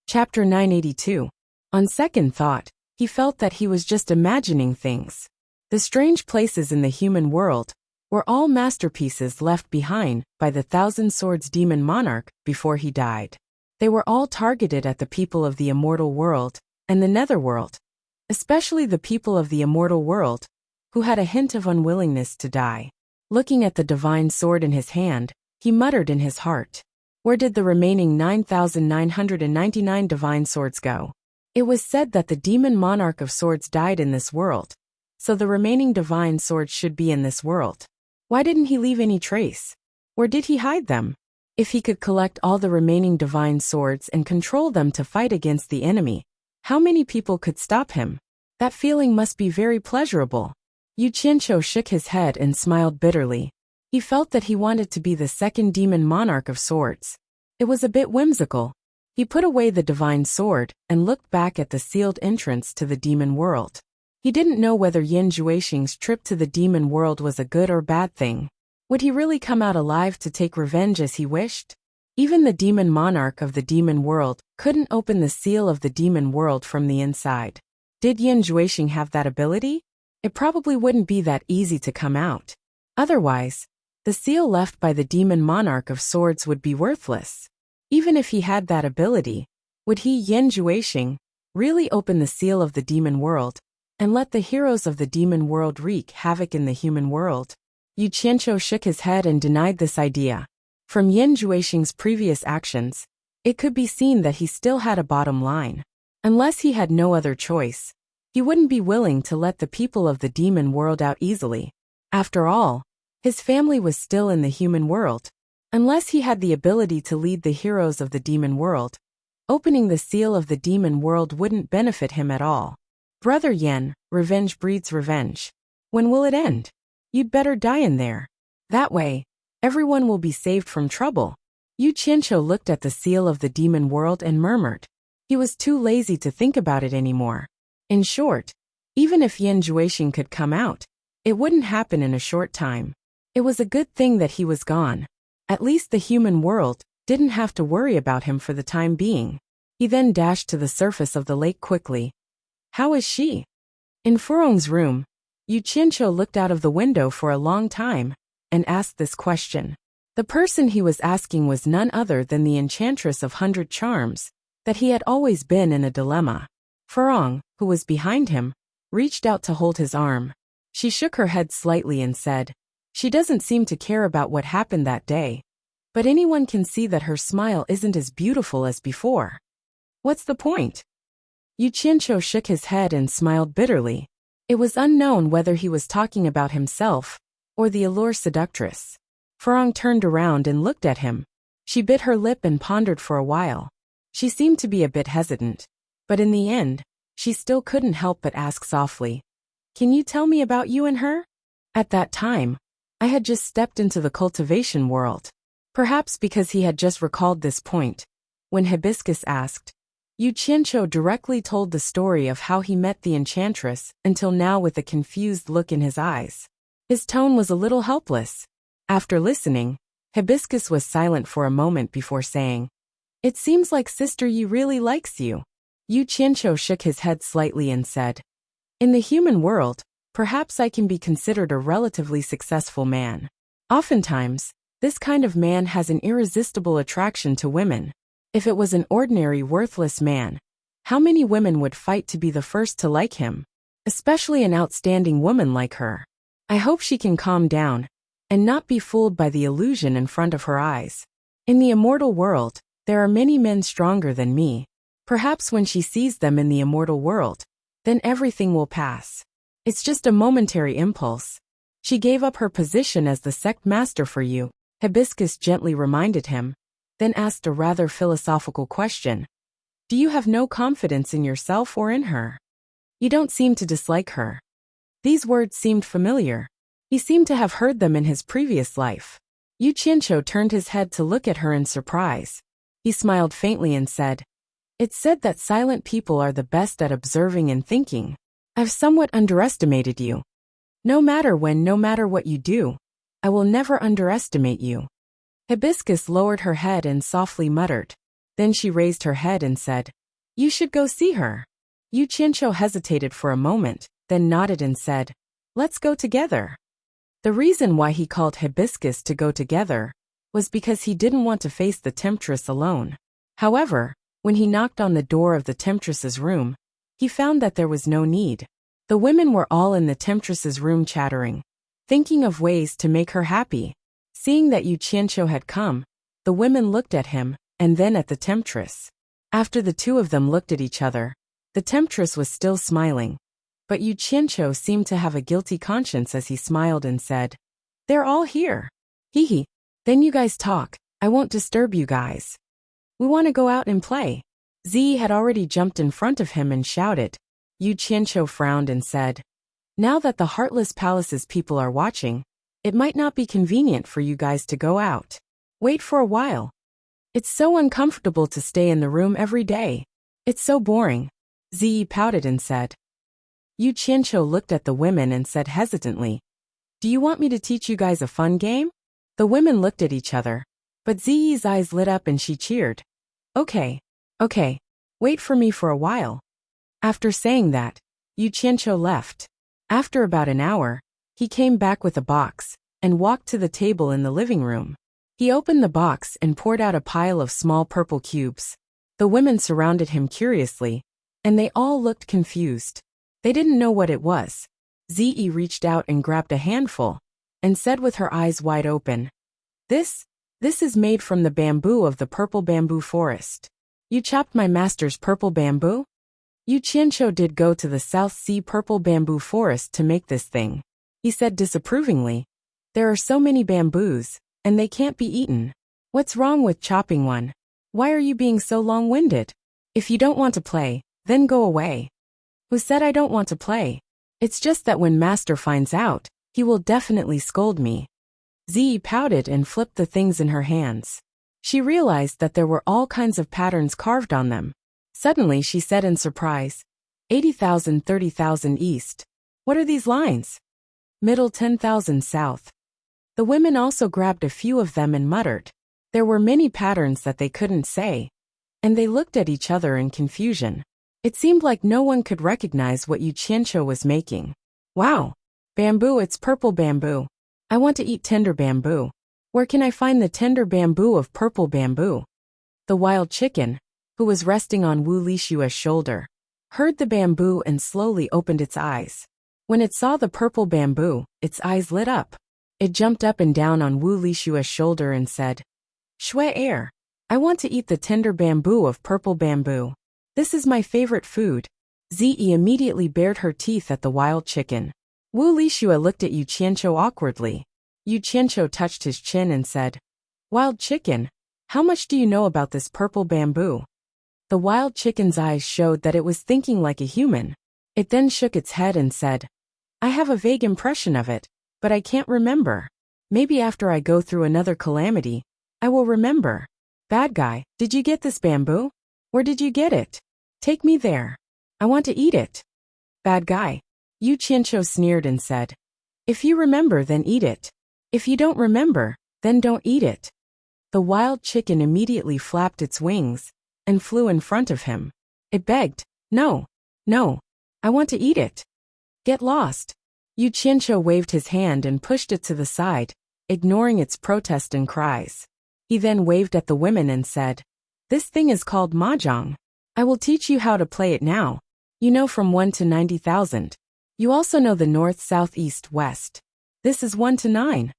Chapter 982. On second thought, he felt that he was just imagining things. The strange places in the human world were all masterpieces left behind by the Thousand Swords demon monarch before he died. They were all targeted at the people of the immortal world and the netherworld, especially the people of the immortal world, who had a hint of unwillingness to die. Looking at the divine sword in his hand, he muttered in his heart, "Where did the remaining 9,999 divine swords go?" It was said that the demon monarch of swords died in this world, so the remaining divine swords should be in this world. Why didn't he leave any trace? Where did he hide them? If he could collect all the remaining divine swords and control them to fight against the enemy, how many people could stop him? That feeling must be very pleasurable. Yu Qianqiu shook his head and smiled bitterly. He felt that he wanted to be the second demon monarch of swords. It was a bit whimsical. He put away the divine sword and looked back at the sealed entrance to the demon world. He didn't know whether Yin Juexing's trip to the demon world was a good or bad thing. Would he really come out alive to take revenge as he wished? Even the demon monarch of the demon world couldn't open the seal of the demon world from the inside. Did Yin Juexing have that ability? It probably wouldn't be that easy to come out. Otherwise, the seal left by the demon monarch of swords would be worthless. Even if he had that ability, would he, Yin Juexing, really open the seal of the demon world and let the heroes of the demon world wreak havoc in the human world? Yu Qianqiu shook his head and denied this idea. From Yin Juexing's previous actions, it could be seen that he still had a bottom line. Unless he had no other choice, he wouldn't be willing to let the people of the demon world out easily. After all, his family was still in the human world. Unless he had the ability to lead the heroes of the demon world, opening the seal of the demon world wouldn't benefit him at all. Brother Yen, revenge breeds revenge. When will it end? You'd better die in there. That way, everyone will be saved from trouble. Yu Qianqiu looked at the seal of the demon world and murmured. He was too lazy to think about it anymore. In short, even if Yin Juexing could come out, it wouldn't happen in a short time. It was a good thing that he was gone. At least the human world didn't have to worry about him for the time being. He then dashed to the surface of the lake quickly. How is she? In Furong's room, Yu Qianqiu looked out of the window for a long time and asked this question. The person he was asking was none other than the enchantress of 100 charms, that he had always been in a dilemma. Furong, who was behind him, reached out to hold his arm. She shook her head slightly and said, "She doesn't seem to care about what happened that day, but anyone can see that her smile isn't as beautiful as before. What's the point?" Yu Qianqiu shook his head and smiled bitterly. It was unknown whether he was talking about himself or the allure seductress. Furong turned around and looked at him. She bit her lip and pondered for a while. She seemed to be a bit hesitant, but in the end, she still couldn't help but ask softly, "Can you tell me about you and her?" At that time, I had just stepped into the cultivation world. Perhaps because he had just recalled this point, when Hibiscus asked, Yu Qianqiu directly told the story of how he met the enchantress until now with a confused look in his eyes. His tone was a little helpless. After listening, Hibiscus was silent for a moment before saying, "It seems like Sister Yi really likes you." Yu Qianqiu shook his head slightly and said, "In the human world, perhaps I can be considered a relatively successful man. Oftentimes, this kind of man has an irresistible attraction to women. If it was an ordinary worthless man, how many women would fight to be the first to like him? Especially an outstanding woman like her. I hope she can calm down and not be fooled by the illusion in front of her eyes. In the immortal world, there are many men stronger than me. Perhaps when she sees them in the immortal world, then everything will pass. It's just a momentary impulse. She gave up her position as the sect master for you," Hibiscus gently reminded him, then asked a rather philosophical question. "Do you have no confidence in yourself or in her? You don't seem to dislike her." These words seemed familiar. He seemed to have heard them in his previous life. Yu Qianqiu turned his head to look at her in surprise. He smiled faintly and said, "It's said that silent people are the best at observing and thinking. I've somewhat underestimated you. No matter when, no matter what you do, I will never underestimate you." Hibiscus lowered her head and softly muttered, Then she raised her head and said, "You should go see her." Yu Qianqiu hesitated for a moment, then nodded and said, "Let's go together." The reason why he called Hibiscus to go together was because he didn't want to face the temptress alone. However, when he knocked on the door of the temptress's room, he found that there was no need. The women were all in the temptress's room chattering, thinking of ways to make her happy. Seeing that Yu Qianqiu had come, the women looked at him, and then at the temptress. After the two of them looked at each other, the temptress was still smiling. But Yu Qianqiu seemed to have a guilty conscience as he smiled and said, "They're all here. Hee hee. Then you guys talk, I won't disturb you guys. We want to go out and play." Ziyi had already jumped in front of him and shouted. Yu Qianqiu frowned and said, "Now that the Heartless Palace's people are watching, it might not be convenient for you guys to go out. Wait for a while. It's so uncomfortable to stay in the room every day. It's so boring." Ziyi pouted and said. Yu Qianqiu looked at the women and said hesitantly, "Do you want me to teach you guys a fun game?" The women looked at each other, but Ziyi's eyes lit up and she cheered. Okay. Wait for me for a while." After saying that, Yu Qianqiu left. After about an hour, he came back with a box and walked to the table in the living room. He opened the box and poured out a pile of small purple cubes. The women surrounded him curiously, and they all looked confused. They didn't know what it was. Ziyi reached out and grabbed a handful, and said with her eyes wide open, This is made from the bamboo of the purple bamboo forest. You chopped my master's purple bamboo?" Yu Qianqiu did go to the South Sea purple bamboo forest to make this thing. He said disapprovingly, "There are so many bamboos, and they can't be eaten. What's wrong with chopping one? Why are you being so long-winded? If you don't want to play, then go away." "Who said I don't want to play? It's just that when master finds out, he will definitely scold me." Ziyi pouted and flipped the things in her hands. She realized that there were all kinds of patterns carved on them. Suddenly she said in surprise, 80,000 30,000 east. What are these lines? Middle 10,000 south. The women also grabbed a few of them and muttered. There were many patterns that they couldn't say, and they looked at each other in confusion. It seemed like no one could recognize what Yu Qianqiu was making. "Wow! Bamboo, it's purple bamboo. I want to eat tender bamboo. Where can I find the tender bamboo of purple bamboo?" The wild chicken, who was resting on Wu Lishua's shoulder, heard the bamboo and slowly opened its eyes. When it saw the purple bamboo, its eyes lit up. It jumped up and down on Wu Lishua's shoulder and said, "Shui air, I want to eat the tender bamboo of purple bamboo. This is my favorite food." Ziyi immediately bared her teeth at the wild chicken. Wu Lishua looked at Yu Qianqiu awkwardly. Yu Qianqiu touched his chin and said, "Wild chicken, how much do you know about this purple bamboo?" The wild chicken's eyes showed that it was thinking like a human. It then shook its head and said, "I have a vague impression of it, but I can't remember. Maybe after I go through another calamity, I will remember." "Bad guy, did you get this bamboo? Where did you get it? Take me there. I want to eat it." "Bad guy." Yu Qianqiu sneered and said, "If you remember, then eat it. If you don't remember, then don't eat it." The wild chicken immediately flapped its wings and flew in front of him. It begged, No, I want to eat it. Get lost." Yu Qianqiu waved his hand and pushed it to the side, ignoring its protest and cries. He then waved at the women and said, "This thing is called mahjong. I will teach you how to play it now. You know from 1 to 90,000. You also know the north, south, east, west. This is 1 to 9.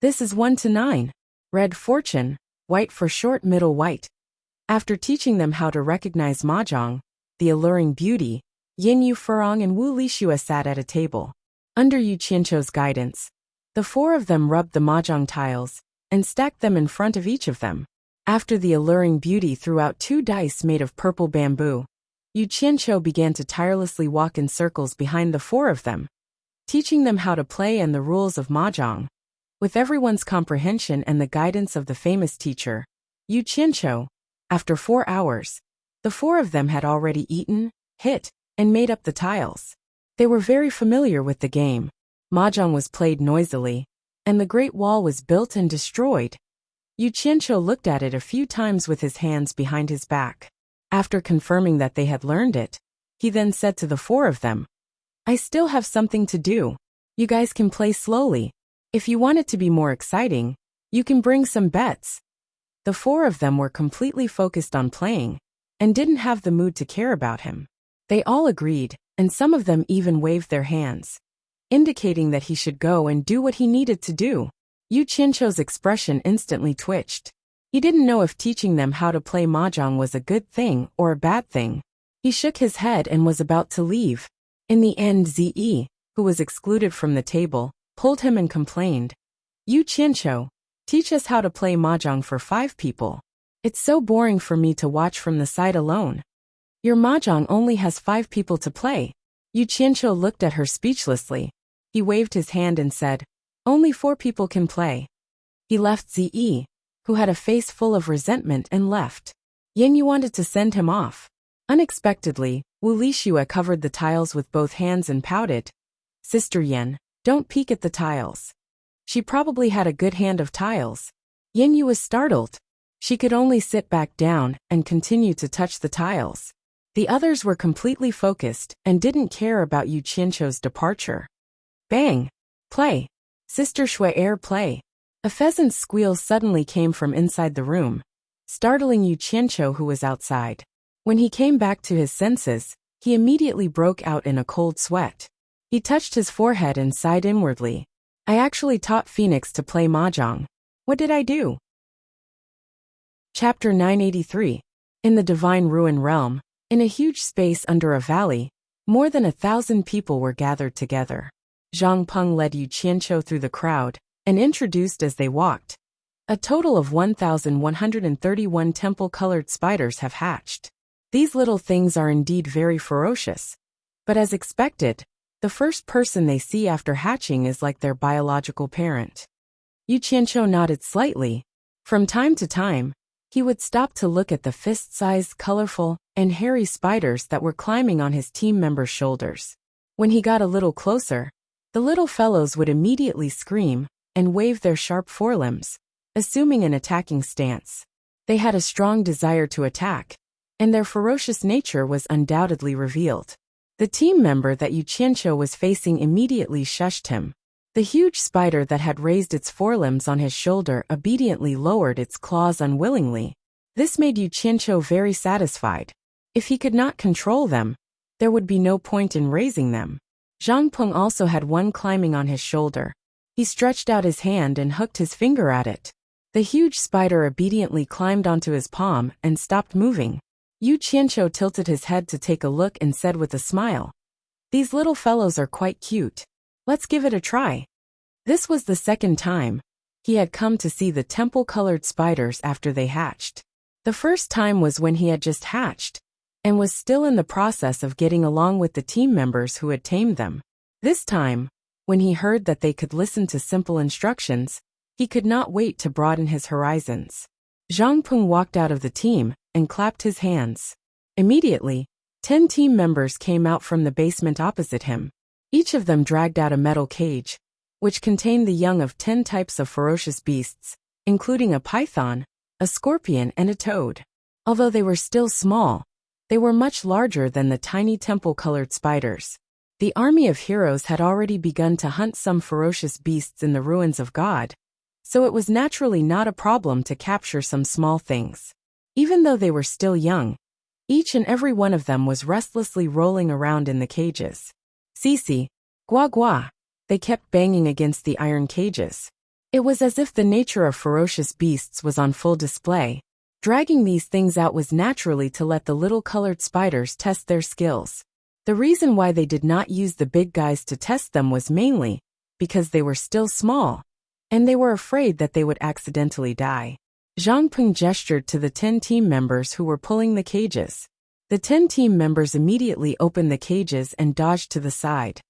This is 1 to 9. Red fortune, white for short, middle white." After teaching them how to recognize mahjong, the alluring beauty, Yin Yu Furong and Wu Lishua sat at a table. Under Yu Qianqiu's guidance, the four of them rubbed the mahjong tiles and stacked them in front of each of them. After the alluring beauty threw out 2 dice made of purple bamboo, Yu Qianqiu began to tirelessly walk in circles behind the four of them, teaching them how to play and the rules of mahjong. With everyone's comprehension and the guidance of the famous teacher, Yu Qianqiu, after 4 hours, the four of them had already eaten, hit, and made up the tiles. They were very familiar with the game. Mahjong was played noisily, and the Great Wall was built and destroyed. Yu Qianqiu looked at it a few times with his hands behind his back. After confirming that they had learned it, he then said to the four of them, I still have something to do. You guys can play slowly. If you want it to be more exciting, you can bring some bets. The four of them were completely focused on playing and didn't have the mood to care about him. They all agreed, and some of them even waved their hands, indicating that he should go and do what he needed to do. Yu Qianqiu's expression instantly twitched. He didn't know if teaching them how to play mahjong was a good thing or a bad thing. He shook his head and was about to leave. In the end, Zi, who was excluded from the table, pulled him and complained, Yu Qianqiu, teach us how to play mahjong for 5 people. It's so boring for me to watch from the side alone. Your mahjong only has 5 people to play. Yu Qianqiu looked at her speechlessly. He waved his hand and said, only 4 people can play. He left Zi, who had a face full of resentment, and left. Yin Yu wanted to send him off. Unexpectedly, Wu Lixue covered the tiles with both hands and pouted, Sister Yen, don't peek at the tiles. She probably had a good hand of tiles. Yin Yu was startled. She could only sit back down and continue to touch the tiles. The others were completely focused and didn't care about Yu Qianqiu's departure. Bang! Play! Sister Shui play! A pheasant's squeal suddenly came from inside the room, startling Yu Qianqiu, who was outside. When he came back to his senses, he immediately broke out in a cold sweat. He touched his forehead and sighed inwardly. I actually taught Phoenix to play mahjong. What did I do? Chapter 983. In the Divine Ruin Realm, in a huge space under a valley, more than 1,000 people were gathered together. Zhang Peng led Yu Qianqiu through the crowd and introduced as they walked. A total of 1,131 temple-colored spiders have hatched. These little things are indeed very ferocious. But as expected, the first person they see after hatching is like their biological parent. Yu Qianqiu nodded slightly. From time to time, he would stop to look at the fist-sized, colorful, and hairy spiders that were climbing on his team members' shoulders. When he got a little closer, the little fellows would immediately scream and wave their sharp forelimbs, assuming an attacking stance. They had a strong desire to attack, and their ferocious nature was undoubtedly revealed. The team member that Yu Qianqiu was facing immediately shushed him. The huge spider that had raised its forelimbs on his shoulder obediently lowered its claws unwillingly. This made Yu Qianqiu very satisfied. If he could not control them, there would be no point in raising them. Zhang Peng also had one climbing on his shoulder. He stretched out his hand and hooked his finger at it. The huge spider obediently climbed onto his palm and stopped moving. Yu Qianqiu tilted his head to take a look and said with a smile, These little fellows are quite cute. Let's give it a try. This was the second time he had come to see the temple-colored spiders after they hatched. The first time was when he had just hatched and was still in the process of getting along with the team members who had tamed them. This time, when he heard that they could listen to simple instructions, he could not wait to broaden his horizons. Zhang Peng walked out of the team and clapped his hands. Immediately, 10 team members came out from the basement opposite him. Each of them dragged out a metal cage, which contained the young of 10 types of ferocious beasts, including a python, a scorpion, and a toad. Although they were still small, they were much larger than the tiny temple-colored spiders. The army of heroes had already begun to hunt some ferocious beasts in the ruins of God, so it was naturally not a problem to capture some small things. Even though they were still young, each and every one of them was restlessly rolling around in the cages. Sisi, gua gua, they kept banging against the iron cages. It was as if the nature of ferocious beasts was on full display. Dragging these things out was naturally to let the little colored spiders test their skills. The reason why they did not use the big guys to test them was mainly because they were still small, and they were afraid that they would accidentally die. Zhang Peng gestured to the 10 team members who were pulling the cages. The 10 team members immediately opened the cages and dodged to the side.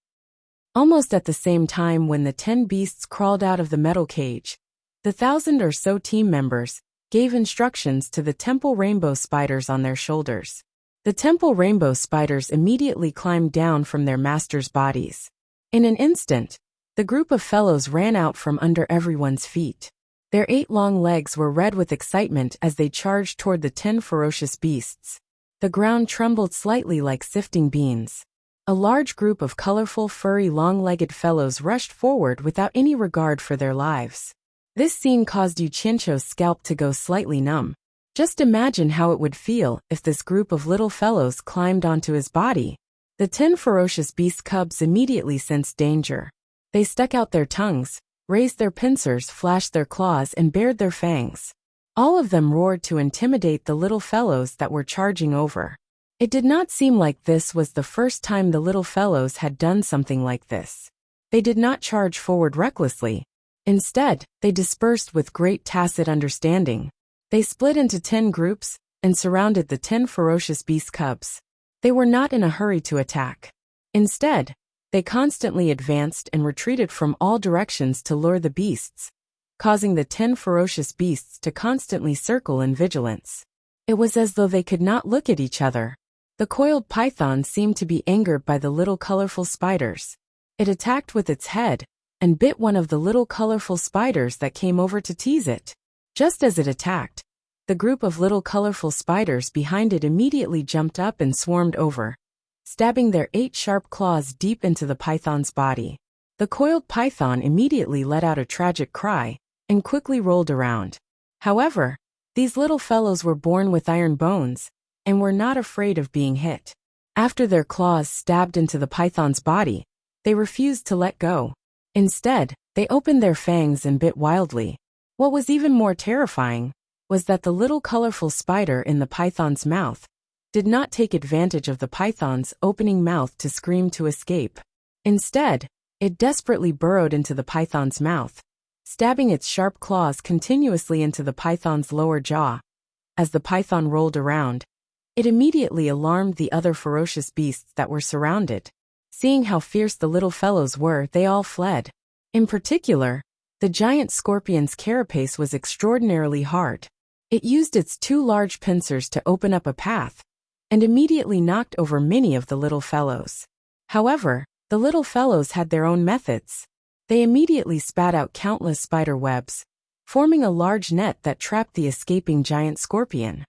Almost at the same time when the 10 beasts crawled out of the metal cage, the 1,000 or so team members gave instructions to the temple rainbow spiders on their shoulders. The temple rainbow spiders immediately climbed down from their masters' bodies. In an instant, the group of fellows ran out from under everyone's feet. Their 8 long legs were red with excitement as they charged toward the 10 ferocious beasts. The ground trembled slightly like sifting beans. A large group of colorful, furry, long-legged fellows rushed forward without any regard for their lives. This scene caused Yu Qianqiu's scalp to go slightly numb. Just imagine how it would feel if this group of little fellows climbed onto his body. The 10 ferocious beast cubs immediately sensed danger. They stuck out their tongues, raised their pincers, flashed their claws, and bared their fangs. All of them roared to intimidate the little fellows that were charging over. It did not seem like this was the first time the little fellows had done something like this. They did not charge forward recklessly. Instead, they dispersed with great tacit understanding. They split into 10 groups and surrounded the 10 ferocious beast cubs. They were not in a hurry to attack. Instead, they constantly advanced and retreated from all directions to lure the beasts, causing the 10 ferocious beasts to constantly circle in vigilance. It was as though they could not look at each other. The coiled python seemed to be angered by the little colorful spiders. It attacked with its head and bit one of the little colorful spiders that came over to tease it. Just as it attacked, the group of little colorful spiders behind it immediately jumped up and swarmed over, stabbing their 8 sharp claws deep into the python's body. The coiled python immediately let out a tragic cry and quickly rolled around. However, these little fellows were born with iron bones and were not afraid of being hit. After their claws stabbed into the python's body, they refused to let go. Instead, they opened their fangs and bit wildly. What was even more terrifying was that the little colorful spider in the python's mouth did not take advantage of the python's opening mouth to scream to escape. Instead, it desperately burrowed into the python's mouth, stabbing its sharp claws continuously into the python's lower jaw. As the python rolled around, it immediately alarmed the other ferocious beasts that were surrounded. Seeing how fierce the little fellows were, they all fled. In particular, the giant scorpion's carapace was extraordinarily hard. It used its 2 large pincers to open up a path, and immediately knocked over many of the little fellows. However, the little fellows had their own methods. They immediately spat out countless spider webs, forming a large net that trapped the escaping giant scorpion.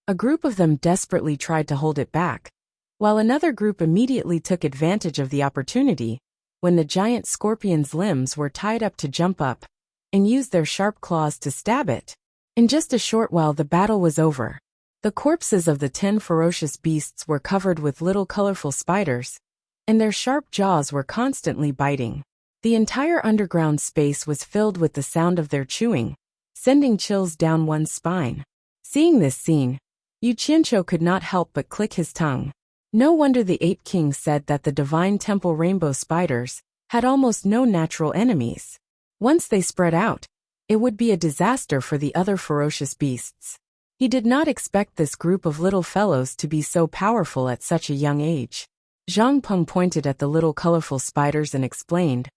A group of them desperately tried to hold it back, while another group immediately took advantage of the opportunity when the giant scorpion's limbs were tied up to jump up and used their sharp claws to stab it. In just a short while the battle was over. The corpses of the 10 ferocious beasts were covered with little colorful spiders, and their sharp jaws were constantly biting. The entire underground space was filled with the sound of their chewing, sending chills down one's spine. Seeing this scene, Yu Qianqiu could not help but click his tongue. No wonder the Ape King said that the Divine Temple rainbow spiders had almost no natural enemies. Once they spread out, it would be a disaster for the other ferocious beasts. He did not expect this group of little fellows to be so powerful at such a young age. Zhang Peng pointed at the little colorful spiders and explained,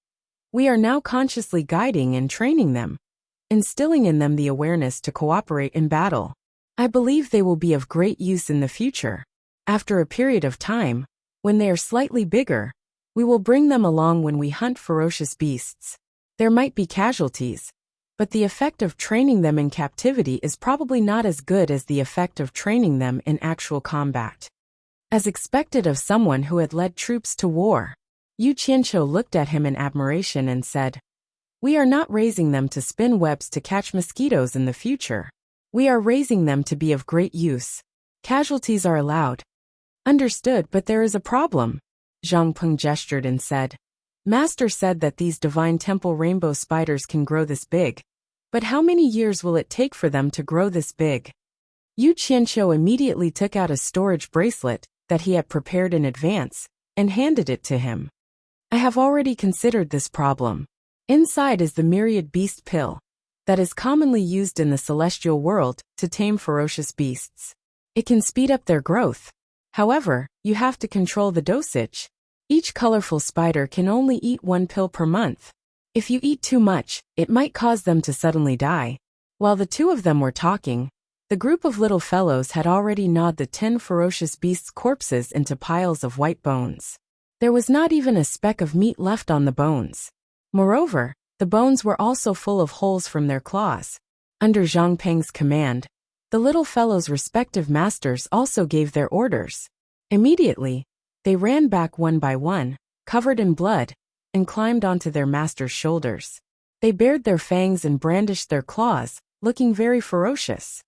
"We are now consciously guiding and training them, instilling in them the awareness to cooperate in battle. I believe they will be of great use in the future. After a period of time, when they are slightly bigger, we will bring them along when we hunt ferocious beasts. There might be casualties, but the effect of training them in captivity is probably not as good as the effect of training them in actual combat." As expected of someone who had led troops to war, Yu Qianqiu looked at him in admiration and said, "We are not raising them to spin webs to catch mosquitoes in the future. We are raising them to be of great use. Casualties are allowed." "Understood, but there is a problem." Zhang Peng gestured and said, "Master said that these Divine Temple rainbow spiders can grow this big. But how many years will it take for them to grow this big?" Yu Qianqiu immediately took out a storage bracelet that he had prepared in advance and handed it to him. "I have already considered this problem. Inside is the myriad beast pill that is commonly used in the celestial world to tame ferocious beasts. It can speed up their growth. However, you have to control the dosage. Each colorful spider can only eat 1 pill per month. If you eat too much, it might cause them to suddenly die." While the two of them were talking, the group of little fellows had already gnawed the 10 ferocious beasts' corpses into piles of white bones. There was not even a speck of meat left on the bones. Moreover, The bones were also full of holes from their claws. Under Zhang Peng's command, the little fellows' respective masters also gave their orders. Immediately, they ran back one by one, covered in blood, and climbed onto their master's shoulders. They bared their fangs and brandished their claws, looking very ferocious.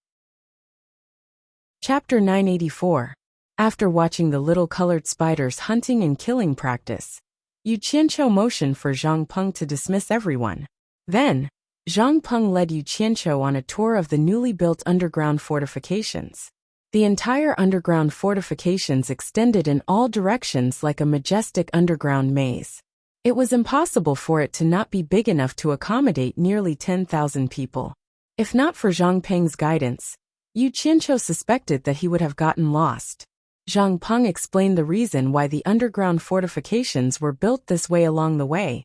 Chapter 984. After watching the little colored spiders hunting and killing practice, Yu Qianqiu motioned for Zhang Peng to dismiss everyone. Then, Zhang Peng led Yu Qianqiu on a tour of the newly built underground fortifications. The entire underground fortifications extended in all directions like a majestic underground maze. It was impossible for it to not be big enough to accommodate nearly 10,000 people. If not for Zhang Peng's guidance, Yu Qianqiu suspected that he would have gotten lost. Zhang Peng explained the reason why the underground fortifications were built this way along the way,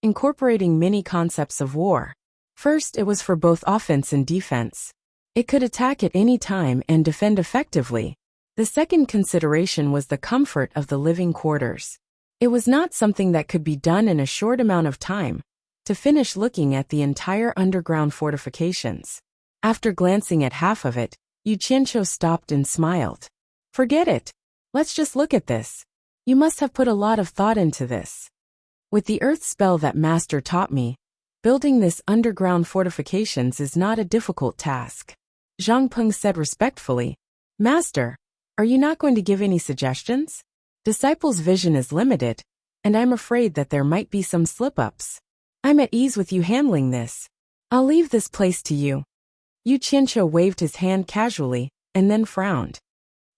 incorporating many concepts of war. First, it was for both offense and defense. It could attack at any time and defend effectively. The second consideration was the comfort of the living quarters. It was not something that could be done in a short amount of time. To finish looking at the entire underground fortifications. After glancing at half of it, Yu Qianqiu stopped and smiled. Forget it. Let's just look at this. You must have put a lot of thought into this. With the earth spell that Master taught me, building this underground fortifications is not a difficult task. Zhang Peng said respectfully, Master, are you not going to give any suggestions? Disciples' vision is limited, and I'm afraid that there might be some slip-ups. I'm at ease with you handling this. I'll leave this place to you. Yu Qianqiu waved his hand casually, and then frowned.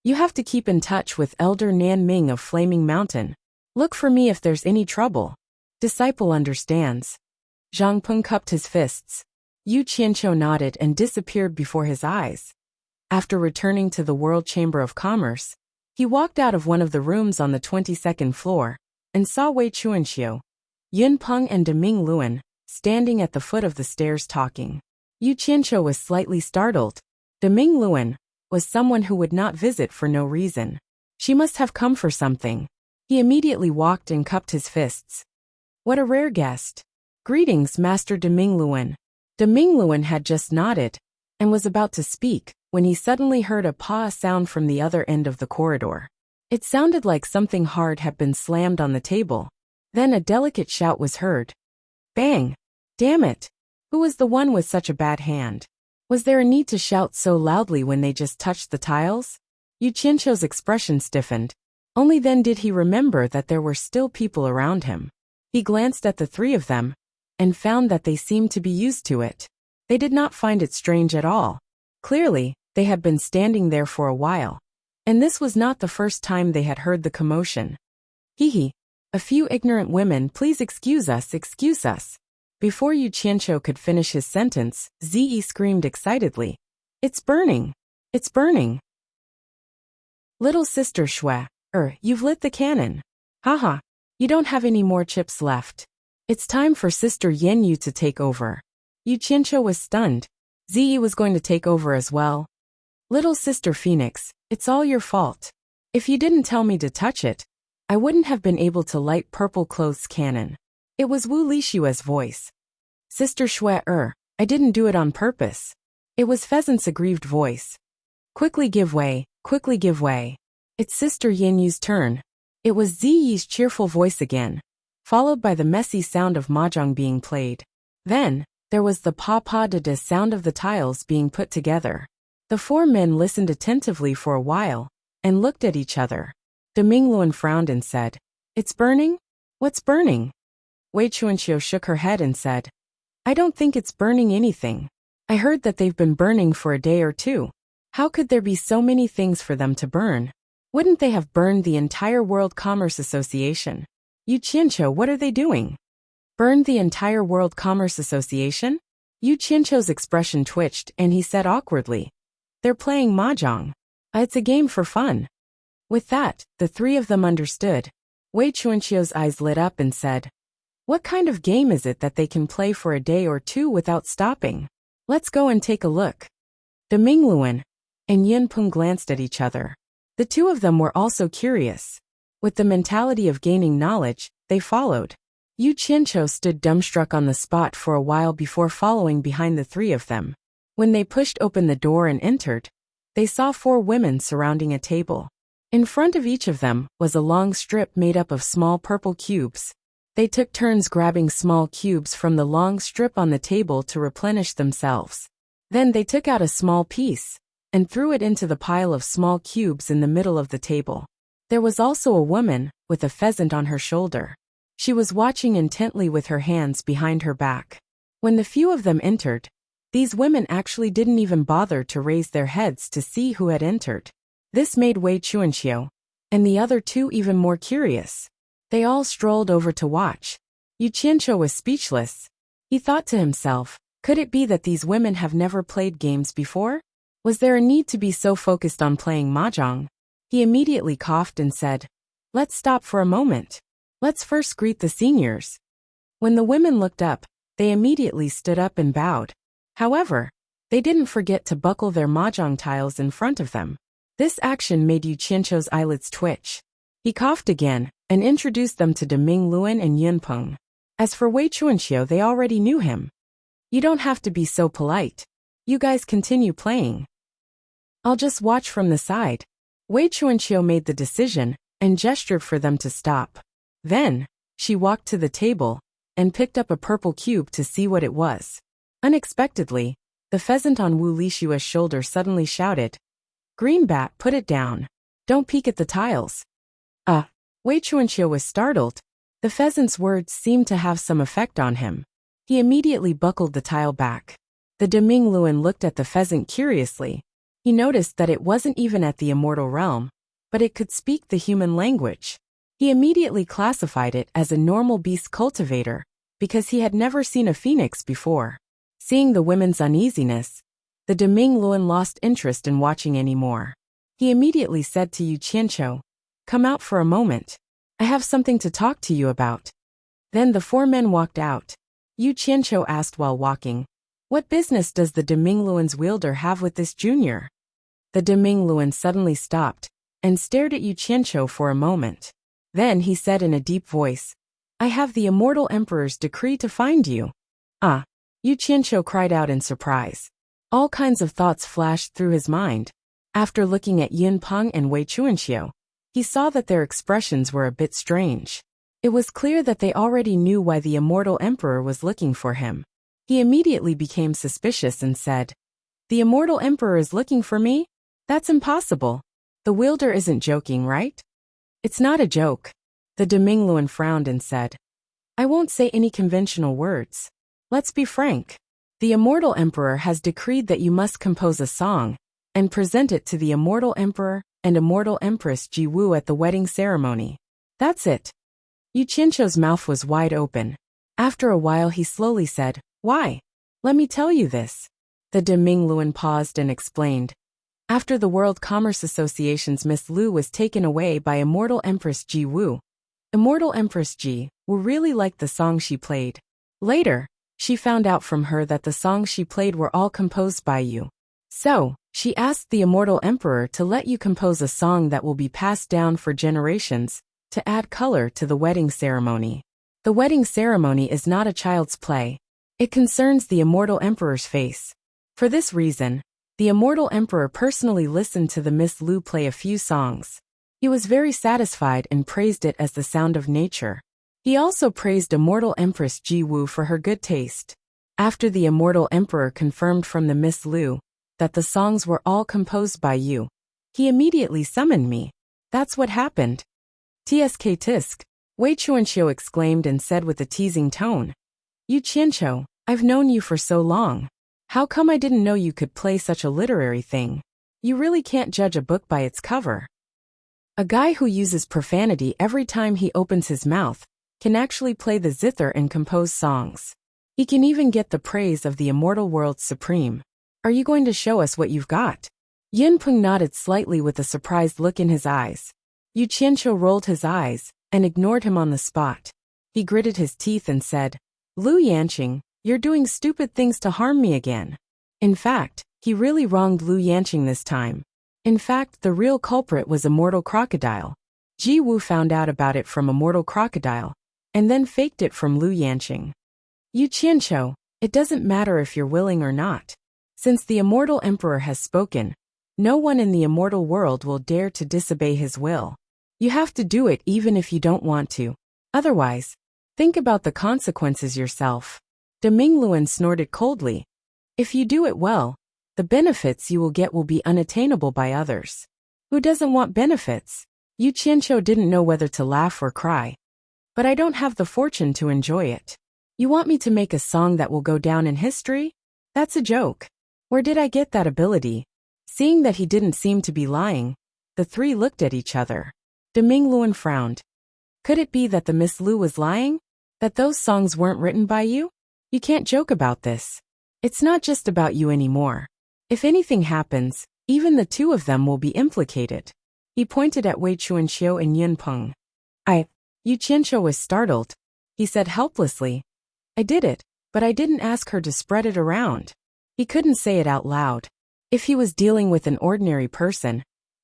You have to keep in touch with Elder Nan Ming of Flaming Mountain. Look for me if there's any trouble. Disciple understands. Zhang Peng cupped his fists. Yu Qianqiu nodded and disappeared before his eyes. After returning to the World Chamber of Commerce, he walked out of one of the rooms on the 22nd floor, and saw Wei Chuanxiu, Yun Peng and Deming Luan, standing at the foot of the stairs talking. Yu Qianqiu was slightly startled. Deming Luan was someone who would not visit for no reason. She must have come for something. He immediately walked and cupped his fists. What a rare guest. Greetings, Master Deming Luan. Deming Luan had just nodded, and was about to speak, when he suddenly heard a pa sound from the other end of the corridor. It sounded like something hard had been slammed on the table. Then a delicate shout was heard. Bang! Damn it! Who was the one with such a bad hand? Was there a need to shout so loudly when they just touched the tiles? Yu Qianqiu's expression stiffened. Only then did he remember that there were still people around him. He glanced at the three of them, and found that they seemed to be used to it. They did not find it strange at all. Clearly, they had been standing there for a while. And this was not the first time they had heard the commotion. Hee. A few ignorant women, please excuse us, excuse us. Before Yu Qianqiu could finish his sentence, Zi screamed excitedly. It's burning! It's burning! Little sister Shui, you've lit the cannon. Haha, you don't have any more chips left. It's time for Sister Yen Yu to take over. Yu Qianqiu was stunned. Zi was going to take over as well. Little sister Phoenix, it's all your fault. If you didn't tell me to touch it, I wouldn't have been able to light Purple Clothes cannon. It was Wu Lishua's voice. Sister Shui, I didn't do it on purpose. It was Pheasant's aggrieved voice. Quickly give way, quickly give way. It's Sister Yin Yu's turn. It was Ziyi's cheerful voice again, followed by the messy sound of mahjong being played. Then, there was the pa-pa-da-da sound of the tiles being put together. The four men listened attentively for a while, and looked at each other. Deming Luan frowned and said, It's burning? What's burning? Wei Chuanxiu shook her head and said, I don't think it's burning anything. I heard that they've been burning for a day or two. How could there be so many things for them to burn? Wouldn't they have burned the entire World Commerce Association? Yu Qianqiu, what are they doing? Burned the entire World Commerce Association? Yu Qianqiu's expression twitched and he said awkwardly, They're playing mahjong. It's a game for fun. With that, the three of them understood. Wei Chuanxiu's eyes lit up and said, What kind of game is it that they can play for a day or two without stopping? Let's go and take a look. Deming Luan and Yun Peng glanced at each other. The two of them were also curious. With the mentality of gaining knowledge, they followed. Yu Qianqiu stood dumbstruck on the spot for a while before following behind the three of them. When they pushed open the door and entered, they saw 4 women surrounding a table. In front of each of them was a long strip made up of small purple cubes. They took turns grabbing small cubes from the long strip on the table to replenish themselves. Then they took out a small piece and threw it into the pile of small cubes in the middle of the table. There was also a woman with a pheasant on her shoulder. She was watching intently with her hands behind her back. When the few of them entered, these women actually didn't even bother to raise their heads to see who had entered. This made Wei Chuanxiu and the other 2 even more curious. They all strolled over to watch. Yu Qianqiu was speechless. He thought to himself, could it be that these women have never played games before? Was there a need to be so focused on playing mahjong? He immediately coughed and said, let's stop for a moment. Let's first greet the seniors. When the women looked up, they immediately stood up and bowed. However, they didn't forget to buckle their mahjong tiles in front of them. This action made Yu Qianqiu's eyelids twitch. He coughed again and introduced them to Deming Luan and Yunpeng. As for Wei Chuanxiu, they already knew him. You don't have to be so polite. You guys continue playing. I'll just watch from the side. Wei Chuanxiu made the decision and gestured for them to stop. Then, she walked to the table and picked up a purple cube to see what it was. Unexpectedly, the pheasant on Wu Lishua's shoulder suddenly shouted, Greenbat, put it down. Don't peek at the tiles. Wei Chuanxiu was startled. The pheasant's words seemed to have some effect on him. He immediately buckled the tile back. The Deming Luan looked at the pheasant curiously. He noticed that it wasn't even at the immortal realm, but it could speak the human language. He immediately classified it as a normal beast cultivator, because he had never seen a phoenix before. Seeing the women's uneasiness, the Deming Luan lost interest in watching anymore. He immediately said to Yu Qianqiu, come out for a moment. I have something to talk to you about. Then the 4 men walked out. Yu Qianqiu asked while walking, what business does the Deming Luan's wielder have with this junior? The Deming Luan suddenly stopped and stared at Yu Qianqiu for a moment. Then he said in a deep voice, I have the immortal emperor's decree to find you. Yu Qianqiu cried out in surprise. All kinds of thoughts flashed through his mind. After looking at Yunpeng and Wei Chuanxiu, he saw that their expressions were a bit strange. It was clear that they already knew why the immortal emperor was looking for him. He immediately became suspicious and said, the immortal emperor is looking for me? That's impossible. The wielder isn't joking, right? It's not a joke. The Deming Luan frowned and said, I won't say any conventional words. Let's be frank. The immortal emperor has decreed that you must compose a song and present it to the immortal emperor and immortal empress Ji Wu at the wedding ceremony. That's it. Yu Qianqiu's mouth was wide open. After a while he slowly said, why? Let me tell you this. The Deming Luan paused and explained. After the World Commerce Association's Miss Lu was taken away by immortal empress Ji Wu, immortal empress Ji Wu really liked the song she played. Later, she found out from her that the songs she played were all composed by you. So, she asked the immortal emperor to let you compose a song that will be passed down for generations, to add color to the wedding ceremony. The wedding ceremony is not a child's play. It concerns the immortal emperor's face. For this reason, the immortal emperor personally listened to the Miss Lu play a few songs. He was very satisfied and praised it as the sound of nature. He also praised immortal empress Ji Wu for her good taste. After the immortal emperor confirmed from the Miss Lu that the songs were all composed by you, he immediately summoned me. That's what happened. Tsk tisk, Wei Chuanqiu exclaimed and said with a teasing tone. Yu Qianqiu, I've known you for so long. How come I didn't know you could play such a literary thing? You really can't judge a book by its cover. A guy who uses profanity every time he opens his mouth can actually play the zither and compose songs. He can even get the praise of the immortal world's supreme. Are you going to show us what you've got? Yunpeng nodded slightly with a surprised look in his eyes. Yu Qianqiu rolled his eyes and ignored him on the spot. He gritted his teeth and said, Lu Yanqing, you're doing stupid things to harm me again. In fact, he really wronged Lu Yanqing this time. In fact, the real culprit was Immortal Crocodile. Ji Wu found out about it from Immortal Crocodile. and then faked it from Lu Yanqing. Yu Qianqiu, it doesn't matter if you're willing or not. Since the immortal emperor has spoken, no one in the immortal world will dare to disobey his will. You have to do it even if you don't want to. Otherwise, think about the consequences yourself. De Mingluan snorted coldly. If you do it well, the benefits you will get will be unattainable by others. Who doesn't want benefits? Yu Qianqiu didn't know whether to laugh or cry. But I don't have the fortune to enjoy it. You want me to make a song that will go down in history? That's a joke. Where did I get that ability? Seeing that he didn't seem to be lying, the three looked at each other. De Mingluan frowned. Could it be that the Miss Lu was lying? That those songs weren't written by you? You can't joke about this. It's not just about you anymore. If anything happens, even the two of them will be implicated. He pointed at Wei Chuanqiu and Yun Peng. Yu Qianqiu was startled. He said helplessly, I did it, but I didn't ask her to spread it around. He couldn't say it out loud. If he was dealing with an ordinary person,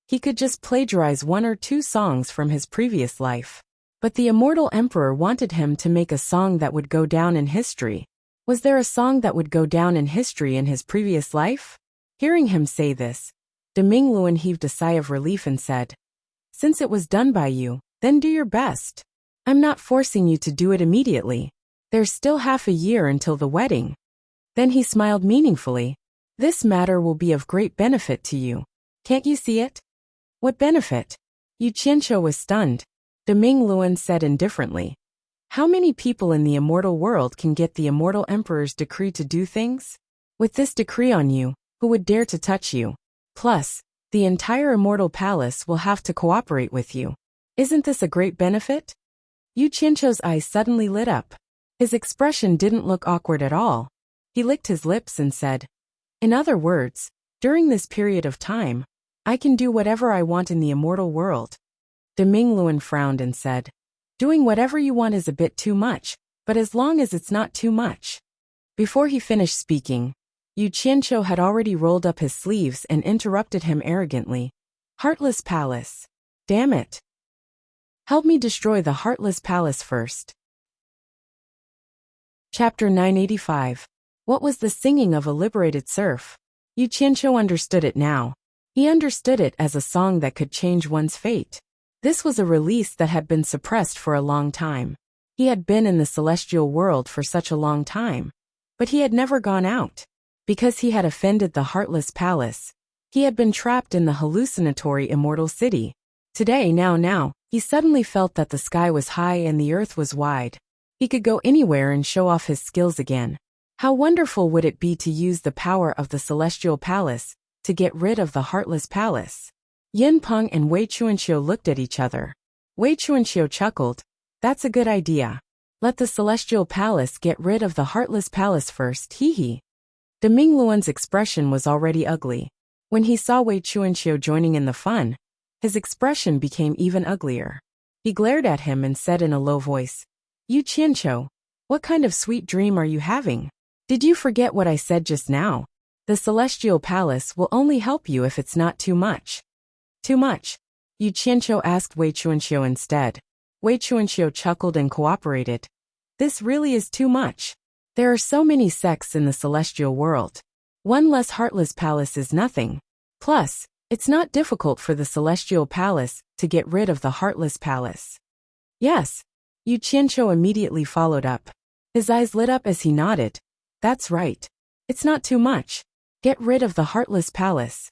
he could just plagiarize one or two songs from his previous life. But the immortal emperor wanted him to make a song that would go down in history. Was there a song that would go down in history in his previous life? Hearing him say this, De Mingluan heaved a sigh of relief and said, Since it was done by you, then do your best. I'm not forcing you to do it immediately. There's still half a year until the wedding. Then he smiled meaningfully. This matter will be of great benefit to you. Can't you see it? What benefit? Yu Qianqiu was stunned. De Mingluan said indifferently. How many people in the immortal world can get the immortal emperor's decree to do things? With this decree on you, who would dare to touch you? Plus, the entire immortal palace will have to cooperate with you. Isn't this a great benefit? Yu Qianqiu's eyes suddenly lit up. His expression didn't look awkward at all. He licked his lips and said, In other words, during this period of time, I can do whatever I want in the immortal world. De Mingluan frowned and said, Doing whatever you want is a bit too much, but as long as it's not too much. Before he finished speaking, Yu Qianqiu had already rolled up his sleeves and interrupted him arrogantly. Heartless Palace. Damn it. Help me destroy the Heartless Palace first. Chapter 985. What was the singing of a liberated serf? Yu Qianqiu understood it now. He understood it as a song that could change one's fate. This was a release that had been suppressed for a long time. He had been in the celestial world for such a long time. But he had never gone out. Because he had offended the Heartless Palace, he had been trapped in the hallucinatory immortal city. Today, now, he suddenly felt that the sky was high and the earth was wide. He could go anywhere and show off his skills again. How wonderful would it be to use the power of the Celestial Palace to get rid of the Heartless Palace? Yin Peng and Wei Chuanqiu looked at each other. Wei Chuanqiu chuckled. That's a good idea. Let the Celestial Palace get rid of the Heartless Palace first, hee. De Mingluan's expression was already ugly. When he saw Wei Chuanqiu joining in the fun, his expression became even uglier. He glared at him and said in a low voice, Yu Qianqiu, what kind of sweet dream are you having? Did you forget what I said just now? The Celestial Palace will only help you if it's not too much. Too much? Yu Qianqiu asked Wei Chuanqiu instead. Wei Chuanqiu chuckled and cooperated. This really is too much. There are so many sects in the celestial world. One less Heartless Palace is nothing. Plus, it's not difficult for the Celestial Palace to get rid of the Heartless Palace. Yes. Yu Qianqiu immediately followed up. His eyes lit up as he nodded. That's right. It's not too much. Get rid of the Heartless Palace.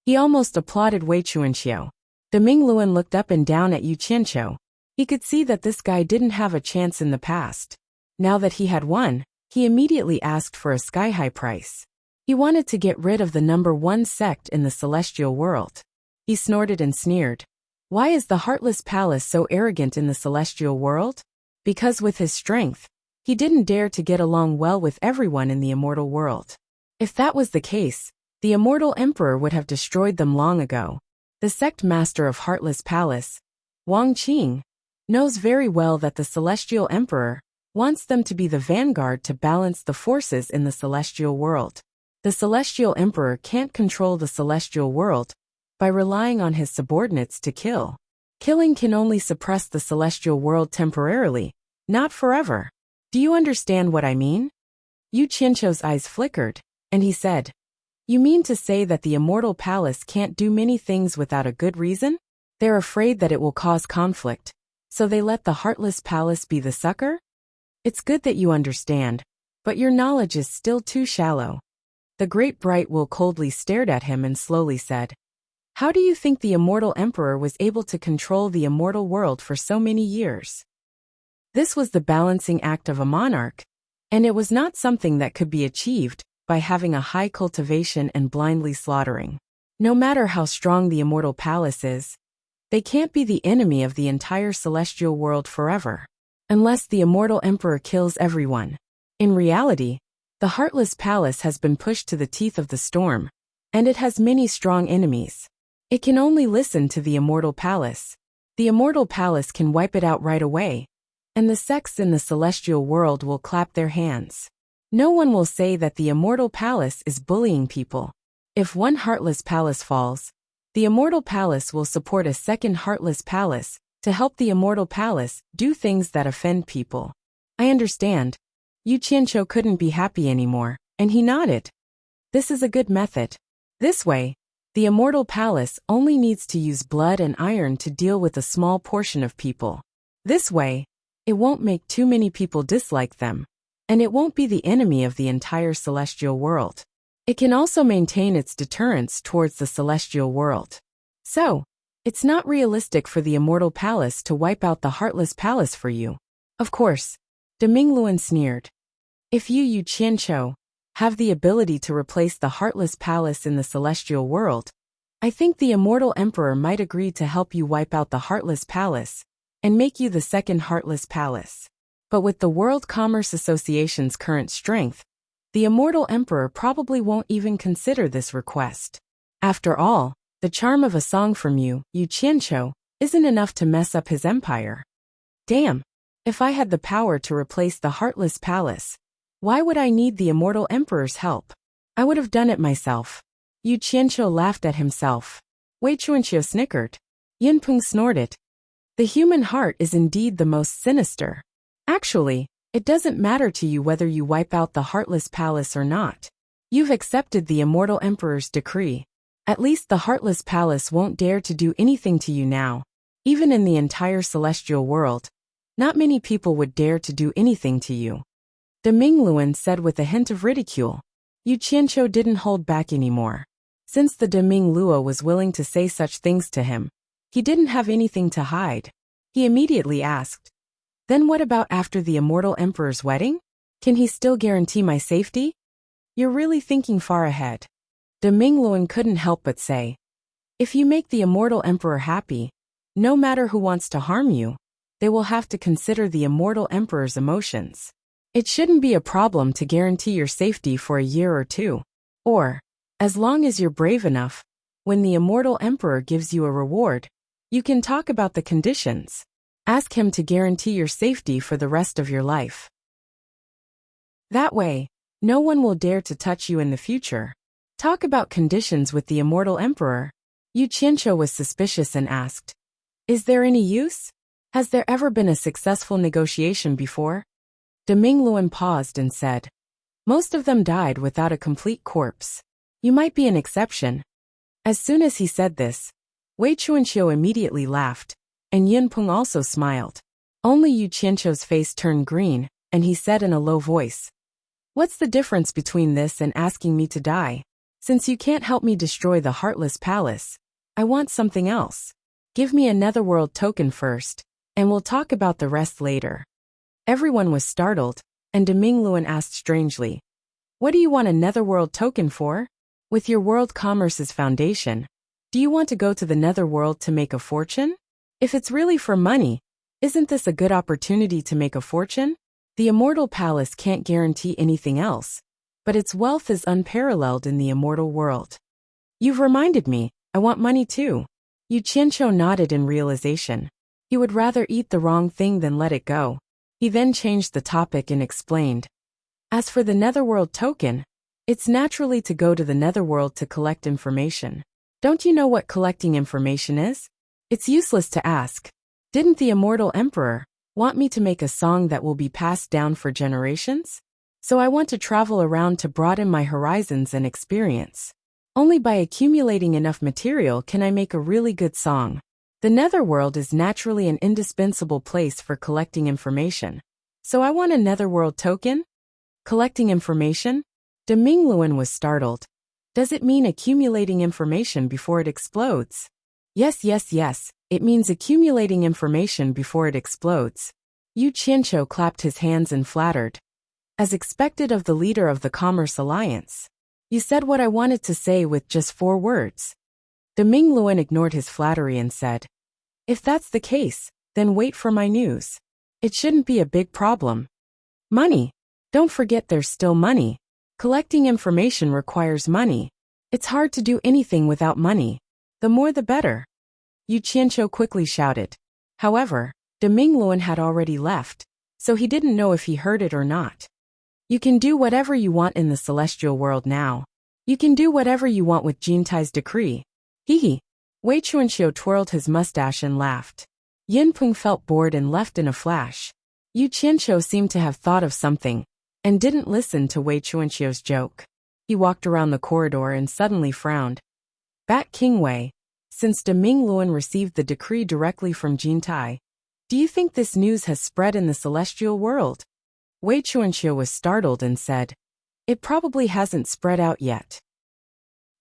He almost applauded Wei Chuanqiu. De Mingluan looked up and down at Yu Qianqiu. He could see that this guy didn't have a chance in the past. Now that he had won, he immediately asked for a sky-high price. He wanted to get rid of the number one sect in the celestial world. He snorted and sneered. Why is the Heartless Palace so arrogant in the celestial world? Because with his strength, he didn't dare to get along well with everyone in the immortal world. If that was the case, the immortal emperor would have destroyed them long ago. The sect master of Heartless Palace, Wang Qing, knows very well that the celestial emperor wants them to be the vanguard to balance the forces in the celestial world. The celestial emperor can't control the celestial world by relying on his subordinates to kill. Killing can only suppress the celestial world temporarily, Not forever. Do you understand what I mean? Yu Qianqiu's eyes flickered, and he said, You mean to say that the immortal palace can't do many things without a good reason? They're afraid that it will cause conflict, so they let the heartless palace be the sucker? It's good that you understand, but your knowledge is still too shallow. The great bright will coldly stared at him and slowly said, How do you think the immortal emperor was able to control the immortal world for so many years? This was the balancing act of a monarch, and it was not something that could be achieved by having a high cultivation and blindly slaughtering. No matter how strong the immortal palace is, they can't be the enemy of the entire celestial world forever, unless the immortal emperor kills everyone. In reality, the heartless palace has been pushed to the teeth of the storm, and it has many strong enemies. It can only listen to the immortal palace. The immortal palace can wipe it out right away, and the sects in the celestial world will clap their hands. No one will say that the immortal palace is bullying people. If one heartless palace falls, the immortal palace will support a second heartless palace to help the immortal palace do things that offend people. I understand. Yu Qianqiu couldn't be happy anymore, and he nodded. This is a good method. This way, the immortal palace only needs to use blood and iron to deal with a small portion of people. This way, it won't make too many people dislike them, and it won't be the enemy of the entire celestial world. It can also maintain its deterrence towards the celestial world. So, it's not realistic for the immortal palace to wipe out the heartless palace for you. Of course, De Mingluan sneered. If you, Yu Qianqiu, have the ability to replace the heartless palace in the celestial world, I think the immortal emperor might agree to help you wipe out the heartless palace and make you the second heartless palace. But with the World Commerce Association's current strength, the immortal emperor probably won't even consider this request. After all, the charm of a song from you, Yu Qianqiu, isn't enough to mess up his empire. Damn, if I had the power to replace the heartless palace, why would I need the immortal emperor's help? I would have done it myself. Yu Qianqiu laughed at himself. Wei Chuanqiu snickered. Yinpeng snorted. The human heart is indeed the most sinister. Actually, it doesn't matter to you whether you wipe out the heartless palace or not. You've accepted the immortal emperor's decree. At least the heartless palace won't dare to do anything to you now. Even in the entire celestial world, not many people would dare to do anything to you. De Mingluan said with a hint of ridicule. Yu Qianqiu didn't hold back anymore. Since the De Minglua was willing to say such things to him, he didn't have anything to hide. He immediately asked, Then what about after the immortal emperor's wedding? Can he still guarantee my safety? You're really thinking far ahead. De Mingluan couldn't help but say, If you make the immortal emperor happy, no matter who wants to harm you, they will have to consider the immortal emperor's emotions. It shouldn't be a problem to guarantee your safety for a year or two. Or, as long as you're brave enough, when the immortal emperor gives you a reward, you can talk about the conditions. Ask him to guarantee your safety for the rest of your life. That way, no one will dare to touch you in the future. Talk about conditions with the immortal emperor. Yu Qianqiu was suspicious and asked, Is there any use? Has there ever been a successful negotiation before? De Mingluan paused and said, Most of them died without a complete corpse. You might be an exception. As soon as he said this, Wei Chuanqiu immediately laughed, and Yinpeng also smiled. Only Yu Qianqiu's face turned green, and he said in a low voice, What's the difference between this and asking me to die? Since you can't help me destroy the heartless palace, I want something else. Give me a netherworld token first, and we'll talk about the rest later. Everyone was startled, and De Mingluan asked strangely, What do you want a netherworld token for? With your world commerce's foundation, do you want to go to the netherworld to make a fortune? If it's really for money, isn't this a good opportunity to make a fortune? The immortal palace can't guarantee anything else, but its wealth is unparalleled in the immortal world. You've reminded me, I want money too. Yu Qianqiu nodded in realization. He would rather eat the wrong thing than let it go. He then changed the topic and explained, As for the netherworld token, it's naturally to go to the netherworld to collect information. Don't you know what collecting information is? It's useless to ask. Didn't the immortal emperor, Want me to make a song that will be passed down for generations? So I want to travel around to broaden my horizons and experience. Only by accumulating enough material can I make a really good song. The netherworld is naturally an indispensable place for collecting information. So I want a netherworld token? Collecting information? Demingluan was startled. Does it mean accumulating information before it explodes? Yes, it means accumulating information before it explodes. Yu Qianqiu clapped his hands and flattered. As expected of the leader of the Commerce Alliance. You said what I wanted to say with just 4 words. Demingluan ignored his flattery and said, if that's the case, then wait for my news. It shouldn't be a big problem. Money. Don't forget there's still money. Collecting information requires money. It's hard to do anything without money. The more the better. Yu Qianqiu quickly shouted. However, Demingluan had already left, so he didn't know if he heard it or not. You can do whatever you want in the celestial world now. You can do whatever you want with Jintai's decree. Hee. Wei Chuanxiu twirled his mustache and laughed. Yinpeng felt bored and left in a flash. Yu Qianqiu seemed to have thought of something, and didn't listen to Wei Chuanxiu's joke. He walked around the corridor and suddenly frowned. Bat King Wei, since Demingluan received the decree directly from Jintai, do you think this news has spread in the celestial world? Wei Chuanxiu was startled and said, it probably hasn't spread out yet.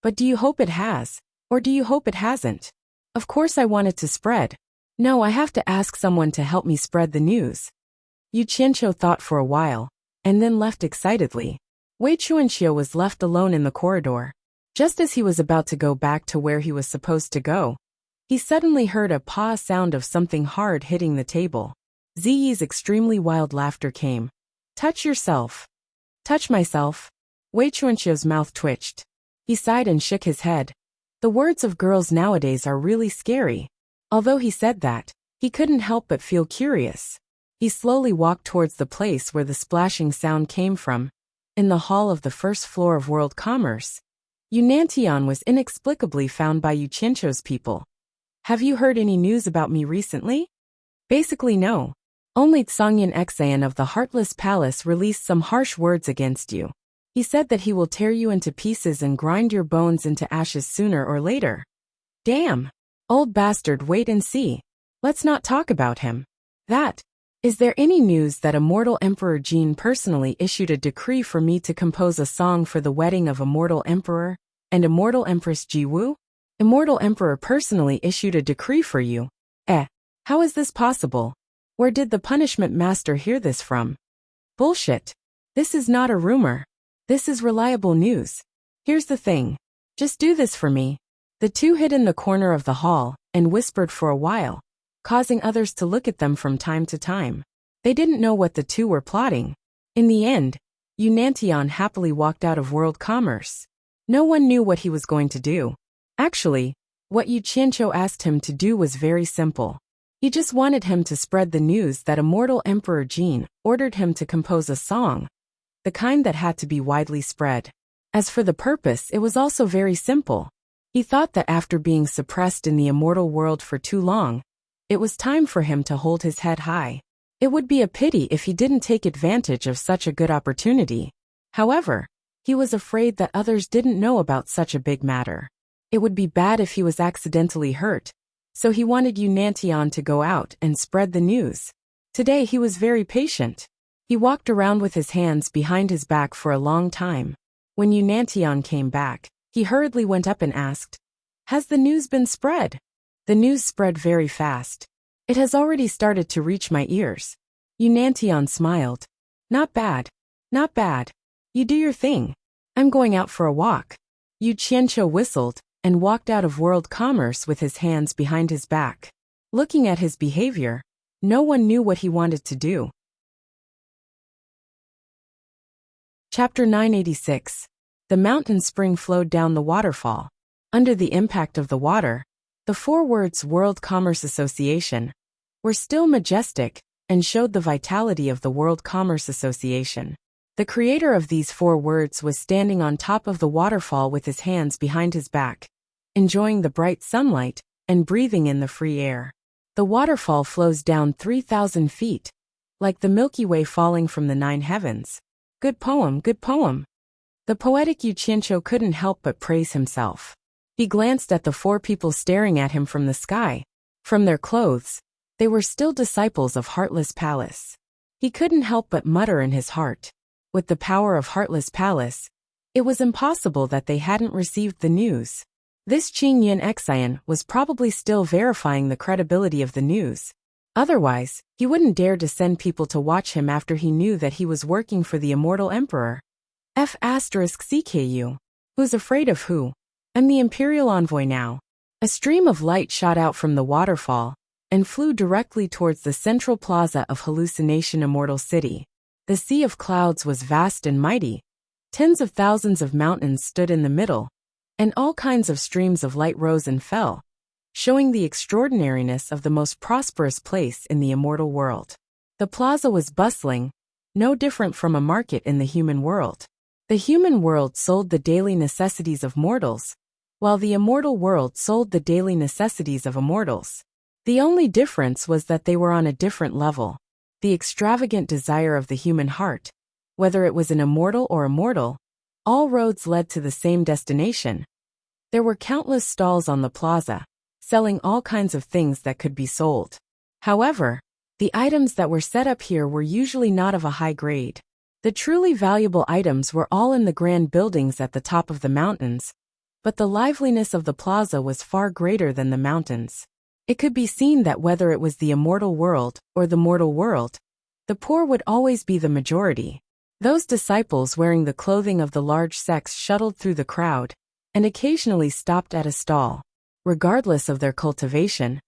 But do you hope it has, or do you hope it hasn't? Of course I want it to spread. No, I have to ask someone to help me spread the news. Yu Qianqiu thought for a while, and then left excitedly. Wei Chuanxiu was left alone in the corridor. Just as he was about to go back to where he was supposed to go, he suddenly heard a paw sound of something hard hitting the table. Ziyi's extremely wild laughter came. Touch yourself. Touch myself. Wei Chuanxiu's mouth twitched. He sighed and shook his head. The words of girls nowadays are really scary. Although he said that, he couldn't help but feel curious. He slowly walked towards the place where the splashing sound came from. In the hall of the first floor of World Commerce, Yunantian was inexplicably found by Yu Qianqiu's people. Have you heard any news about me recently? Basically no. Only Tsangyan Xan of the Heartless Palace released some harsh words against you. He said that he will tear you into pieces and grind your bones into ashes sooner or later. Damn. Old bastard, wait and see. Let's not talk about him. Is there any news that Immortal Emperor Jin personally issued a decree for me to compose a song for the wedding of Immortal Emperor and Immortal Empress Jiwu? Immortal Emperor personally issued a decree for you. How is this possible? Where did the punishment master hear this from? Bullshit. This is not a rumor. This is reliable news. Here's the thing. Just do this for me. The two hid in the corner of the hall and whispered for a while, causing others to look at them from time to time. They didn't know what the two were plotting. In the end, Yunantian happily walked out of World Commerce. No one knew what he was going to do. Actually, what Yu Qianqiu asked him to do was very simple. He just wanted him to spread the news that Immortal Emperor Jin ordered him to compose a song, the kind that had to be widely spread. As for the purpose, it was also very simple. He thought that after being suppressed in the immortal world for too long, it was time for him to hold his head high. It would be a pity if he didn't take advantage of such a good opportunity. However, he was afraid that others didn't know about such a big matter. It would be bad if he was accidentally hurt, so he wanted Yunantian to go out and spread the news. Today he was very patient. He walked around with his hands behind his back for a long time. When Yunantian came back, he hurriedly went up and asked, "Has the news been spread?" The news spread very fast. It has already started to reach my ears. Yunantian smiled. Not bad. Not bad. You do your thing. I'm going out for a walk. Yu Qianqiu whistled and walked out of World Commerce with his hands behind his back. Looking at his behavior, no one knew what he wanted to do. Chapter 986. The mountain spring flowed down the waterfall. Under the impact of the water, the 4 words World Commerce Association were still majestic and showed the vitality of the World Commerce Association. The creator of these 4 words was standing on top of the waterfall with his hands behind his back, enjoying the bright sunlight and breathing in the free air. The waterfall flows down 3,000 feet, like the Milky Way falling from the 9 heavens. Good poem, good poem. The poetic Yu Qianqiu couldn't help but praise himself. He glanced at the 4 people staring at him from the sky. From their clothes, they were still disciples of Heartless Palace. He couldn't help but mutter in his heart. With the power of Heartless Palace, it was impossible that they hadn't received the news. This Qing Yin Xian was probably still verifying the credibility of the news. Otherwise, he wouldn't dare to send people to watch him after he knew that he was working for the immortal emperor. CKU. Who's afraid of who? I'm the imperial envoy now. A stream of light shot out from the waterfall and flew directly towards the central plaza of Hallucination Immortal City. The sea of clouds was vast and mighty. Tens of thousands of mountains stood in the middle, and all kinds of streams of light rose and fell, showing the extraordinariness of the most prosperous place in the immortal world. The plaza was bustling, no different from a market in the human world. The human world sold the daily necessities of mortals, while the immortal world sold the daily necessities of immortals. The only difference was that they were on a different level. The extravagant desire of the human heart, whether it was an immortal or immortal, all roads led to the same destination. There were countless stalls on the plaza, selling all kinds of things that could be sold. However, the items that were set up here were usually not of a high grade. The truly valuable items were all in the grand buildings at the top of the mountains, but the liveliness of the plaza was far greater than the mountains. It could be seen that whether it was the immortal world or the mortal world, the poor would always be the majority. Those disciples wearing the clothing of the large sects shuttled through the crowd and occasionally stopped at a stall. Regardless of their cultivation,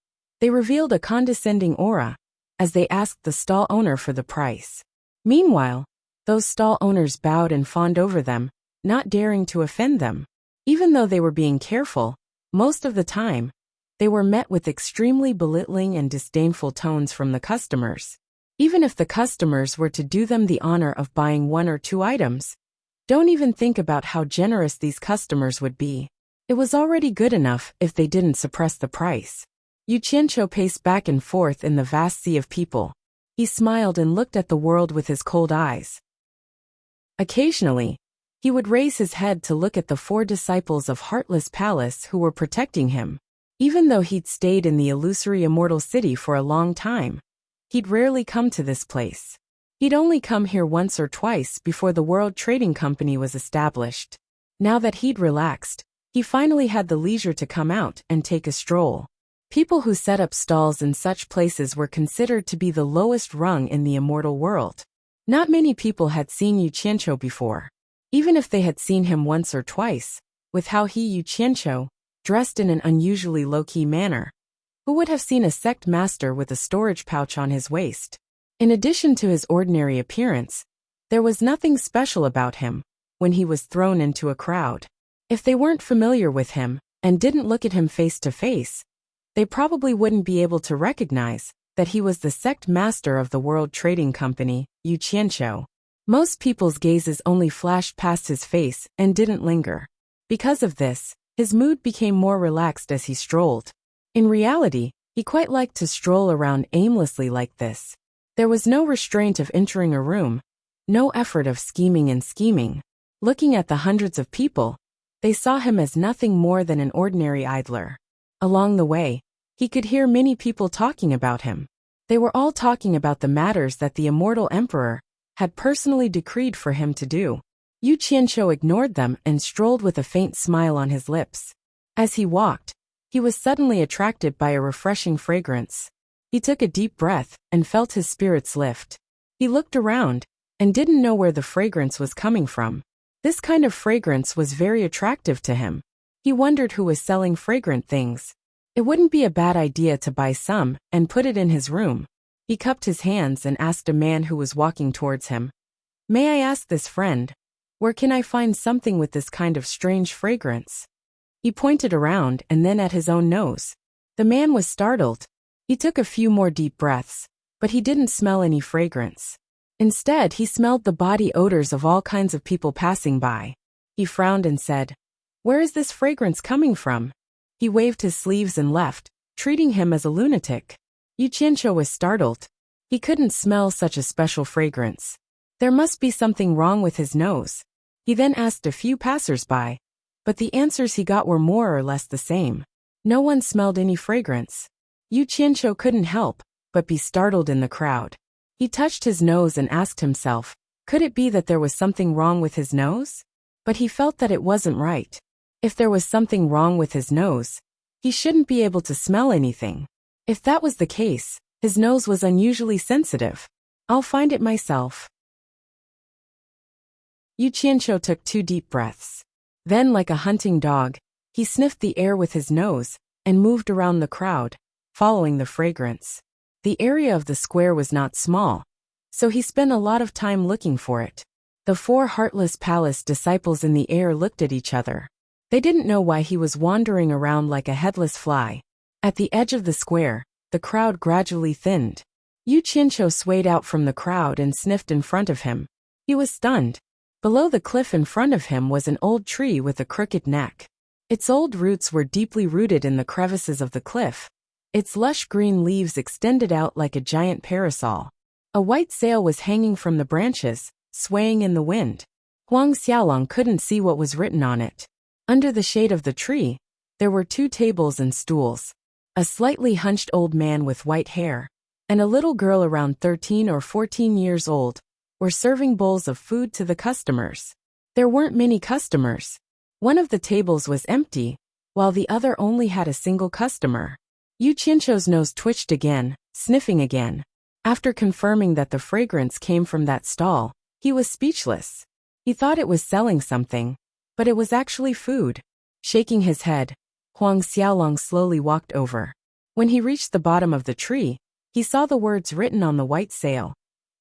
they revealed a condescending aura as they asked the stall owner for the price. Meanwhile, those stall owners bowed and fawned over them, not daring to offend them. Even though they were being careful, most of the time, they were met with extremely belittling and disdainful tones from the customers. Even if the customers were to do them the honor of buying 1 or 2 items, don't even think about how generous these customers would be. It was already good enough if they didn't suppress the price. Yu Qianqiu paced back and forth in the vast sea of people. He smiled and looked at the world with his cold eyes. Occasionally, he would raise his head to look at the 4 disciples of Heartless Palace who were protecting him. Even though he'd stayed in the illusory immortal city for a long time, he'd rarely come to this place. He'd only come here once or twice before the World Trading Company was established. Now that he'd relaxed, he finally had the leisure to come out and take a stroll. People who set up stalls in such places were considered to be the lowest rung in the immortal world. Not many people had seen Yu Qianqiu before. Even if they had seen him once or twice, with how he, Yu Qianqiu, dressed in an unusually low-key manner, who would have seen a sect master with a storage pouch on his waist? In addition to his ordinary appearance, there was nothing special about him when he was thrown into a crowd. If they weren't familiar with him and didn't look at him face to face, they probably wouldn't be able to recognize that he was the sect master of the World Trading Company, Yu Qianqiu. Most people's gazes only flashed past his face and didn't linger. Because of this, his mood became more relaxed as he strolled. In reality, he quite liked to stroll around aimlessly like this. There was no restraint of entering a room, no effort of scheming and scheming. Looking at the hundreds of people, they saw him as nothing more than an ordinary idler. Along the way, he could hear many people talking about him. They were all talking about the matters that the immortal emperor had personally decreed for him to do. Yu Qianqiu ignored them and strolled with a faint smile on his lips. As he walked, he was suddenly attracted by a refreshing fragrance. He took a deep breath and felt his spirits lift. He looked around and didn't know where the fragrance was coming from. This kind of fragrance was very attractive to him. He wondered who was selling fragrant things. It wouldn't be a bad idea to buy some and put it in his room. He cupped his hands and asked a man who was walking towards him, "May I ask this friend, where can I find something with this kind of strange fragrance?" He pointed around and then at his own nose. The man was startled. He took a few more deep breaths, but he didn't smell any fragrance. Instead, he smelled the body odors of all kinds of people passing by. He frowned and said, "Where is this fragrance coming from?" He waved his sleeves and left, treating him as a lunatic. Yu Qianqiu was startled. He couldn't smell such a special fragrance. There must be something wrong with his nose. He then asked a few passers-by, but the answers he got were more or less the same. No one smelled any fragrance. Yu Qianqiu couldn't help but be startled in the crowd. He touched his nose and asked himself, could it be that there was something wrong with his nose? But he felt that it wasn't right. If there was something wrong with his nose, he shouldn't be able to smell anything. If that was the case, his nose was unusually sensitive. I'll find it myself. Yu Qianqiu took 2 deep breaths. Then, like a hunting dog, he sniffed the air with his nose and moved around the crowd, following the fragrance. The area of the square was not small, so he spent a lot of time looking for it. The 4 heartless palace disciples in the air looked at each other. They didn't know why he was wandering around like a headless fly. At the edge of the square, the crowd gradually thinned. Yu Qianqiu swayed out from the crowd and sniffed in front of him. He was stunned. Below the cliff in front of him was an old tree with a crooked neck. Its old roots were deeply rooted in the crevices of the cliff. Its lush green leaves extended out like a giant parasol. A white sail was hanging from the branches, swaying in the wind. Huang Xiaolong couldn't see what was written on it. Under the shade of the tree, there were 2 tables and stools. A slightly hunched old man with white hair and a little girl around 13 or 14 years old were serving bowls of food to the customers. There weren't many customers. One of the tables was empty, while the other only had a single customer. Yu Qianqiu's nose twitched again, sniffing again. After confirming that the fragrance came from that stall, he was speechless. He thought it was selling something, but it was actually food. Shaking his head, Huang Xiaolong slowly walked over. When he reached the bottom of the tree, he saw the words written on the white sail.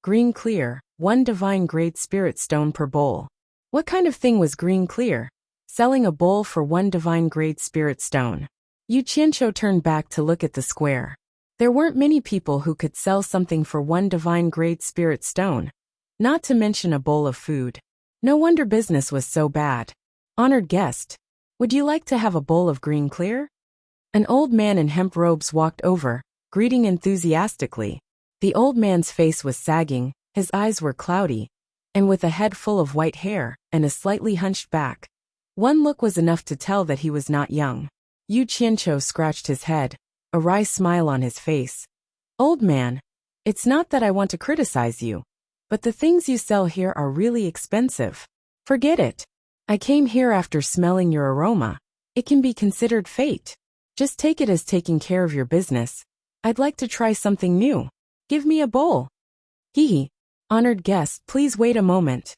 Green clear, 1 divine grade spirit stone per bowl. What kind of thing was green clear? Selling a bowl for 1 divine grade spirit stone. Yu Qianqiu turned back to look at the square. There weren't many people who could sell something for 1 divine grade spirit stone, not to mention a bowl of food. No wonder business was so bad. Honored guest, would you like to have a bowl of green clear? An old man in hemp robes walked over, greeting enthusiastically. The old man's face was sagging, his eyes were cloudy, and with a head full of white hair and a slightly hunched back. One look was enough to tell that he was not young. Yu Qianqiu scratched his head, a wry smile on his face. Old man, it's not that I want to criticize you, but the things you sell here are really expensive. Forget it. I came here after smelling your aroma. It can be considered fate. Just take it as taking care of your business. I'd like to try something new. Give me a bowl. Hee. Honored guest, please wait a moment.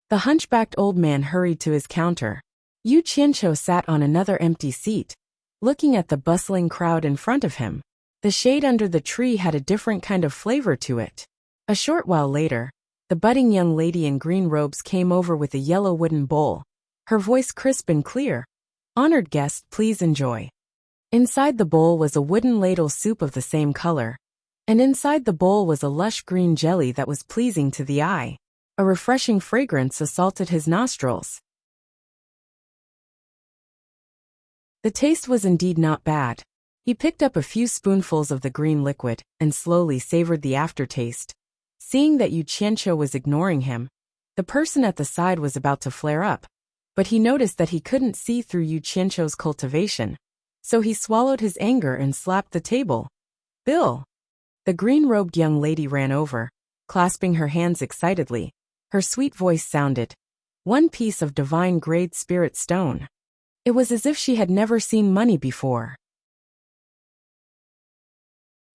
The hunchbacked old man hurried to his counter. Yu Qianqiu sat on another empty seat, looking at the bustling crowd in front of him. The shade under the tree had a different kind of flavor to it. A short while later, the budding young lady in green robes came over with a yellow wooden bowl. Her voice crisp and clear. Honored guest, please enjoy. Inside the bowl was a wooden ladle soup of the same color, and inside the bowl was a lush green jelly that was pleasing to the eye. A refreshing fragrance assaulted his nostrils. The taste was indeed not bad. He picked up a few spoonfuls of the green liquid and slowly savored the aftertaste. Seeing that Yu Qianqiu was ignoring him, the person at the side was about to flare up, but he noticed that he couldn't see through Yu Qianqiu's cultivation, so he swallowed his anger and slapped the table. Bill! The green-robed young lady ran over, clasping her hands excitedly. Her sweet voice sounded, 1 piece of divine grade spirit stone. It was as if she had never seen money before.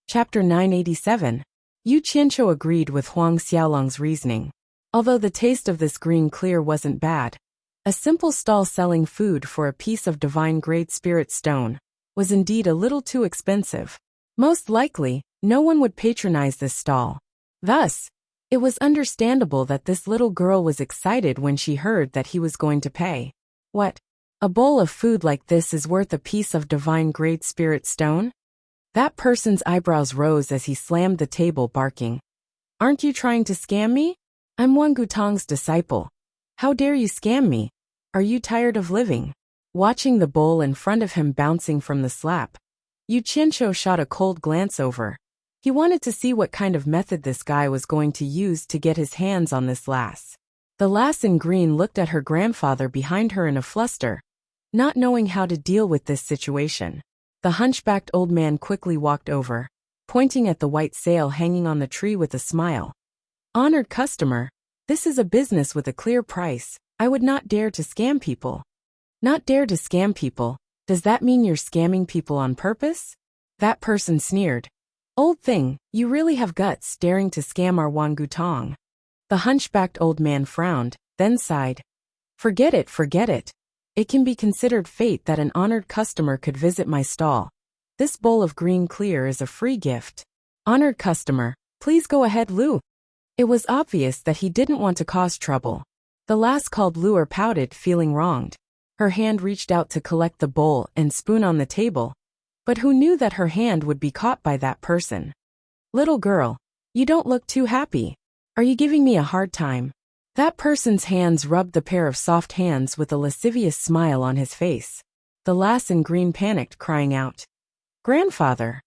Chapter 987. Yu Qianqiu agreed with Huang Xiaolong's reasoning. Although the taste of this green clear wasn't bad, a simple stall selling food for a piece of divine grade spirit stone was indeed a little too expensive. Most likely, no one would patronize this stall. Thus, it was understandable that this little girl was excited when she heard that he was going to pay. What? A bowl of food like this is worth a piece of divine grade spirit stone? That person's eyebrows rose as he slammed the table, barking. Aren't you trying to scam me? I'm Wang Gutong's disciple. How dare you scam me? Are you tired of living? Watching the bowl in front of him bouncing from the slap, Yu Qianqiu shot a cold glance over. He wanted to see what kind of method this guy was going to use to get his hands on this lass. The lass in green looked at her grandfather behind her in a fluster, not knowing how to deal with this situation. The hunchbacked old man quickly walked over, pointing at the white sail hanging on the tree with a smile. "Honored customer, this is a business with a clear price. I would not dare to scam people." "Not dare to scam people? Does that mean you're scamming people on purpose?" That person sneered. "Old thing, you really have guts daring to scam our Wangutong." The hunchbacked old man frowned, then sighed. Forget it, forget it. It can be considered fate that an honored customer could visit my stall. This bowl of green clear is a free gift. Honored customer, please go ahead, Lou." It was obvious that he didn't want to cause trouble. The lass called Lure pouted, feeling wronged. Her hand reached out to collect the bowl and spoon on the table, but who knew that her hand would be caught by that person? "Little girl, you don't look too happy. Are you giving me a hard time?" That person's hands rubbed the pair of soft hands with a lascivious smile on his face. The lass in green panicked, crying out, "Grandfather!"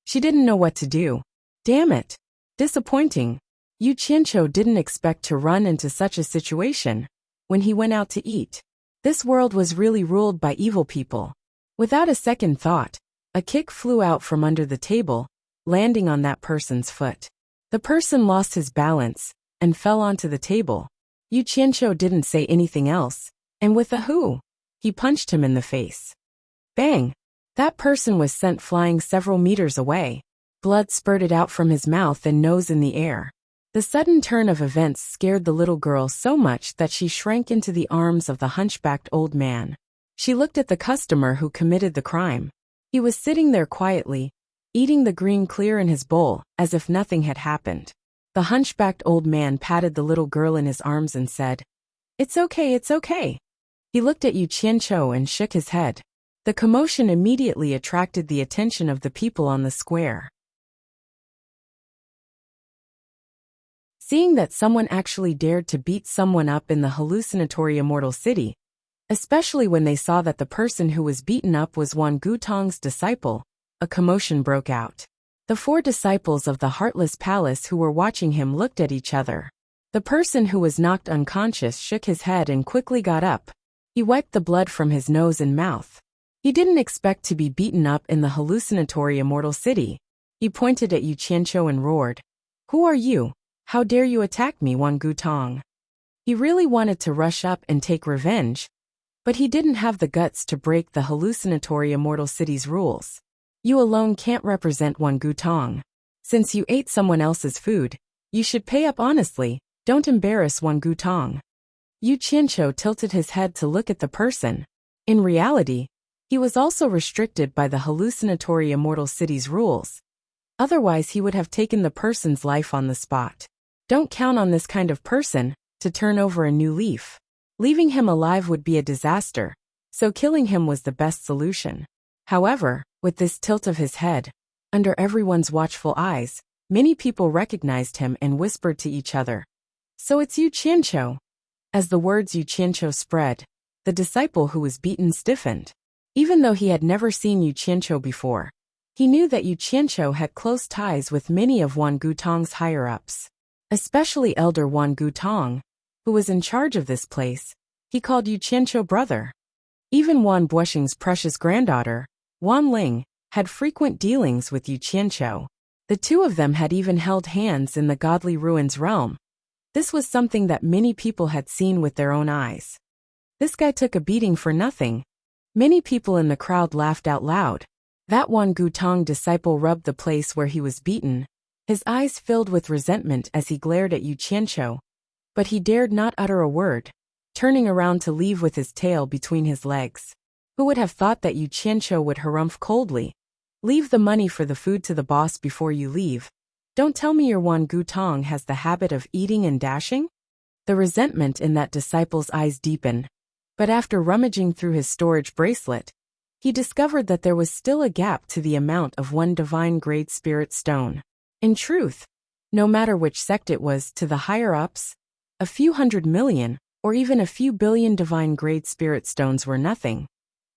She didn't know what to do. Damn it. Disappointing. Yu Qianqiu didn't expect to run into such a situation when he went out to eat. This world was really ruled by evil people. Without a second thought, a kick flew out from under the table, landing on that person's foot. The person lost his balance and fell onto the table. Yu Qianqiu didn't say anything else, and with a hoo, he punched him in the face. Bang! That person was sent flying several meters away. Blood spurted out from his mouth and nose in the air. The sudden turn of events scared the little girl so much that she shrank into the arms of the hunchbacked old man. She looked at the customer who committed the crime. He was sitting there quietly, eating the green clear in his bowl, as if nothing had happened. The hunchbacked old man patted the little girl in his arms and said, "It's okay, it's okay." He looked at Yu Qianqiu and shook his head. The commotion immediately attracted the attention of the people on the square. Seeing that someone actually dared to beat someone up in the hallucinatory immortal city, especially when they saw that the person who was beaten up was Wangutong's disciple, a commotion broke out. The 4 disciples of the Heartless Palace who were watching him looked at each other. The person who was knocked unconscious shook his head and quickly got up. He wiped the blood from his nose and mouth. He didn't expect to be beaten up in the hallucinatory immortal city. He pointed at Yu Qianqiu and roared, "Who are you? How dare you attack me, Wangutong?" He really wanted to rush up and take revenge, but he didn't have the guts to break the hallucinatory immortal city's rules. You alone can't represent Wangutong. Since you ate someone else's food, you should pay up honestly. Don't embarrass Wangutong. Yu Qianqiu tilted his head to look at the person. In reality, he was also restricted by the hallucinatory immortal city's rules. Otherwise he would have taken the person's life on the spot. Don't count on this kind of person to turn over a new leaf. Leaving him alive would be a disaster, so killing him was the best solution. However, with this tilt of his head, under everyone's watchful eyes, many people recognized him and whispered to each other, "So it's Yu Qianqiu." As the words Yu Qianqiu spread, the disciple who was beaten stiffened. Even though he had never seen Yu Qianqiu before, he knew that Yu Qianqiu had close ties with many of Wangutong's higher-ups, especially Elder Wangutong, who was in charge of this place. He called Yu Qianqiu brother. Even Wan Buoxing's precious granddaughter, Wan Ling, had frequent dealings with Yu Qianqiu. The two of them had even held hands in the godly ruins realm. This was something that many people had seen with their own eyes. This guy took a beating for nothing. Many people in the crowd laughed out loud. That Wangutong disciple rubbed the place where he was beaten. His eyes filled with resentment as he glared at Yu Qianqiu, but he dared not utter a word, turning around to leave with his tail between his legs. Who would have thought that Yu Qianqiu would harumph coldly? "Leave the money for the food to the boss before you leave. Don't tell me your Wangutong has the habit of eating and dashing?" The resentment in that disciple's eyes deepened, but after rummaging through his storage bracelet, he discovered that there was still a gap to the amount of 1 divine grade spirit stone. In truth, no matter which sect it was, to the higher-ups, a few 100 million, or even a few billion divine grade spirit stones were nothing.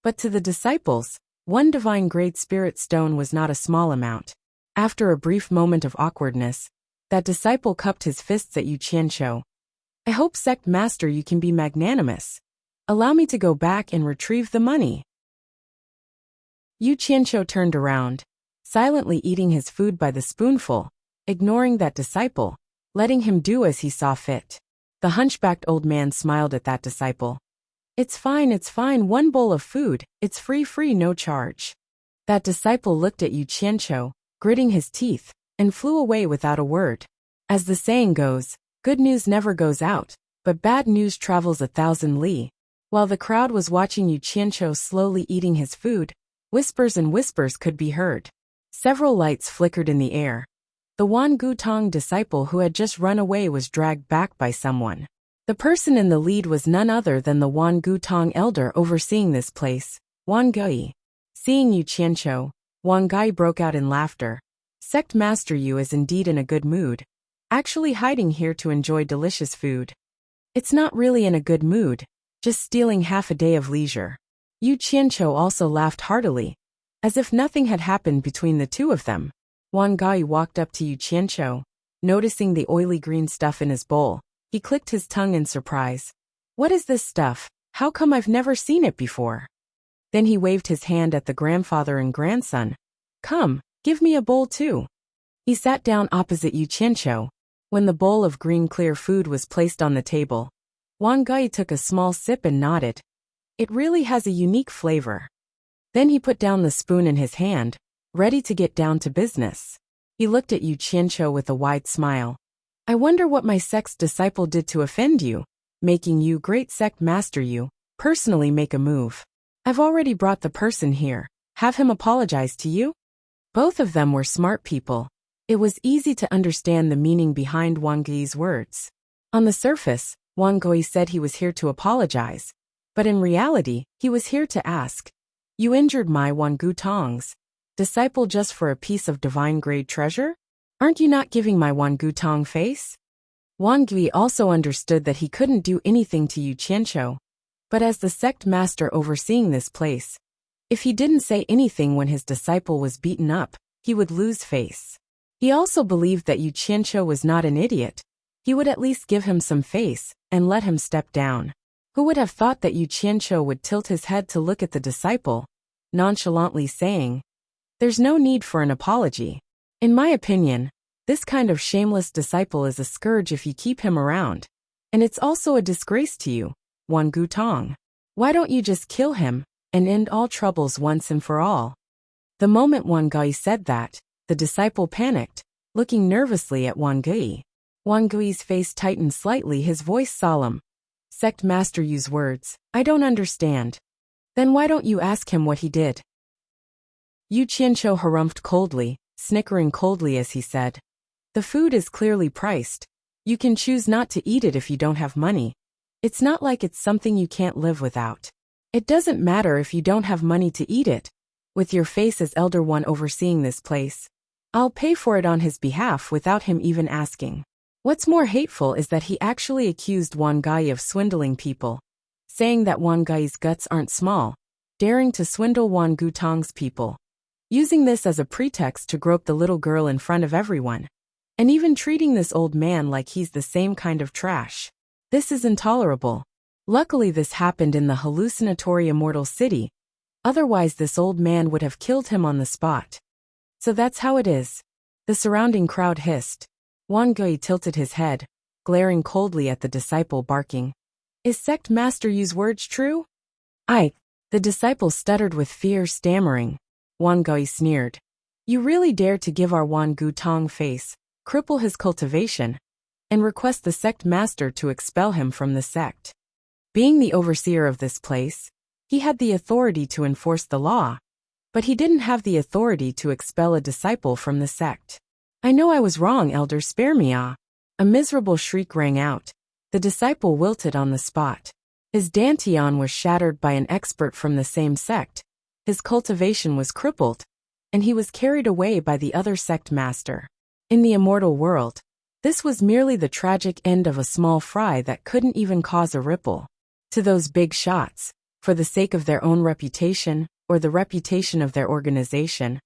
But to the disciples, 1 divine grade spirit stone was not a small amount. After a brief moment of awkwardness, that disciple cupped his fists at Yu Qianqiu. I hope, sect master, you can be magnanimous. Allow me to go back and retrieve the money. Yu Qianqiu turned around, silently eating his food by the spoonful, ignoring that disciple, letting him do as he saw fit. The hunchbacked old man smiled at that disciple. It's fine, 1 bowl of food, it's free, no charge. That disciple looked at Yu Qianqiu, gritting his teeth, and flew away without a word. As the saying goes, good news never goes out, but bad news travels 1,000 li. While the crowd was watching Yu Qianqiu slowly eating his food, whispers and whispers could be heard. Several lights flickered in the air. The Wan Gutong disciple who had just run away was dragged back by someone. The person in the lead was none other than the Wan Gutong elder overseeing this place, Wan Gui. Seeing Yu Qianqiu, Wan Gui broke out in laughter. Sect Master Yu is indeed in a good mood, actually hiding here to enjoy delicious food. It's not really in a good mood, just stealing half a day of leisure. Yu Qianqiu also laughed heartily, as if nothing had happened between the two of them. Wan Gui walked up to Yu Qianqiu, noticing the oily green stuff in his bowl. He clicked his tongue in surprise. What is this stuff? How come I've never seen it before? Then he waved his hand at the grandfather and grandson. Come, give me a bowl too. He sat down opposite Yu Qianqiu. When the bowl of green clear food was placed on the table, Wan Gui took a small sip and nodded. It really has a unique flavor. Then he put down the spoon in his hand, ready to get down to business. He looked at Yu Qianqiu with a wide smile. I wonder what my sect's disciple did to offend you, making you great sect master you, personally make a move. I've already brought the person here, have him apologize to you? Both of them were smart people. It was easy to understand the meaning behind Wan Gui's words. On the surface, Wan Gui said he was here to apologize, but in reality, he was here to ask. You injured my Wan Gutong's disciple just for a piece of divine grade treasure? Aren't you not giving my Wan Gutong face? Wan Gui also understood that he couldn't do anything to Yu Qianqiu, but as the sect master overseeing this place, if he didn't say anything when his disciple was beaten up, he would lose face. He also believed that Yu Qianqiu was not an idiot. He would at least give him some face and let him step down. Who would have thought that Yu Qianqiu would tilt his head to look at the disciple, nonchalantly saying, There's no need for an apology. In my opinion, this kind of shameless disciple is a scourge if you keep him around. And it's also a disgrace to you, Wan Gutong. Why don't you just kill him and end all troubles once and for all? The moment Wan Gui said that, the disciple panicked, looking nervously at Wan Gui. Wan Gui's face tightened slightly, his voice solemn. Sect Master Yu's words, I don't understand. Then why don't you ask him what he did? Yu Qianqiu harumphed coldly, snickering coldly as he said. The food is clearly priced. You can choose not to eat it if you don't have money. It's not like it's something you can't live without. It doesn't matter if you don't have money to eat it. With your face as elder one overseeing this place, I'll pay for it on his behalf without him even asking. What's more hateful is that he actually accused Wan Gui of swindling people, saying that Wan Gui's guts aren't small, daring to swindle Wan Gutong's people, using this as a pretext to grope the little girl in front of everyone, and even treating this old man like he's the same kind of trash. This is intolerable. Luckily this happened in the hallucinatory immortal city, otherwise this old man would have killed him on the spot. So that's how it is. The surrounding crowd hissed. Wan Gui tilted his head, glaring coldly at the disciple, barking. Is Sect Master Yu's words true? The disciple stuttered with fear, stammering. Wan Gui sneered. You really dare to give our Wan Gutong face, cripple his cultivation, and request the sect master to expel him from the sect. Being the overseer of this place, he had the authority to enforce the law, but he didn't have the authority to expel a disciple from the sect. I know I was wrong, elder, spare me. A miserable shriek rang out. The disciple wilted on the spot. His dantian was shattered by an expert from the same sect, his cultivation was crippled, and he was carried away by the other sect master. In the immortal world, this was merely the tragic end of a small fry that couldn't even cause a ripple. To those big shots, for the sake of their own reputation, or the reputation of their organization,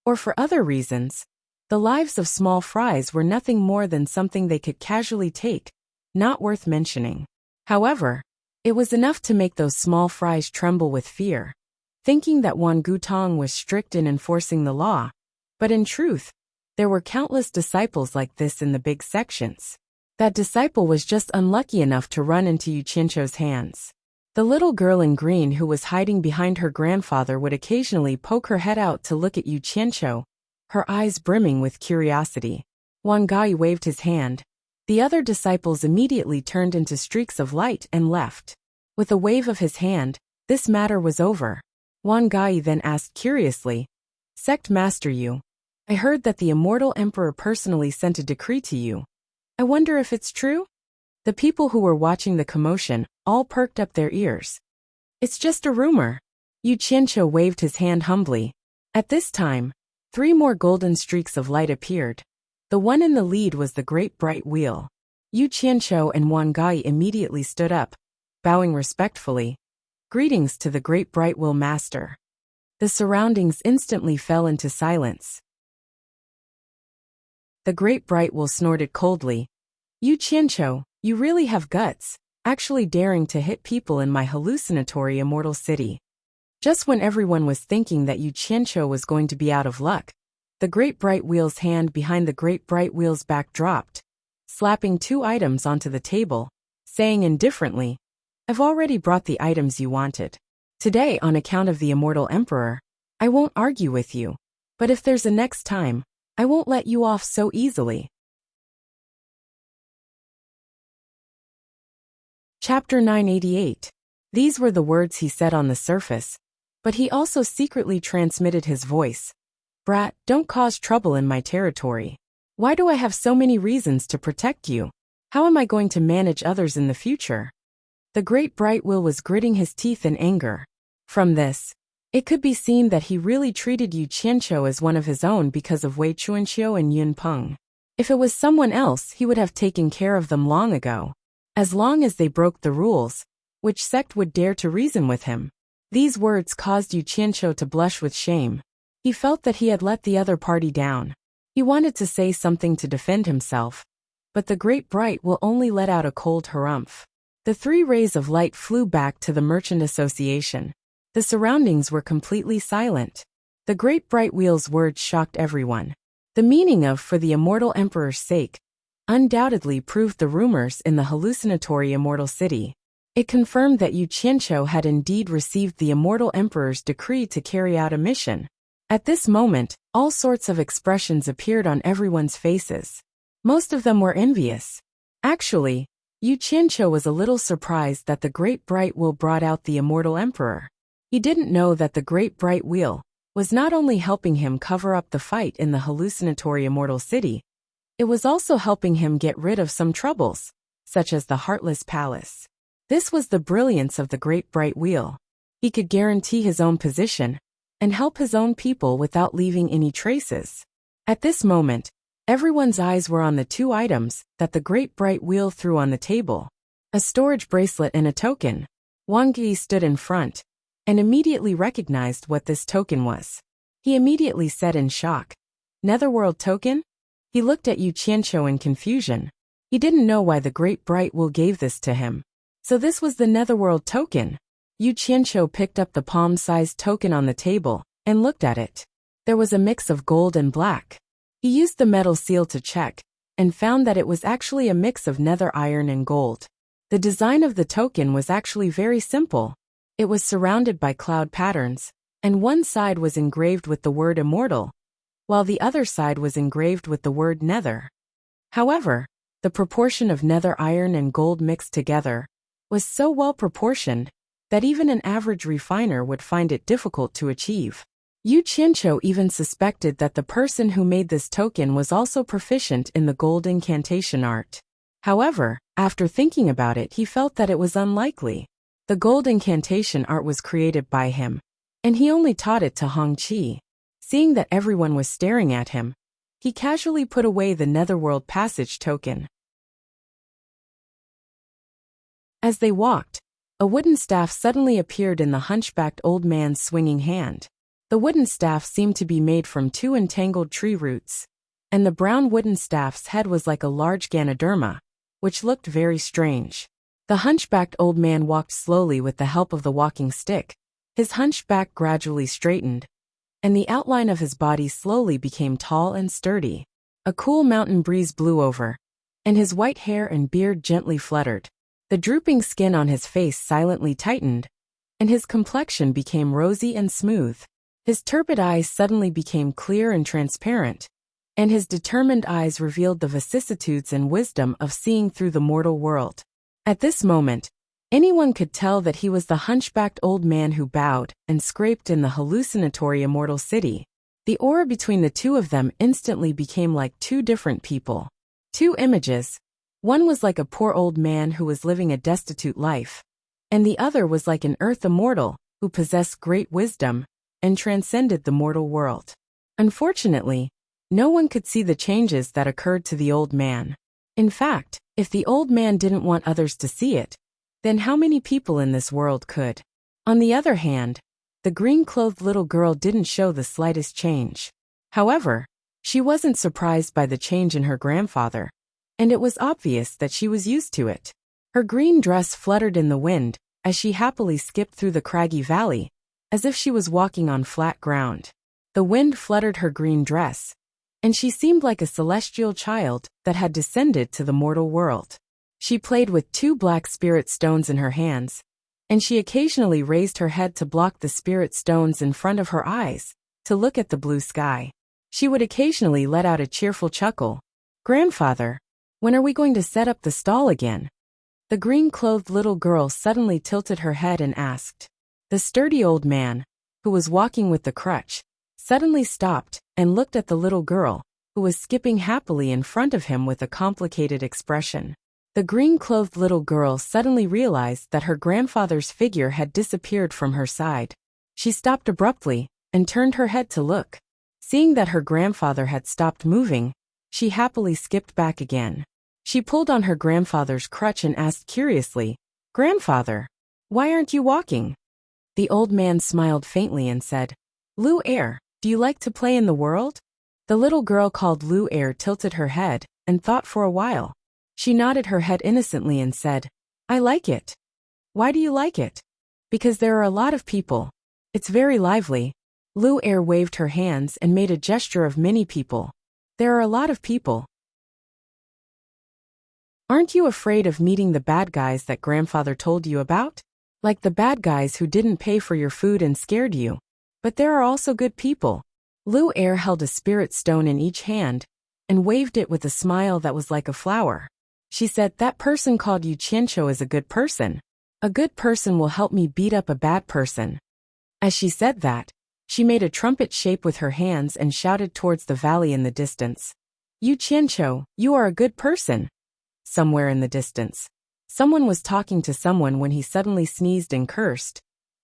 or for other reasons, The lives of small fries were nothing more than something they could casually take, not worth mentioning. However, it was enough to make those small fries tremble with fear, thinking that Wan Gutong was strict in enforcing the law. But in truth, there were countless disciples like this in the big sections. That disciple was just unlucky enough to run into Yu Qianqiu's hands. The little girl in green who was hiding behind her grandfather would occasionally poke her head out to look at Yu Qianqiu, her eyes brimming with curiosity. Wang Gai waved his hand. The other disciples immediately turned into streaks of light and left. With a wave of his hand, this matter was over. Wang Gai then asked curiously, "Sect Master Yu, I heard that the immortal emperor personally sent a decree to you. I wonder if it's true?" The people who were watching the commotion all perked up their ears. "It's just a rumor." Yu Qianqiu waved his hand humbly. At this time, 3 more golden streaks of light appeared. The one in the lead was the Great Bright Wheel. Yu Qianqiu and Wang Gai immediately stood up, bowing respectfully. "Greetings to the Great Bright Wheel Master." The surroundings instantly fell into silence. The Great Bright Wheel snorted coldly. "Yu Qianqiu, you really have guts, actually daring to hit people in my hallucinatory immortal city." Just when everyone was thinking that Yu Qianqiu was going to be out of luck, the Great Bright Wheel's hand behind the Great Bright Wheel's back dropped, slapping 2 items onto the table, saying indifferently, "I've already brought the items you wanted. Today, on account of the immortal emperor, I won't argue with you, but if there's a next time, I won't let you off so easily." Chapter 988. These were the words he said on the surface, but he also secretly transmitted his voice. "Brat, don't cause trouble in my territory. Why do I have so many reasons to protect you? How am I going to manage others in the future?" The Great Bright Wheel was gritting his teeth in anger. From this, it could be seen that he really treated Yu Qianqiu as one of his own because of Wei Chuanqiu and Yun Peng. If it was someone else, he would have taken care of them long ago. As long as they broke the rules, which sect would dare to reason with him? These words caused Yu Qianqiu to blush with shame. He felt that he had let the other party down. He wanted to say something to defend himself, but the Great Bright will only let out a cold harumph. The 3 rays of light flew back to the Merchant Association. The surroundings were completely silent. The Great Bright Wheel's words shocked everyone. The meaning of "for the immortal emperor's sake" undoubtedly proved the rumors in the hallucinatory immortal city. It confirmed that Yu Qianqiu had indeed received the immortal emperor's decree to carry out a mission. At this moment, all sorts of expressions appeared on everyone's faces. Most of them were envious. Actually, Yu Qianqiu was a little surprised that the Great Bright Wheel brought out the immortal emperor. He didn't know that the Great Bright Wheel was not only helping him cover up the fight in the hallucinatory immortal city, it was also helping him get rid of some troubles, such as the Heartless Palace. This was the brilliance of the Great Bright Wheel. He could guarantee his own position and help his own people without leaving any traces. At this moment, everyone's eyes were on the 2 items that the Great Bright Wheel threw on the table. A storage bracelet and a token. Wang Yi stood in front and immediately recognized what this token was. He immediately said in shock, "Netherworld token?" He looked at Yu Qianqiu in confusion. He didn't know why the Great Bright Wheel gave this to him. So this was the Netherworld token. Yu Qianqiu picked up the palm-sized token on the table and looked at it. There was a mix of gold and black. He used the metal seal to check and found that it was actually a mix of nether iron and gold. The design of the token was actually very simple. It was surrounded by cloud patterns, and one side was engraved with the word immortal, while the other side was engraved with the word nether. However, the proportion of nether iron and gold mixed together was so well proportioned that even an average refiner would find it difficult to achieve. Yu Qianqiu even suspected that the person who made this token was also proficient in the gold incantation art. However, after thinking about it, he felt that it was unlikely. The gold incantation art was created by him, and he only taught it to Hong Qi. Seeing that everyone was staring at him, he casually put away the Netherworld Passage token. As they walked, a wooden staff suddenly appeared in the hunchbacked old man's swinging hand. The wooden staff seemed to be made from 2 entangled tree roots. and the brown wooden staff's head was like a large Ganoderma, which looked very strange. The hunchbacked old man walked slowly with the help of the walking stick. His hunchback gradually straightened, and the outline of his body slowly became tall and sturdy. A cool mountain breeze blew over, and his white hair and beard gently fluttered. The drooping skin on his face silently tightened, and his complexion became rosy and smooth. His turbid eyes suddenly became clear and transparent, and his determined eyes revealed the vicissitudes and wisdom of seeing through the mortal world. At this moment, anyone could tell that he was the hunchbacked old man who bowed and scraped in the hallucinatory immortal city. The aura between the two of them instantly became like two different people. Two images. One was like a poor old man who was living a destitute life, and the other was like an earth immortal who possessed great wisdom and transcended the mortal world. Unfortunately, no one could see the changes that occurred to the old man. In fact, if the old man didn't want others to see it, then how many people in this world could? On the other hand, the green-clothed little girl didn't show the slightest change. However, she wasn't surprised by the change in her grandfather, and it was obvious that she was used to it. Her green dress fluttered in the wind as she happily skipped through the craggy valley, as if she was walking on flat ground. The wind fluttered her green dress, and she seemed like a celestial child that had descended to the mortal world. She played with two black spirit stones in her hands, and she occasionally raised her head to block the spirit stones in front of her eyes, to look at the blue sky. She would occasionally let out a cheerful chuckle. "Grandfather, when are we going to set up the stall again?" The green-clothed little girl suddenly tilted her head and asked. The sturdy old man, who was walking with the crutch, suddenly stopped and looked at the little girl, who was skipping happily in front of him with a complicated expression. The green-clothed little girl suddenly realized that her grandfather's figure had disappeared from her side. She stopped abruptly and turned her head to look. Seeing that her grandfather had stopped moving, she happily skipped back again. She pulled on her grandfather's crutch and asked curiously, "Grandfather, why aren't you walking?" The old man smiled faintly and said, "Lou Air, do you like to play in the world?" The little girl called Lou Air tilted her head and thought for a while. She nodded her head innocently and said, "I like it." "Why do you like it?" "Because there are a lot of people. It's very lively." Lou Air waved her hands and made a gesture of many people. "There are a lot of people. Aren't you afraid of meeting the bad guys that grandfather told you about? Like the bad guys who didn't pay for your food and scared you. But there are also good people." Lou Air held a spirit stone in each hand and waved it with a smile that was like a flower. She said, "That person called you Qiancho is a good person. A good person will help me beat up a bad person." As she said that, she made a trumpet shape with her hands and shouted towards the valley in the distance. "You Qiancho, you are a good person." Somewhere in the distance, someone was talking to someone when he suddenly sneezed and cursed.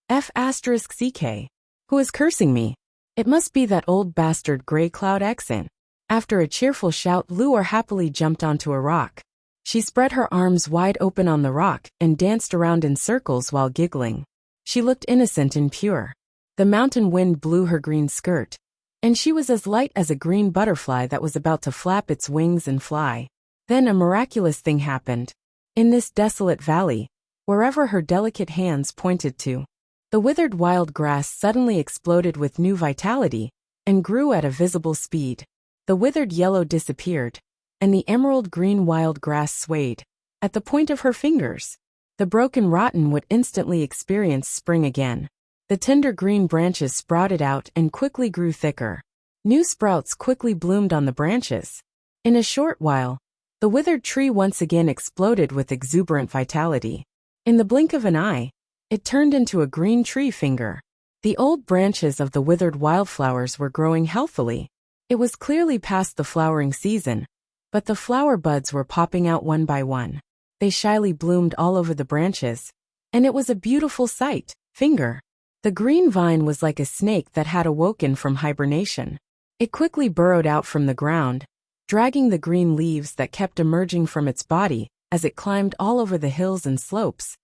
"F***CK. Who is cursing me? It must be that old bastard Grey Cloud Xn." After a cheerful shout, Lou Air happily jumped onto a rock. She spread her arms wide open on the rock and danced around in circles while giggling. She looked innocent and pure. The mountain wind blew her green skirt, and she was as light as a green butterfly that was about to flap its wings and fly. Then a miraculous thing happened. In this desolate valley, wherever her delicate hands pointed to, the withered wild grass suddenly exploded with new vitality and grew at a visible speed. The withered yellow disappeared, and the emerald green wild grass swayed. At the point of her fingers, the broken rotten would instantly experience spring again. The tender green branches sprouted out and quickly grew thicker. New sprouts quickly bloomed on the branches. In a short while, the withered tree once again exploded with exuberant vitality. In the blink of an eye, it turned into a green tree finger. The old branches of the withered wildflowers were growing healthily. It was clearly past the flowering season, but the flower buds were popping out one by one. They shyly bloomed all over the branches, and it was a beautiful sight. Finger. The green vine was like a snake that had awoken from hibernation. It quickly burrowed out from the ground, dragging the green leaves that kept emerging from its body as it climbed all over the hills and slopes.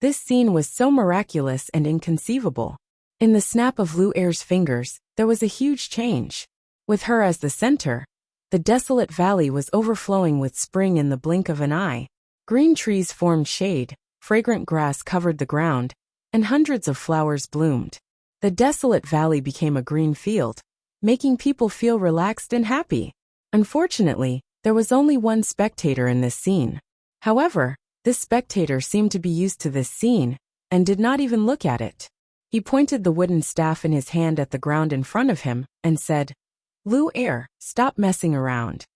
This scene was so miraculous and inconceivable. In the snap of Lou Air's fingers, there was a huge change. With her as the center, The desolate valley was overflowing with spring in the blink of an eye. Green trees formed shade, fragrant grass covered the ground, and hundreds of flowers bloomed. The desolate valley became a green field, making people feel relaxed and happy. Unfortunately, there was only one spectator in this scene. However, this spectator seemed to be used to this scene, and did not even look at it. He pointed the wooden staff in his hand at the ground in front of him, and said, "Lu Air, stop messing around."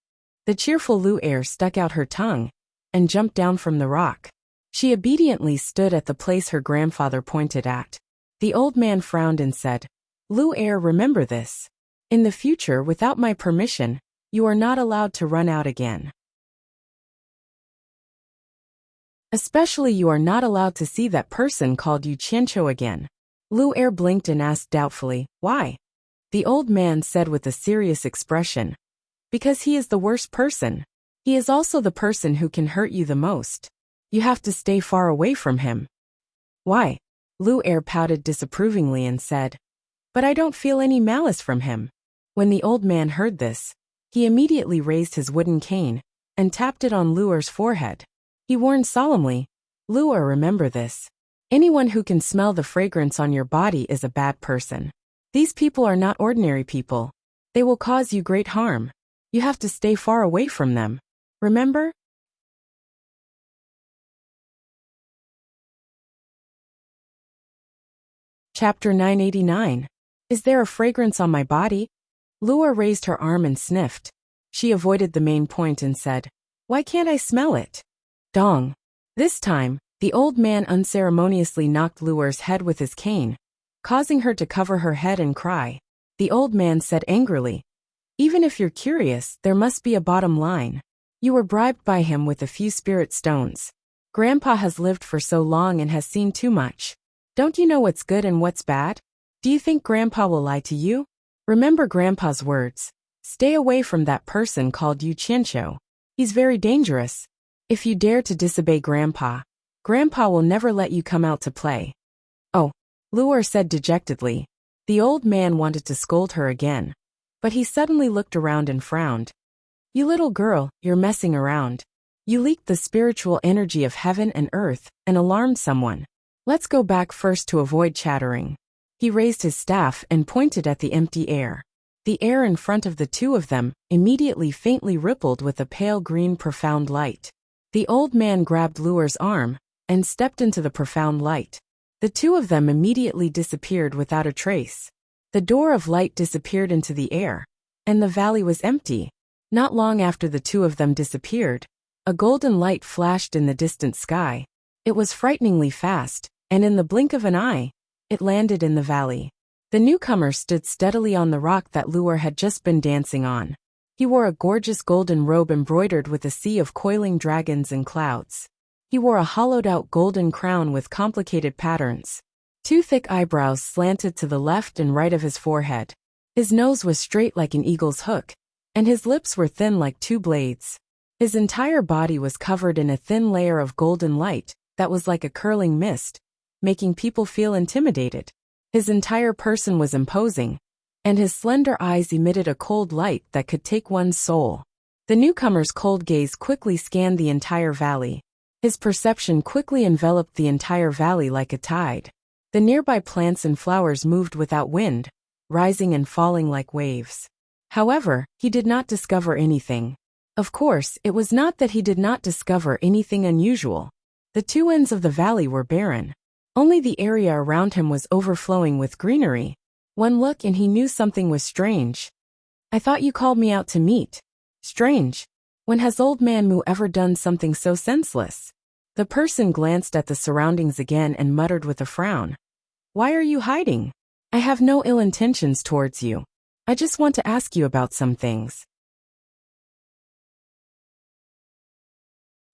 The cheerful Lu Air stuck out her tongue, and jumped down from the rock. She obediently stood at the place her grandfather pointed at. The old man frowned and said, "Lu Air, remember this. In the future, without my permission, you are not allowed to run out again. Especially you are not allowed to see that person called you Qianqiu again." Lu Air blinked and asked doubtfully, "Why?" The old man said with a serious expression, "Because he is the worst person. He is also the person who can hurt you the most. You have to stay far away from him." "Why?" Lu Air pouted disapprovingly and said, "But I don't feel any malice from him." When the old man heard this, he immediately raised his wooden cane, and tapped it on Lu Air's forehead. He warned solemnly, "Lu Air, remember this. Anyone who can smell the fragrance on your body is a bad person. These people are not ordinary people. They will cause you great harm. You have to stay far away from them. Remember?" Chapter 989. Is there a fragrance on my body? Lua raised her arm and sniffed. She avoided the main point and said, "Why can't I smell it?" Dong. This time, the old man unceremoniously knocked Lua's head with his cane, causing her to cover her head and cry. The old man said angrily, "Even if you're curious, there must be a bottom line. You were bribed by him with a few spirit stones. Grandpa has lived for so long and has seen too much. Don't you know what's good and what's bad? Do you think Grandpa will lie to you? Remember Grandpa's words. Stay away from that person called you Qianqiu. He's very dangerous. If you dare to disobey Grandpa, Grandpa will never let you come out to play." "Oh," Luer said dejectedly. The old man wanted to scold her again, but he suddenly looked around and frowned. "You little girl, you're messing around. You leaked the spiritual energy of heaven and earth and alarmed someone. Let's go back first to avoid chattering." He raised his staff and pointed at the empty air. The air in front of the two of them immediately faintly rippled with a pale green profound light. The old man grabbed Luer's arm and stepped into the profound light. The two of them immediately disappeared without a trace. The door of light disappeared into the air, and the valley was empty. Not long after the two of them disappeared, a golden light flashed in the distant sky. It was frighteningly fast, and in the blink of an eye, it landed in the valley. The newcomer stood steadily on the rock that Luer had just been dancing on. He wore a gorgeous golden robe embroidered with a sea of coiling dragons and clouds. He wore a hollowed-out golden crown with complicated patterns. Two thick eyebrows slanted to the left and right of his forehead. His nose was straight like an eagle's hook, and his lips were thin like two blades. His entire body was covered in a thin layer of golden light that was like a curling mist, making people feel intimidated. His entire person was imposing, and his slender eyes emitted a cold light that could take one's soul. The newcomer's cold gaze quickly scanned the entire valley. His perception quickly enveloped the entire valley like a tide. The nearby plants and flowers moved without wind, rising and falling like waves. However, he did not discover anything. Of course, it was not that he did not discover anything unusual. The two ends of the valley were barren. Only the area around him was overflowing with greenery. One look and he knew something was strange. "I thought you called me out to meet." "Strange. When has old man Mu ever done something so senseless?" The person glanced at the surroundings again and muttered with a frown. "Why are you hiding? I have no ill intentions towards you. I just want to ask you about some things."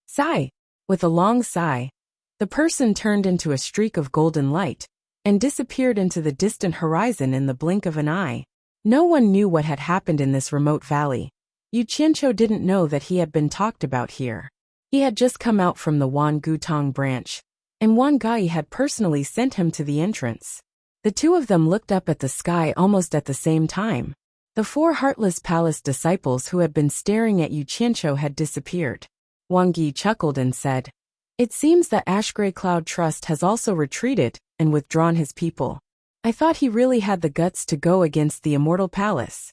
Sigh. With a long sigh, the person turned into a streak of golden light and disappeared into the distant horizon in the blink of an eye. No one knew what had happened in this remote valley. Yu Qianqiu didn't know that he had been talked about here. He had just come out from the Wan Gutong branch, and Wan Gai had personally sent him to the entrance. The two of them looked up at the sky almost at the same time. The four heartless palace disciples who had been staring at Yu Qianqiu had disappeared. Wang Yi chuckled and said, "It seems that Ashgrey Cloud Trust has also retreated and withdrawn his people. I thought he really had the guts to go against the Immortal Palace."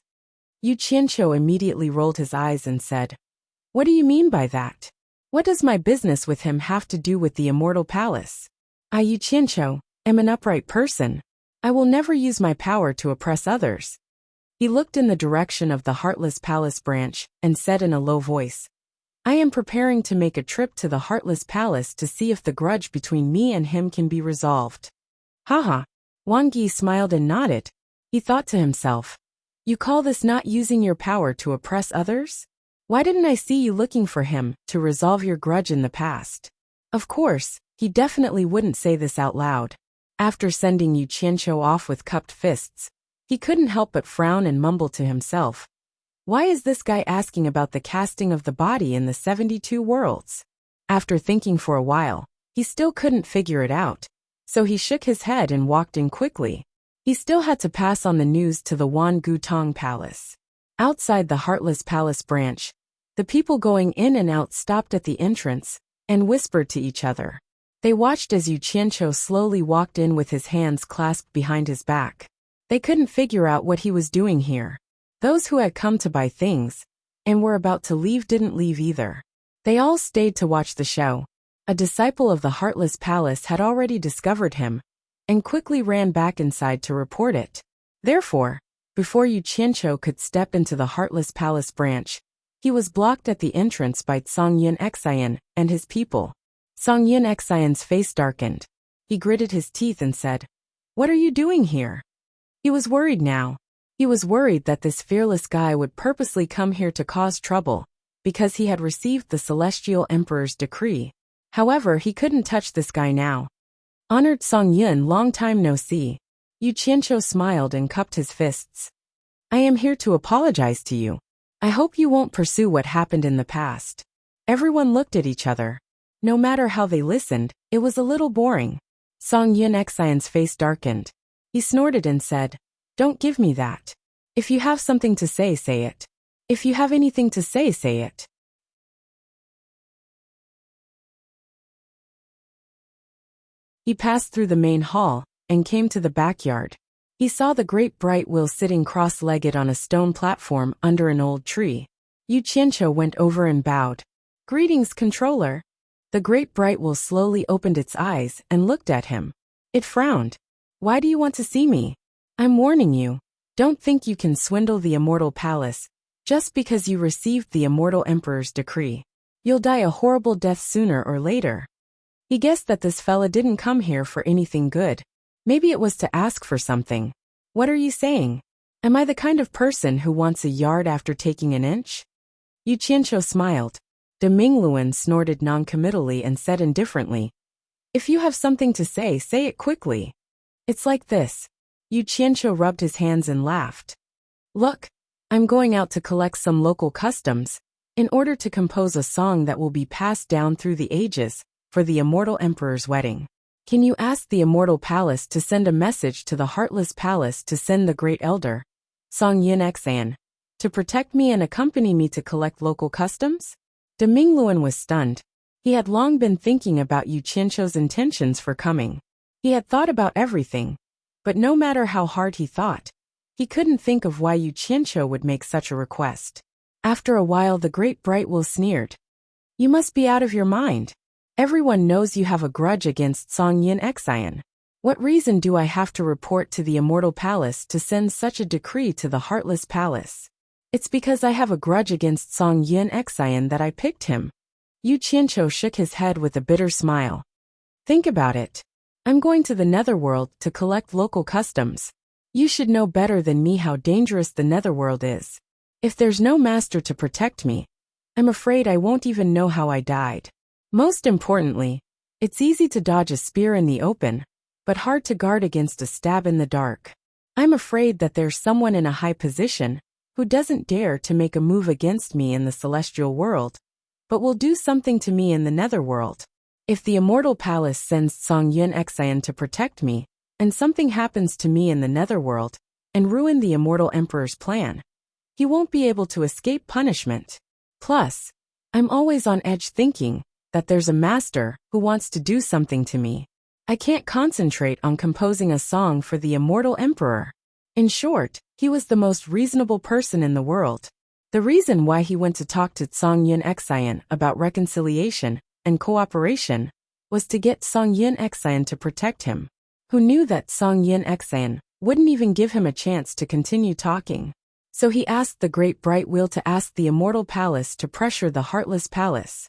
Yu Qianqiu immediately rolled his eyes and said, "What do you mean by that? What does my business with him have to do with the Immortal Palace? I, Yu Qianqiu, am an upright person. I will never use my power to oppress others." He looked in the direction of the Heartless Palace branch and said in a low voice, "I am preparing to make a trip to the Heartless Palace to see if the grudge between me and him can be resolved." Haha. Wang Yi smiled and nodded. He thought to himself, "You call this not using your power to oppress others? Why didn't I see you looking for him to resolve your grudge in the past?" Of course, he definitely wouldn't say this out loud. After sending Yu Qianqiu off with cupped fists, he couldn't help but frown and mumble to himself, "Why is this guy asking about the casting of the body in the 72 worlds?" After thinking for a while, he still couldn't figure it out, so he shook his head and walked in quickly. He still had to pass on the news to the Wan Gutong Palace. Outside the Heartless Palace branch, the people going in and out stopped at the entrance and whispered to each other. They watched as Yu Qianqiu slowly walked in with his hands clasped behind his back. They couldn't figure out what he was doing here. Those who had come to buy things and were about to leave didn't leave either. They all stayed to watch the show. A disciple of the Heartless Palace had already discovered him and quickly ran back inside to report it. Therefore, before Yu Qianqiu could step into the Heartless Palace branch, he was blocked at the entrance by Song Yin Xian and his people. Song Yin Xian's face darkened. He gritted his teeth and said, "What are you doing here?" He was worried now. He was worried that this fearless guy would purposely come here to cause trouble, because he had received the Celestial Emperor's decree. However, he couldn't touch this guy now. "Honored Song Yin, long time no see." Yu Qianqiu smiled and cupped his fists. "I am here to apologize to you. I hope you won't pursue what happened in the past." Everyone looked at each other. No matter how they listened, it was a little boring. Song Yin Xian's face darkened. He snorted and said, "Don't give me that. If you have something to say, say it. If you have anything to say, say it." He passed through the main hall and came to the backyard. He saw the great bright wheel sitting cross-legged on a stone platform under an old tree. Yu Qianqiu went over and bowed. "Greetings, controller." The great bright wheel slowly opened its eyes and looked at him. It frowned. "Why do you want to see me? I'm warning you. Don't think you can swindle the Immortal Palace just because you received the Immortal Emperor's decree. You'll die a horrible death sooner or later." He guessed that this fella didn't come here for anything good. Maybe it was to ask for something. "What are you saying? Am I the kind of person who wants a yard after taking an inch?" Yu Qianqiu smiled. De Mingluan snorted noncommittally and said indifferently, "If you have something to say, say it quickly. It's like this." Yu Qianqiu rubbed his hands and laughed. "Look, I'm going out to collect some local customs in order to compose a song that will be passed down through the ages for the Immortal Emperor's wedding. Can you ask the Immortal Palace to send a message to the Heartless Palace to send the Great Elder, Song Yin Xian, to protect me and accompany me to collect local customs?" De Mingluan was stunned. He had long been thinking about Yu Qianqiu's intentions for coming. He had thought about everything, but no matter how hard he thought, he couldn't think of why Yu Qianqiu would make such a request. After a while the great bright will sneered. "You must be out of your mind. Everyone knows you have a grudge against Song Yin Xian. What reason do I have to report to the Immortal Palace to send such a decree to the Heartless Palace? It's because I have a grudge against Song Yin Xian that I picked him." Yu Qianqiu shook his head with a bitter smile. "Think about it. I'm going to the Netherworld to collect local customs. You should know better than me how dangerous the Netherworld is. If there's no master to protect me, I'm afraid I won't even know how I died. Most importantly, it's easy to dodge a spear in the open, but hard to guard against a stab in the dark. I'm afraid that there's someone in a high position who doesn't dare to make a move against me in the celestial world, but will do something to me in the Netherworld. If the Immortal Palace sends Song Yin Xian to protect me, and something happens to me in the Netherworld, and ruin the Immortal Emperor's plan, he won't be able to escape punishment. Plus, I'm always on edge thinking that there's a master who wants to do something to me. I can't concentrate on composing a song for the immortal emperor. In short, he was the most reasonable person in the world. The reason why he went to talk to Song Yun Xian about reconciliation and cooperation was to get Song Yun Xian to protect him, who knew that Song Yun Xian wouldn't even give him a chance to continue talking. So he asked the Great Bright Wheel to ask the Immortal Palace to pressure the Heartless Palace.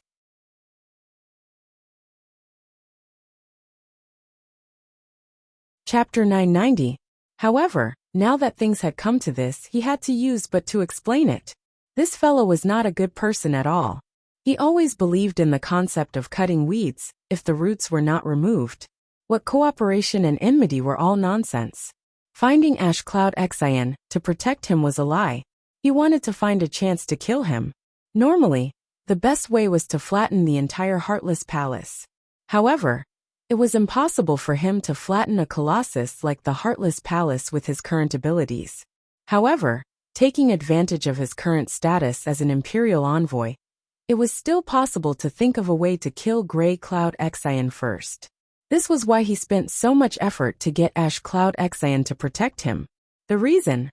Chapter 990. However, now that things had come to this, he had to use but to explain it. This fellow was not a good person at all. He always believed in the concept of cutting weeds if the roots were not removed. What cooperation and enmity were all nonsense. Finding Ash Cloud Xian to protect him was a lie. He wanted to find a chance to kill him. Normally, the best way was to flatten the entire Heartless Palace. However, it was impossible for him to flatten a colossus like the Heartless Palace with his current abilities. However, taking advantage of his current status as an imperial envoy, it was still possible to think of a way to kill Grey Cloud Xian first. This was why he spent so much effort to get Ash Cloud Xian to protect him. The reason?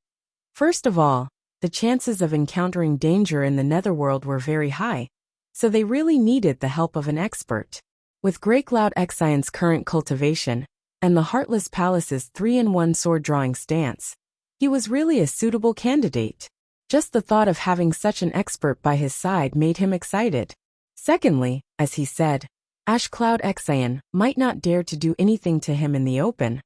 First of all, the chances of encountering danger in the netherworld were very high, so they really needed the help of an expert. With Grey Cloud Xian's current cultivation and the Heartless Palace's 3-in-1 sword-drawing stance, he was really a suitable candidate. Just the thought of having such an expert by his side made him excited. Secondly, as he said, Ash Cloud Xian might not dare to do anything to him in the open,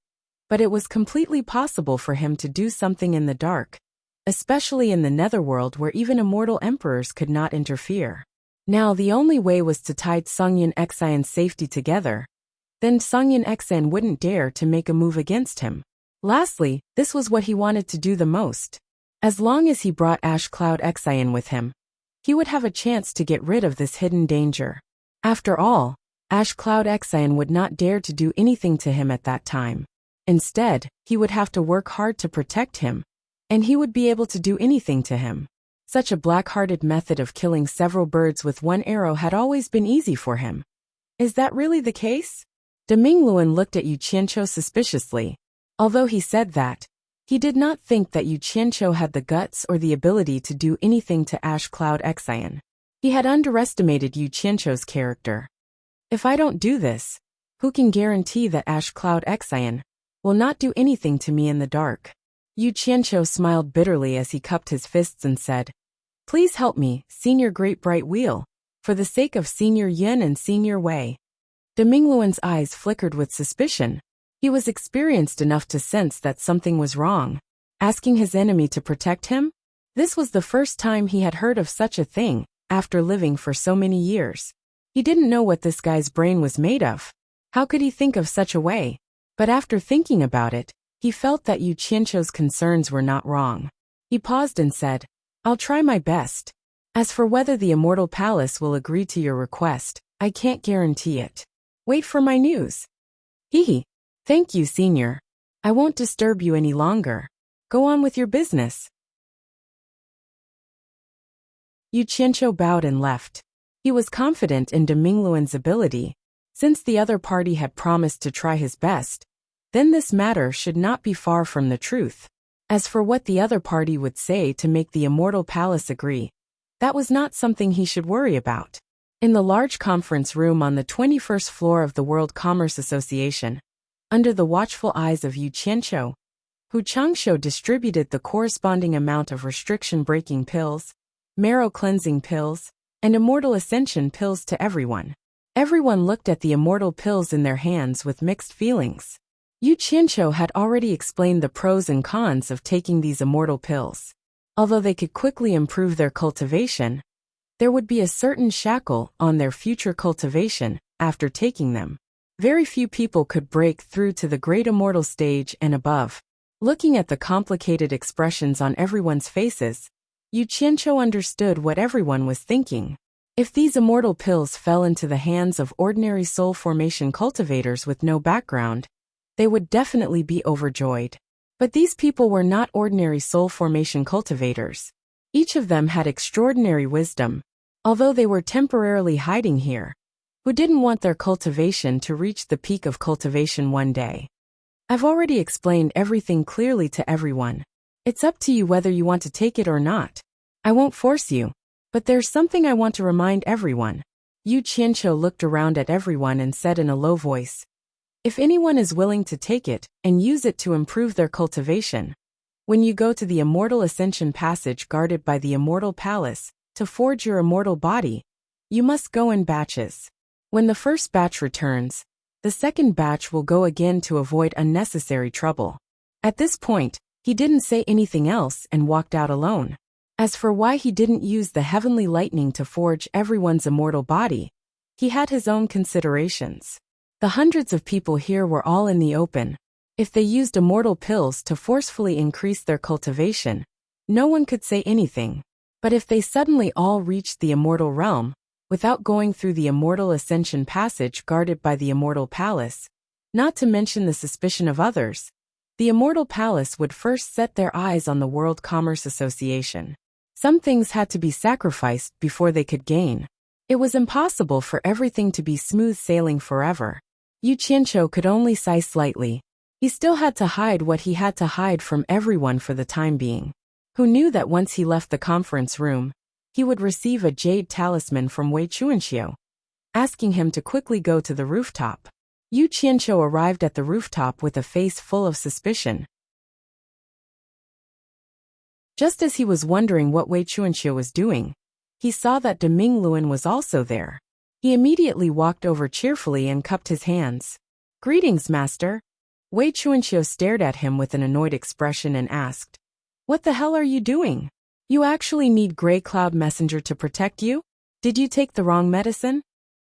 but it was completely possible for him to do something in the dark, especially in the netherworld where even immortal emperors could not interfere. Now the only way was to tie Song Yun Xian's safety together. Then Song Yun Xian wouldn't dare to make a move against him. Lastly, this was what he wanted to do the most. As long as he brought Ash Cloud Xian with him, he would have a chance to get rid of this hidden danger. After all, Ash Cloud Xian would not dare to do anything to him at that time. Instead, he would have to work hard to protect him, and he would be able to do anything to him. Such a black-hearted method of killing several birds with one arrow had always been easy for him. Is that really the case? Demingluan looked at Yu Qianqiu suspiciously. Although he said that, he did not think that Yu Qianqiu had the guts or the ability to do anything to Ash Cloud Xian. He had underestimated Yu Qianqiu's character. If I don't do this, who can guarantee that Ash Cloud Xian will not do anything to me in the dark? Yu Qianqiu smiled bitterly as he cupped his fists and said, "Please help me, Senior Great Bright Wheel, for the sake of Senior Yin and Senior Wei." Demingluan's eyes flickered with suspicion. He was experienced enough to sense that something was wrong. Asking his enemy to protect him? This was the first time he had heard of such a thing, after living for so many years. He didn't know what this guy's brain was made of. How could he think of such a way? But after thinking about it, he felt that Yu Qianqiu's concerns were not wrong. He paused and said, "I'll try my best. As for whether the Immortal Palace will agree to your request, I can't guarantee it. Wait for my news." Hee. Thank you, Senior. I won't disturb you any longer. Go on with your business. Yu Qianqiu bowed and left. He was confident in Demingluan's ability. Since the other party had promised to try his best, then this matter should not be far from the truth. As for what the other party would say to make the Immortal Palace agree, that was not something he should worry about. In the large conference room on the 21st floor of the World Commerce Association, under the watchful eyes of Yu Qianqiu, Hu Changshou distributed the corresponding amount of restriction-breaking pills, marrow-cleansing pills, and immortal ascension pills to everyone. Everyone looked at the immortal pills in their hands with mixed feelings. Yu Qianqiu had already explained the pros and cons of taking these immortal pills. Although they could quickly improve their cultivation, there would be a certain shackle on their future cultivation after taking them. Very few people could break through to the great immortal stage and above. Looking at the complicated expressions on everyone's faces, Yu Qianqiu understood what everyone was thinking. If these immortal pills fell into the hands of ordinary soul formation cultivators with no background, they would definitely be overjoyed. But these people were not ordinary soul formation cultivators. Each of them had extraordinary wisdom, although they were temporarily hiding here, who didn't want their cultivation to reach the peak of cultivation one day. I've already explained everything clearly to everyone. It's up to you whether you want to take it or not. I won't force you, but there's something I want to remind everyone. Yu Qianqiu looked around at everyone and said in a low voice, if anyone is willing to take it and use it to improve their cultivation, when you go to the immortal ascension passage guarded by the immortal palace to forge your immortal body, you must go in batches. When the first batch returns, the second batch will go again to avoid unnecessary trouble. At this point, he didn't say anything else and walked out alone. As for why he didn't use the heavenly lightning to forge everyone's immortal body, he had his own considerations. The hundreds of people here were all in the open. If they used immortal pills to forcefully increase their cultivation, no one could say anything. But if they suddenly all reached the immortal realm, without going through the immortal ascension passage guarded by the immortal palace, not to mention the suspicion of others, the immortal palace would first set their eyes on the World Commerce Association. Some things had to be sacrificed before they could gain. It was impossible for everything to be smooth sailing forever. Yu Qianqiu could only sigh slightly. He still had to hide what he had to hide from everyone for the time being. Who knew that once he left the conference room, he would receive a jade talisman from Wei Chuanxiu, asking him to quickly go to the rooftop. Yu Qianqiu arrived at the rooftop with a face full of suspicion. Just as he was wondering what Wei Chuanxiu was doing, he saw that De Mingluan was also there. He immediately walked over cheerfully and cupped his hands. Greetings, master. Wei Chuanxiu stared at him with an annoyed expression and asked, what the hell are you doing? You actually need Grey Cloud Messenger to protect you? Did you take the wrong medicine?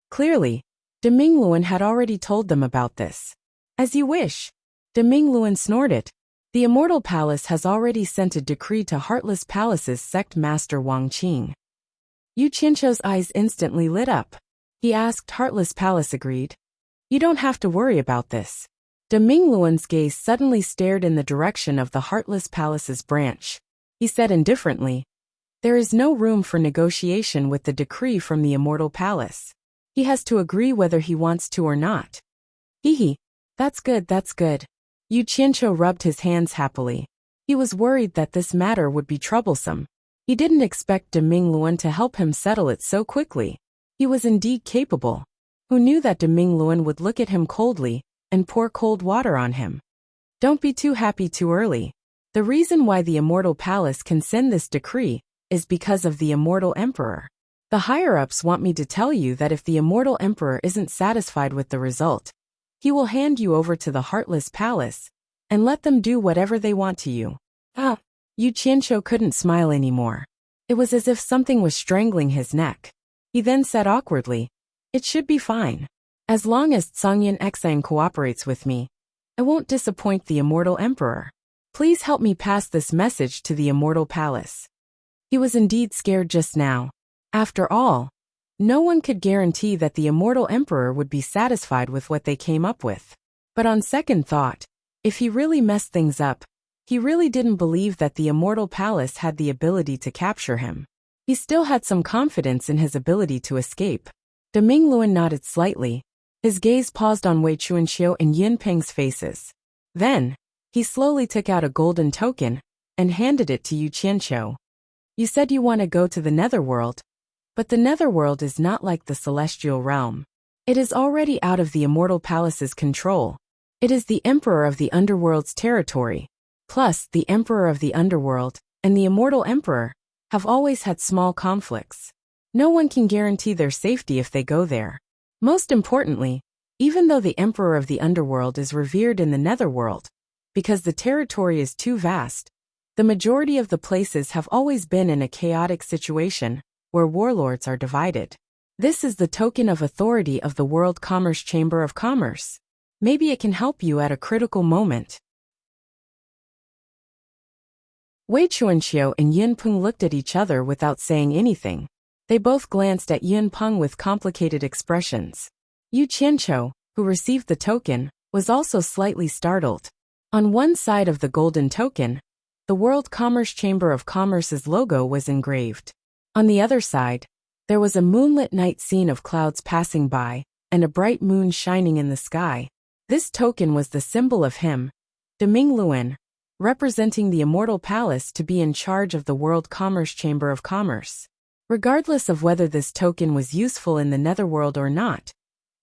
Clearly, De Mingluan had already told them about this. As you wish. De Mingluan snorted. The Immortal Palace has already sent a decree to Heartless Palace's sect master Wang Qing. Yu Qianqiu's eyes instantly lit up. He asked. Heartless Palace agreed. You don't have to worry about this. De Mingluan's gaze suddenly stared in the direction of the Heartless Palace's branch. He said indifferently, there is no room for negotiation with the decree from the Immortal Palace. He has to agree whether he wants to or not. Hee. That's good, that's good. Yu Qianqiu rubbed his hands happily. He was worried that this matter would be troublesome. He didn't expect De Mingluan to help him settle it so quickly. He was indeed capable. Who knew that De Mingluan would look at him coldly and pour cold water on him? Don't be too happy too early. The reason why the Immortal Palace can send this decree is because of the Immortal Emperor. The higher-ups want me to tell you that if the Immortal Emperor isn't satisfied with the result, he will hand you over to the Heartless Palace and let them do whatever they want to you. Yu Qianqiu couldn't smile anymore. It was as if something was strangling his neck. He then said awkwardly, it should be fine. As long as Zhongyan Xang cooperates with me, I won't disappoint the Immortal Emperor. Please help me pass this message to the Immortal Palace. He was indeed scared just now. After all, no one could guarantee that the Immortal Emperor would be satisfied with what they came up with. But on second thought, if he really messed things up, he really didn't believe that the Immortal Palace had the ability to capture him. He still had some confidence in his ability to escape. De Mingluan nodded slightly. His gaze paused on Wei Chuanxiu and Yin Peng's faces. Then, he slowly took out a golden token and handed it to Yu Qianqiu. You said you want to go to the Netherworld, but the Netherworld is not like the Celestial Realm. It is already out of the Immortal Palace's control. It is the Emperor of the Underworld's territory. Plus, the Emperor of the Underworld and the Immortal Emperor have always had small conflicts. No one can guarantee their safety if they go there. Most importantly, even though the Emperor of the Underworld is revered in the Netherworld, because the territory is too vast, the majority of the places have always been in a chaotic situation where warlords are divided. This is the token of authority of the World Commerce Chamber of Commerce. Maybe it can help you at a critical moment. Wei Chuanxiu and Yin Peng looked at each other without saying anything. They both glanced at Yin Peng with complicated expressions. Yu Qianqiu, who received the token, was also slightly startled. On one side of the golden token, the World Commerce Chamber of Commerce's logo was engraved. On the other side, there was a moonlit night scene of clouds passing by, and a bright moon shining in the sky. This token was the symbol of him, Deming Luan, representing the Immortal Palace to be in charge of the World Commerce Chamber of Commerce. Regardless of whether this token was useful in the Netherworld or not,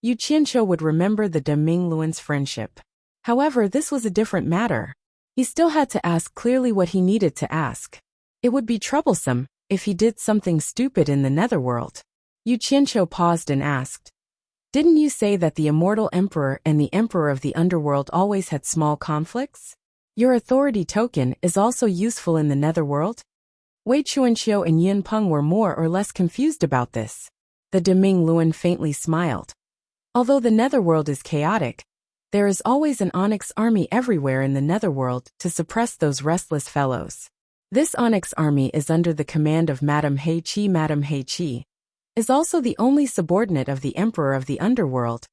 Yu Qianqiu would remember the Deming Luan's friendship. However, this was a different matter. He still had to ask clearly what he needed to ask. It would be troublesome if he did something stupid in the Netherworld. Yu Qianqiu paused and asked, "Didn't you say that the Immortal Emperor and the Emperor of the Underworld always had small conflicts? Your authority token is also useful in the Netherworld?" Wei Chuanqiu and Yin Peng were more or less confused about this. The Deming Luan faintly smiled. Although the Netherworld is chaotic, there is always an Onyx army everywhere in the Netherworld to suppress those restless fellows. This Onyx army is under the command of Madame He Qi. Madame He Qi is also the only subordinate of the Emperor of the Underworld,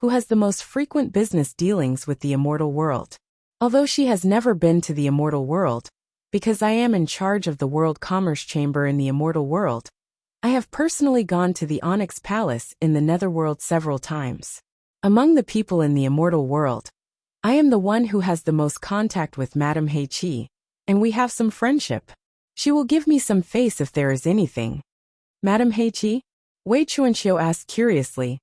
who has the most frequent business dealings with the Immortal World. Although she has never been to the Immortal World, because I am in charge of the World Commerce Chamber in the Immortal World, I have personally gone to the Onyx Palace in the Netherworld several times. Among the people in the Immortal World, I am the one who has the most contact with Madame He Qi, and we have some friendship. She will give me some face if there is anything. Madame He Qi? Wei Chuanqiu asked curiously.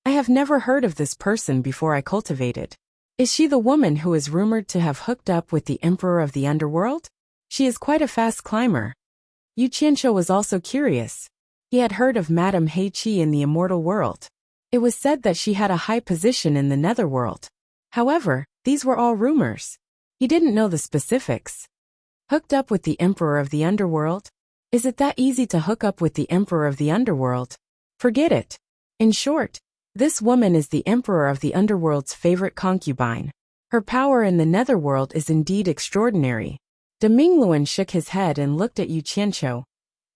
I have never heard of this person before I cultivated. Is she the woman who is rumored to have hooked up with the Emperor of the Underworld? She is quite a fast climber. Yu Qianqiu was also curious. He had heard of Madame He Qi in the Immortal World. It was said that she had a high position in the Netherworld. However, these were all rumors. He didn't know the specifics. Hooked up with the Emperor of the Underworld? Is it that easy to hook up with the Emperor of the Underworld? Forget it. In short, this woman is the Emperor of the Underworld's favorite concubine. Her power in the Netherworld is indeed extraordinary. Deming Luan shook his head and looked at Yu Qianqiu.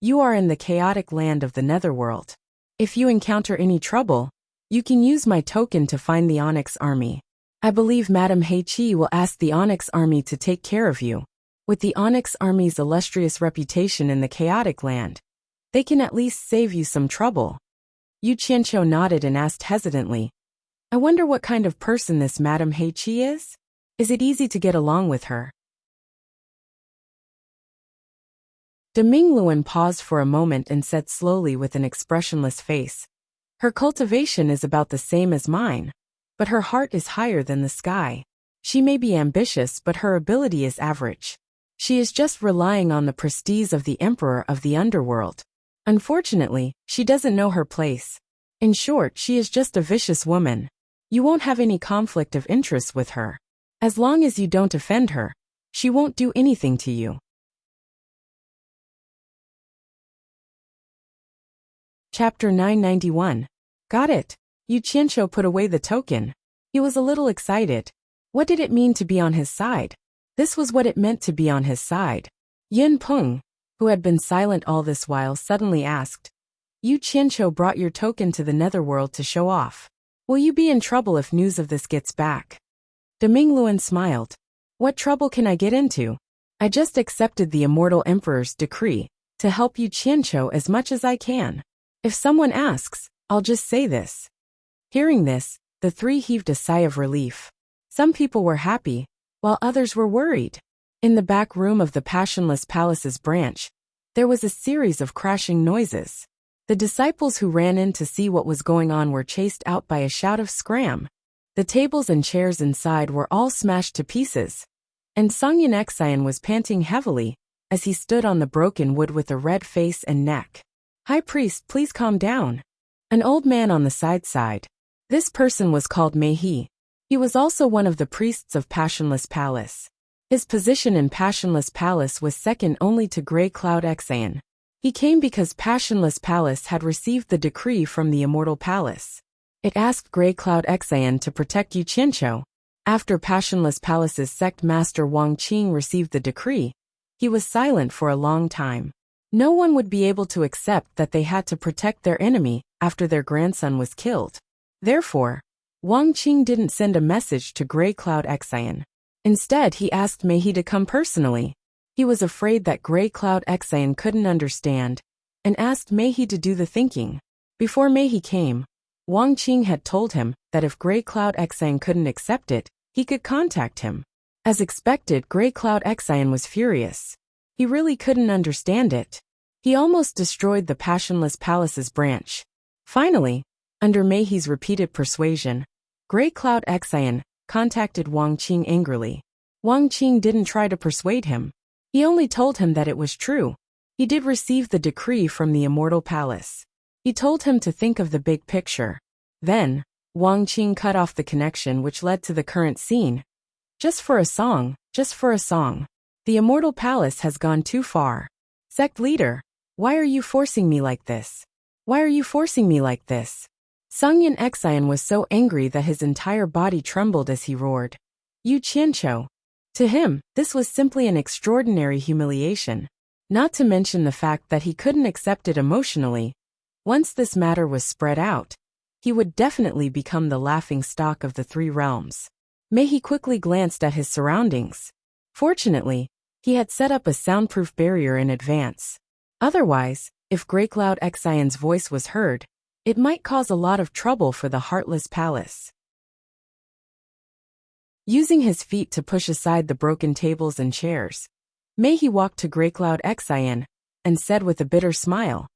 You are in the chaotic land of the Netherworld. If you encounter any trouble, you can use my token to find the Onyx army. I believe Madame He Qi will ask the Onyx army to take care of you. With the Onyx army's illustrious reputation in the chaotic land, they can at least save you some trouble. Yu Qianqiu nodded and asked hesitantly, I wonder what kind of person this Madame He Qi is? Is it easy to get along with her? Deming Luan paused for a moment and said slowly with an expressionless face, Her cultivation is about the same as mine, but her heart is higher than the sky. She may be ambitious, but her ability is average. She is just relying on the prestige of the Emperor of the Underworld. Unfortunately, she doesn't know her place. In short, she is just a vicious woman. You won't have any conflict of interest with her. As long as you don't offend her, she won't do anything to you. Chapter 991. Got it. Yu Qianqiu put away the token. He was a little excited. What did it mean to be on his side? This was what it meant to be on his side. Yin Peng, who had been silent all this while, suddenly asked, Yu Qianqiu brought your token to the Netherworld to show off. Will you be in trouble if news of this gets back? Deming Luan smiled. What trouble can I get into? I just accepted the Immortal Emperor's decree to help Yu Qianqiu as much as I can. If someone asks, I'll just say this. Hearing this, the three heaved a sigh of relief. Some people were happy, while others were worried. In the back room of the Passionless Palace's branch, there was a series of crashing noises. The disciples who ran in to see what was going on were chased out by a shout of scram. The tables and chairs inside were all smashed to pieces, and Songyan Xian was panting heavily as he stood on the broken wood with a red face and neck. High Priest, please calm down. An old man on the side. This person was called Mei He. He was also one of the priests of Passionless Palace. His position in Passionless Palace was second only to Grey Cloud Xian. He came because Passionless Palace had received the decree from the Immortal Palace. It asked Grey Cloud Xian to protect Yu Qianqiu. After Passionless Palace's sect master Wang Qing received the decree, he was silent for a long time. No one would be able to accept that they had to protect their enemy after their grandson was killed. Therefore, Wang Qing didn't send a message to Grey Cloud Xian. Instead, he asked Mei He to come personally. He was afraid that Grey Cloud Xian couldn't understand, and asked Meihe to do the thinking. Before Meihe came, Wang Qing had told him that if Grey Cloud Xian couldn't accept it, he could contact him. As expected, Grey Cloud Xian was furious. He really couldn't understand it. He almost destroyed the Passionless Palace's branch. Finally, under Meihe's repeated persuasion, Grey Cloud Xian contacted Wang Qing angrily. Wang Qing didn't try to persuade him. He only told him that it was true. He did receive the decree from the Immortal Palace. He told him to think of the big picture. Then, Wang Qing cut off the connection, which led to the current scene. Just for a song, just for a song. The Immortal Palace has gone too far. Sect leader, why are you forcing me like this? Why are you forcing me like this? Sungyan Xian was so angry that his entire body trembled as he roared. Yu Qianqiu. To him, this was simply an extraordinary humiliation. Not to mention the fact that he couldn't accept it emotionally. Once this matter was spread out, he would definitely become the laughingstock of the three realms. Meihe quickly glanced at his surroundings. Fortunately, he had set up a soundproof barrier in advance. Otherwise, if Grey Cloud Xian's voice was heard, it might cause a lot of trouble for the Heartless Palace. Using his feet to push aside the broken tables and chairs, Meihe walked to Grey Cloud Xian and said with a bitter smile,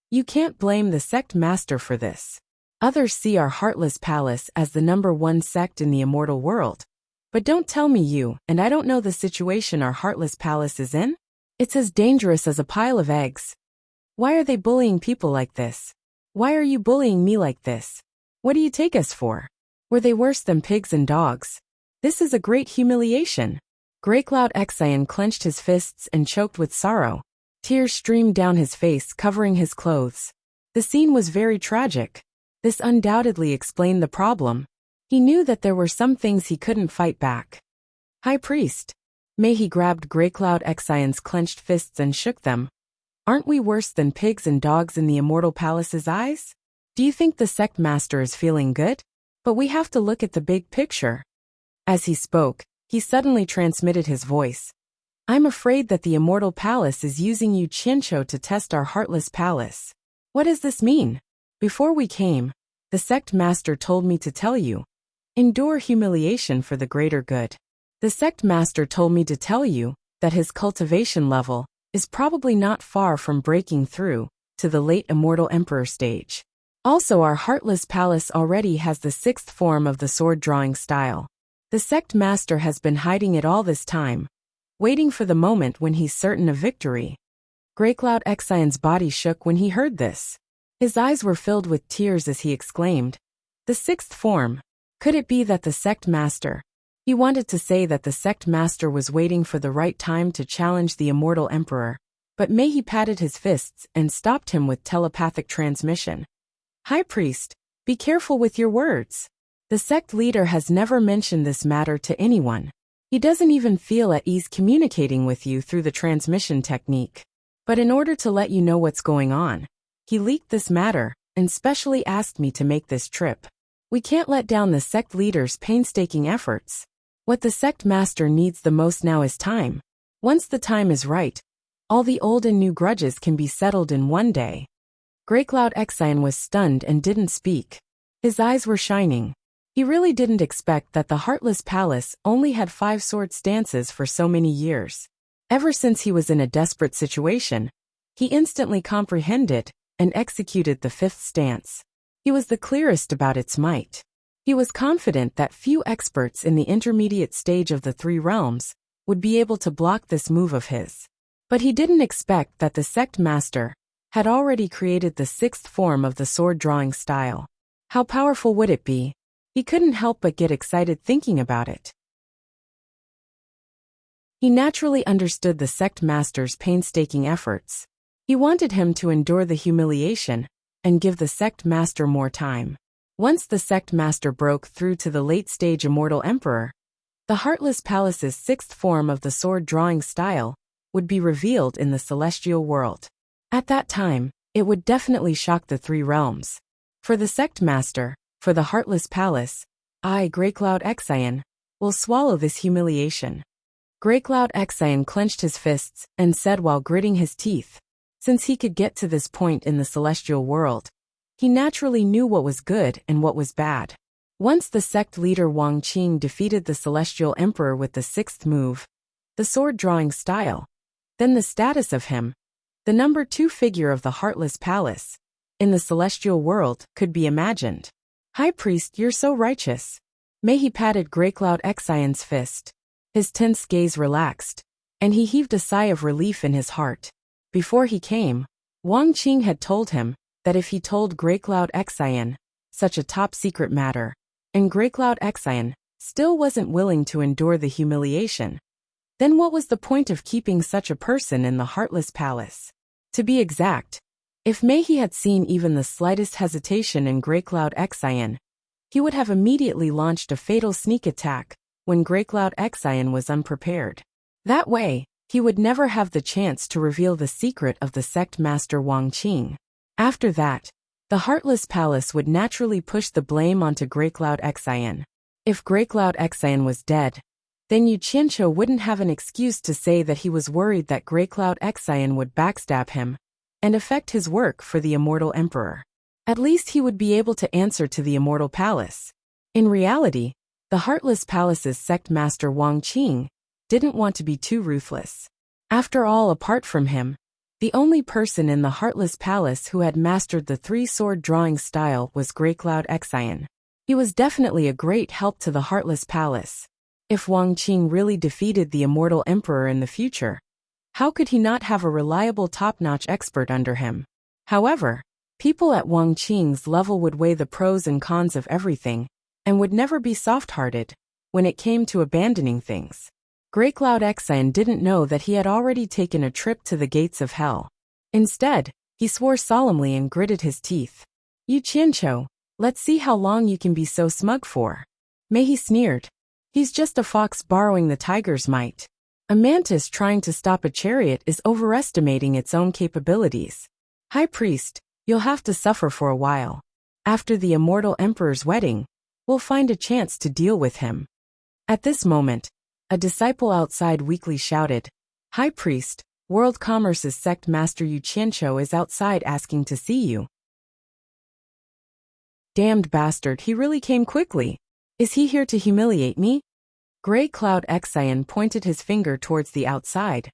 "You can't blame the sect master for this. Others see our Heartless Palace as the #1 sect in the immortal world. But don't tell me you and I don't know the situation our Heartless Palace is in? It's as dangerous as a pile of eggs. Why are they bullying people like this? Why are you bullying me like this? What do you take us for? Were they worse than pigs and dogs? This is a great humiliation." Grey Cloud Xian clenched his fists and choked with sorrow. Tears streamed down his face, covering his clothes. The scene was very tragic. This undoubtedly explained the problem. He knew that there were some things he couldn't fight back. High Priest. Meihe grabbed Grey Cloud Xian's clenched fists and shook them. Aren't we worse than pigs and dogs in the Immortal Palace's eyes? Do you think the sect master is feeling good? But we have to look at the big picture. As he spoke, he suddenly transmitted his voice. I'm afraid that the Immortal Palace is using Yu Qianqiu to test our Heartless Palace. What does this mean? Before we came, the sect master told me to tell you. Endure humiliation for the greater good. The sect master told me to tell you that his cultivation level is probably not far from breaking through to the late Immortal Emperor stage. Also, our Heartless Palace already has the 6th form of the sword drawing style. The sect master has been hiding it all this time, waiting for the moment when he's certain of victory. Grey Cloud Xian's body shook when he heard this. His eyes were filled with tears as he exclaimed, "The 6th form. Could it be that the sect master?" He wanted to say that the sect master was waiting for the right time to challenge the Immortal Emperor, but Meihe patted his fists and stopped him with telepathic transmission. High Priest, be careful with your words. The sect leader has never mentioned this matter to anyone. He doesn't even feel at ease communicating with you through the transmission technique. But in order to let you know what's going on, he leaked this matter and specially asked me to make this trip. We can't let down the sect leader's painstaking efforts. What the sect master needs the most now is time. Once the time is right, all the old and new grudges can be settled in one day. Grey Cloud Xian was stunned and didn't speak. His eyes were shining. He really didn't expect that the Heartless Palace only had 5 sword stances for so many years. Ever since he was in a desperate situation, he instantly comprehended and executed the 5th stance. He was the clearest about its might. He was confident that few experts in the intermediate stage of the 3 realms would be able to block this move of his. But he didn't expect that the sect master had already created the 6th form of the sword drawing style. How powerful would it be? He couldn't help but get excited thinking about it. He naturally understood the sect master's painstaking efforts. He wanted him to endure the humiliation and give the sect master more time. Once the sect master broke through to the late-stage Immortal Emperor, the Heartless Palace's 6th form of the sword drawing style would be revealed in the celestial world. At that time, it would definitely shock the 3 realms. For the sect master, for the Heartless Palace, I, Grey Cloud Xian, will swallow this humiliation. Grey Cloud Exion clenched his fists and said while gritting his teeth. Since he could get to this point in the celestial world, he naturally knew what was good and what was bad. Once the sect leader Wang Qing defeated the celestial emperor with the sixth move, the sword-drawing style, then the status of him, the number 2 figure of the Heartless Palace, in the celestial world, could be imagined. High Priest, you're so righteous. He patted Grey Cloud Exion's fist. His tense gaze relaxed, and he heaved a sigh of relief in his heart. Before he came, Wang Qing had told him that if he told Grey Cloud Exion such a top-secret matter, and Grey Cloud Exion still wasn't willing to endure the humiliation, then what was the point of keeping such a person in the Heartless Palace? To be exact, if Mehi had seen even the slightest hesitation in Grey Cloud Exion, he would have immediately launched a fatal sneak attack when Grey Cloud Exion was unprepared. That way, he would never have the chance to reveal the secret of the sect master Wang Qing. After that, the Heartless Palace would naturally push the blame onto Grey Cloud Exion. If Grey Cloud Exion was dead, then Yu Qianqiu wouldn't have an excuse to say that he was worried that Grey Cloud Exion would backstab him and affect his work for the Immortal Emperor. At least he would be able to answer to the Immortal Palace. In reality, the Heartless Palace's sect master Wang Qing didn't want to be too ruthless. After all, apart from him, the only person in the Heartless Palace who had mastered the 3-sword drawing style was Grey Cloud Exion. He was definitely a great help to the Heartless Palace. If Wang Qing really defeated the Immortal Emperor in the future, how could he not have a reliable top-notch expert under him? However, people at Wang Qing's level would weigh the pros and cons of everything, and would never be soft-hearted when it came to abandoning things. Grey Cloud Exion didn't know that he had already taken a trip to the gates of hell. Instead, he swore solemnly and gritted his teeth. Yu Qianqiu, let's see how long you can be so smug for. He sneered. He's just a fox borrowing the tiger's might. A mantis trying to stop a chariot is overestimating its own capabilities. High Priest, you'll have to suffer for a while. After the Immortal Emperor's wedding, we'll find a chance to deal with him. At this moment, a disciple outside weakly shouted, High Priest, World Commerce's sect master Yu Qianqiu is outside asking to see you. Damned bastard, he really came quickly. Is he here to humiliate me? Grey Cloud Exion pointed his finger towards the outside,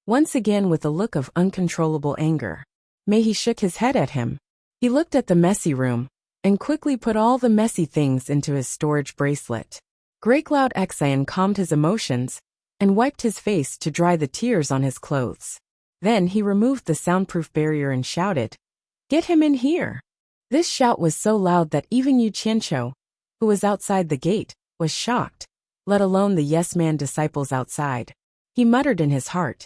once again with a look of uncontrollable anger. He shook his head at him. He looked at the messy room, and quickly put all the messy things into his storage bracelet. Grey Cloud Exion calmed his emotions, and wiped his face to dry the tears on his clothes. Then he removed the soundproof barrier and shouted, Get him in here! This shout was so loud that even Yu Qianqiu, who was outside the gate, was shocked, let alone the yes-man disciples outside. He muttered in his heart,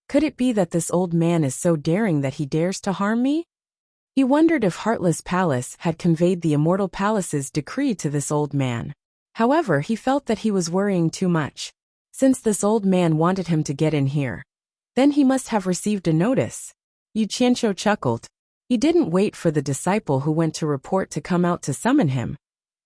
Could it be that this old man is so daring that he dares to harm me? He wondered if Heartless Palace had conveyed the Immortal Palace's decree to this old man. However, he felt that he was worrying too much. Since this old man wanted him to get in here, then he must have received a notice. Yu Qianqiu chuckled. He didn't wait for the disciple who went to report to come out to summon him,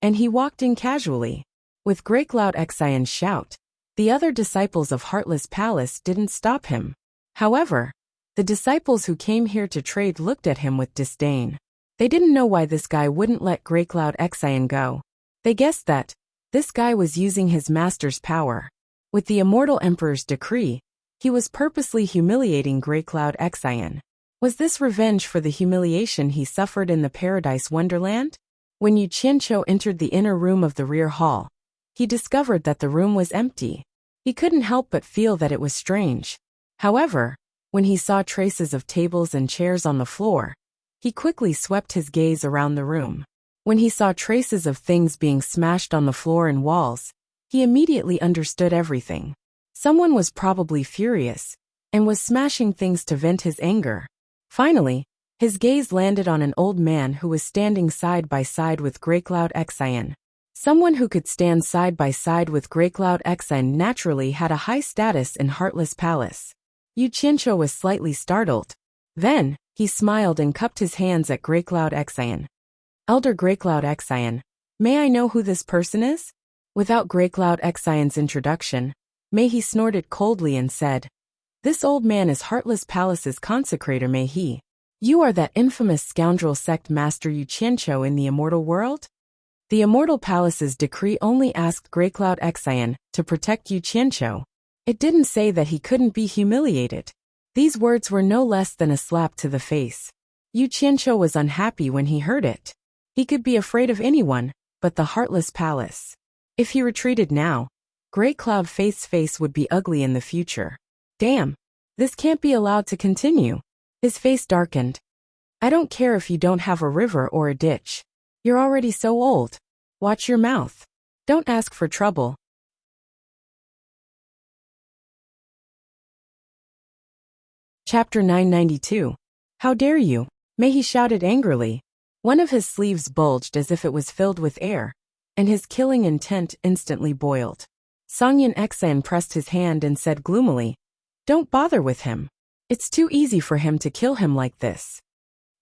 and he walked in casually. With Grey Cloud Exion's shout, the other disciples of Heartless Palace didn't stop him. However, the disciples who came here to trade looked at him with disdain. They didn't know why this guy wouldn't let Grey Cloud Exion go. They guessed that this guy was using his master's power. With the Immortal Emperor's decree, he was purposely humiliating Grey Cloud Exion. Was this revenge for the humiliation he suffered in the Paradise Wonderland? When Yu Qianqiu entered the inner room of the rear hall, he discovered that the room was empty. He couldn't help but feel that it was strange. However, when he saw traces of tables and chairs on the floor, he quickly swept his gaze around the room. When he saw traces of things being smashed on the floor and walls, he immediately understood everything. Someone was probably furious, and was smashing things to vent his anger. Finally, his gaze landed on an old man who was standing side by side with Grey Cloud Exion. Someone who could stand side by side with Grey Cloud Exion naturally had a high status in Heartless Palace. Yu Qianqiu was slightly startled. Then, he smiled and cupped his hands at Grey Cloud Exion. Elder Grey Cloud Exion, may I know who this person is? Without Grey Cloud Exion's introduction, Mei snorted coldly and said, "This old man is Heartless Palace's consecrator Mei. You are that infamous scoundrel sect master Yu Qianqiu in the immortal world?" The immortal palace's decree only asked Greycloud Xian to protect Yu Qianqiu. It didn't say that he couldn't be humiliated. These words were no less than a slap to the face. Yu Qianqiu was unhappy when he heard it. He could be afraid of anyone, but the Heartless Palace. If he retreated now, Greycloud Faith's face would be ugly in the future. Damn, this can't be allowed to continue. His face darkened. I don't care if you don't have a river or a ditch. You're already so old. Watch your mouth. Don't ask for trouble. Chapter 992. How dare you? Mei shouted angrily. One of his sleeves bulged as if it was filled with air, and his killing intent instantly boiled. Songyan Xian pressed his hand and said gloomily, "Don't bother with him. It's too easy for him to kill him like this."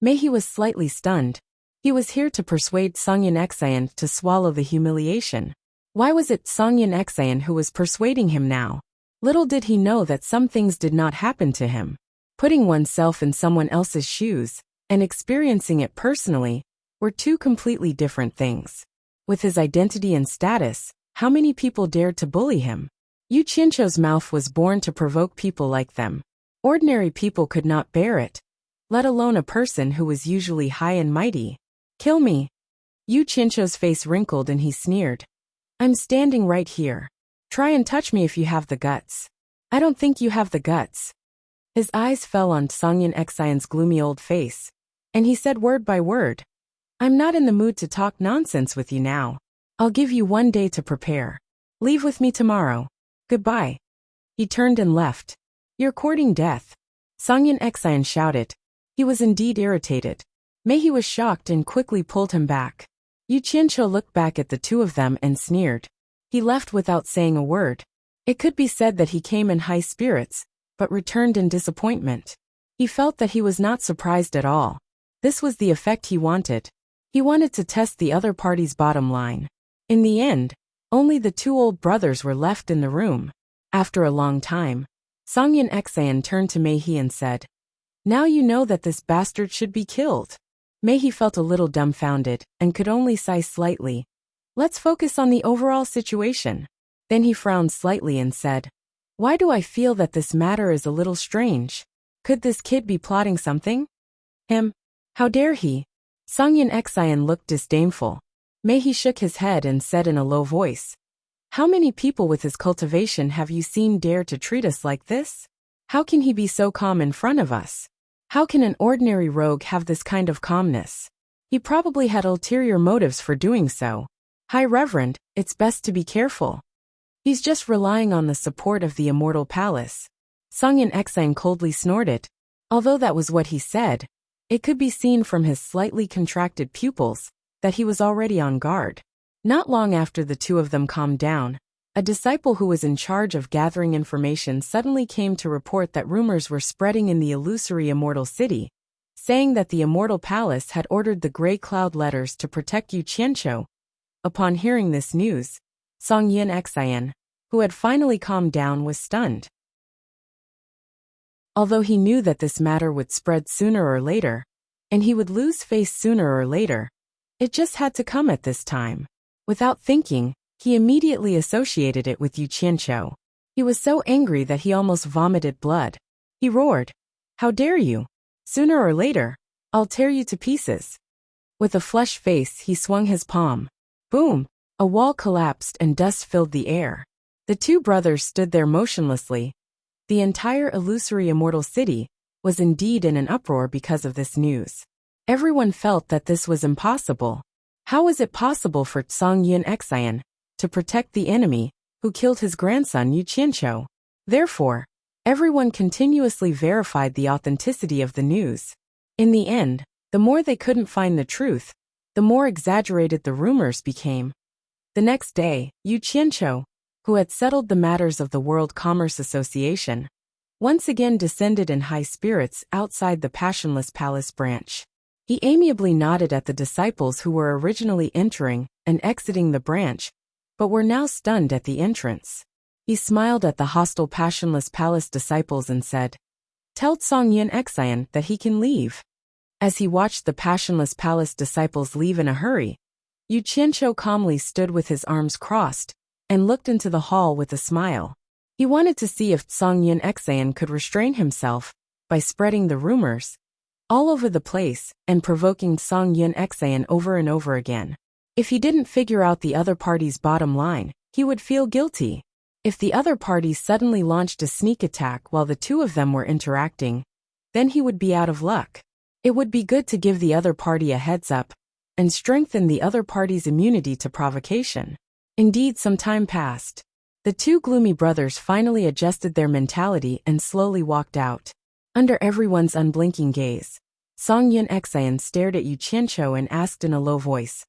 Mei was slightly stunned. He was here to persuade Songyan Xian to swallow the humiliation. Why was it Songyan Xian who was persuading him now? Little did he know that some things did not happen to him. Putting oneself in someone else's shoes and experiencing it personally were two completely different things. With his identity and status, how many people dared to bully him? Yu Qianqiu's mouth was born to provoke people like them. Ordinary people could not bear it, let alone a person who was usually high and mighty. "Kill me." Yu Qianqiu's face wrinkled and he sneered. "I'm standing right here. Try and touch me if you have the guts." "I don't think you have the guts." His eyes fell on Songyan Xian's gloomy old face, and he said word by word, "I'm not in the mood to talk nonsense with you now. I'll give you 1 day to prepare. Leave with me tomorrow. Goodbye." He turned and left. "You're courting death," Songyan Xian shouted. He was indeed irritated. Mei was shocked and quickly pulled him back. Yu Qianqiu looked back at the two of them and sneered. He left without saying a word. It could be said that he came in high spirits, but returned in disappointment. He felt that he was not surprised at all. This was the effect he wanted. He wanted to test the other party's bottom line. In the end, only the two old brothers were left in the room. After a long time, Songyan Xian turned to Mei and said, "Now you know that this bastard should be killed." Mei felt a little dumbfounded and could only sigh slightly. "Let's focus on the overall situation." Then he frowned slightly and said, "Why do I feel that this matter is a little strange? Could this kid be plotting something?" "Him? How dare he?" Songyan Xian looked disdainful. Mei shook his head and said in a low voice, "How many people with his cultivation have you seen dare to treat us like this? How can he be so calm in front of us? How can an ordinary rogue have this kind of calmness? He probably had ulterior motives for doing so. High Reverend, it's best to be careful. He's just relying on the support of the immortal palace." Songyan Xian coldly snorted. Although that was what he said, it could be seen from his slightly contracted pupils that he was already on guard. Not long after the two of them calmed down, a disciple who was in charge of gathering information suddenly came to report that rumors were spreading in the illusory immortal city, saying that the immortal palace had ordered the Grey Cloud letters to protect Yu Qianqiu. Upon hearing this news, Songyan Xian, who had finally calmed down, was stunned. Although he knew that this matter would spread sooner or later, and he would lose face sooner or later, it just had to come at this time. Without thinking, he immediately associated it with Yu Qianqiu. He was so angry that he almost vomited blood. He roared, "How dare you? Sooner or later, I'll tear you to pieces." With a flushed face, he swung his palm. Boom! A wall collapsed and dust filled the air. The two brothers stood there motionlessly. The entire illusory immortal city was indeed in an uproar because of this news. Everyone felt that this was impossible. How was it possible for Songyan Xian to protect the enemy who killed his grandson Yu Qianqiu? Therefore, everyone continuously verified the authenticity of the news. In the end, the more they couldn't find the truth, the more exaggerated the rumors became. The next day, Yu Qianqiu, who had settled the matters of the World Commerce Association, once again descended in high spirits outside the Passionless Palace branch. He amiably nodded at the disciples who were originally entering and exiting the branch, but were now stunned at the entrance. He smiled at the hostile passionless palace disciples and said, "Tell Song Yin Xian that he can leave." As he watched the passionless palace disciples leave in a hurry, Yu Qianqiu calmly stood with his arms crossed and looked into the hall with a smile. He wanted to see if Song Yin Xian could restrain himself by spreading the rumors all over the place and provoking Song Yin Xian over and over again. If he didn't figure out the other party's bottom line, he would feel guilty. If the other party suddenly launched a sneak attack while the two of them were interacting, then he would be out of luck. It would be good to give the other party a heads up and strengthen the other party's immunity to provocation. Indeed, some time passed. The two gloomy brothers finally adjusted their mentality and slowly walked out. Under everyone's unblinking gaze, Song Yin Xian stared at Yu Qianqiu and asked in a low voice,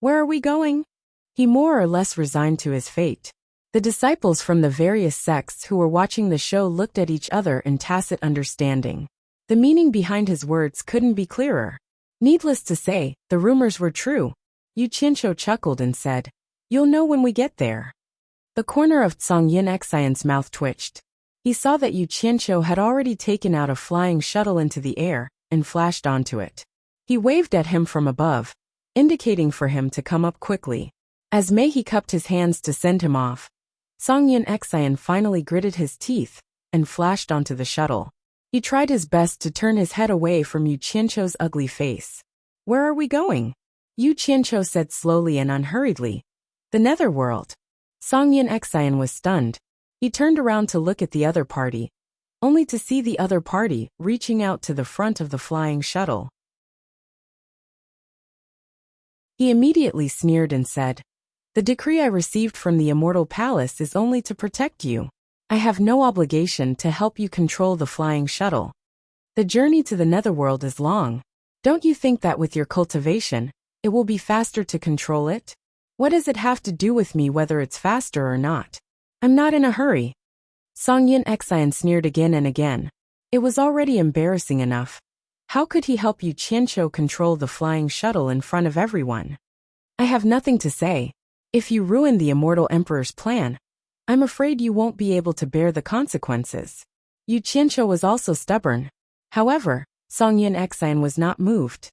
"Where are we going?" He more or less resigned to his fate. The disciples from the various sects who were watching the show looked at each other in tacit understanding. The meaning behind his words couldn't be clearer. Needless to say, the rumors were true. Yu Qianqiu chuckled and said, "You'll know when we get there." The corner of Song Yin Xian's mouth twitched. He saw that Yu Qianqiu had already taken out a flying shuttle into the air and flashed onto it. He waved at him from above, indicating for him to come up quickly. As he cupped his hands to send him off, Song Yin Xian finally gritted his teeth and flashed onto the shuttle. He tried his best to turn his head away from Yu Qianqiu's ugly face. "Where are we going?" Yu Qianqiu said slowly and unhurriedly. "The Netherworld." Song Yin Xian was stunned. He turned around to look at the other party, only to see the other party reaching out to the front of the flying shuttle. He immediately sneered and said, "The decree I received from the Immortal Palace is only to protect you. I have no obligation to help you control the flying shuttle. The journey to the Netherworld is long. Don't you think that with your cultivation, it will be faster to control it? What does it have to do with me whether it's faster or not? I'm not in a hurry." Song Yin Xian sneered again and again. It was already embarrassing enough. How could he help Yu Qianqiu control the flying shuttle in front of everyone? "I have nothing to say. If you ruin the Immortal Emperor's plan, I'm afraid you won't be able to bear the consequences." Yu Qianqiu was also stubborn. However, Song Yin Xian was not moved.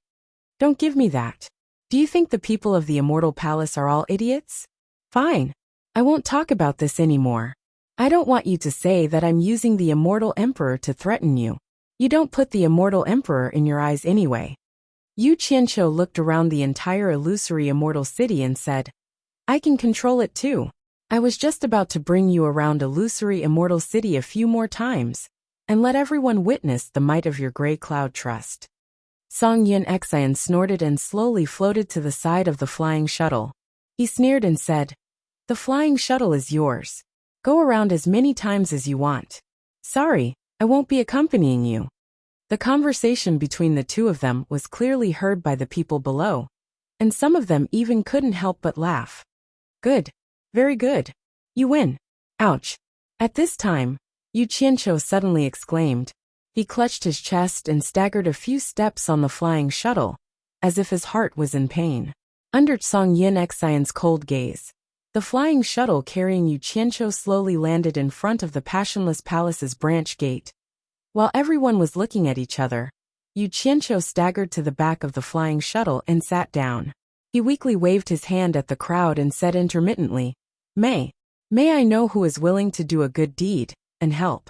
"Don't give me that. Do you think the people of the Immortal Palace are all idiots? Fine. I won't talk about this anymore. I don't want you to say that I'm using the Immortal Emperor to threaten you. You don't put the Immortal Emperor in your eyes anyway." Yu Qianqiu looked around the entire illusory immortal city and said, "I can control it too. I was just about to bring you around illusory immortal city a few more times, and let everyone witness the might of your gray cloud trust." Song Yin Xian snorted and slowly floated to the side of the flying shuttle. He sneered and said, "The flying shuttle is yours. Go around as many times as you want. Sorry, I won't be accompanying you." The conversation between the two of them was clearly heard by the people below, and some of them even couldn't help but laugh. "Good. Very good. You win." Ouch. At this time, Yu Qianqiu suddenly exclaimed. He clutched his chest and staggered a few steps on the flying shuttle, as if his heart was in pain. Under Song Yin Xian's cold gaze, the flying shuttle carrying Yu Qianqiu slowly landed in front of the Passionless Palace's branch gate. While everyone was looking at each other, Yu Qianqiu staggered to the back of the flying shuttle and sat down. He weakly waved his hand at the crowd and said intermittently, May I know who is willing to do a good deed and help.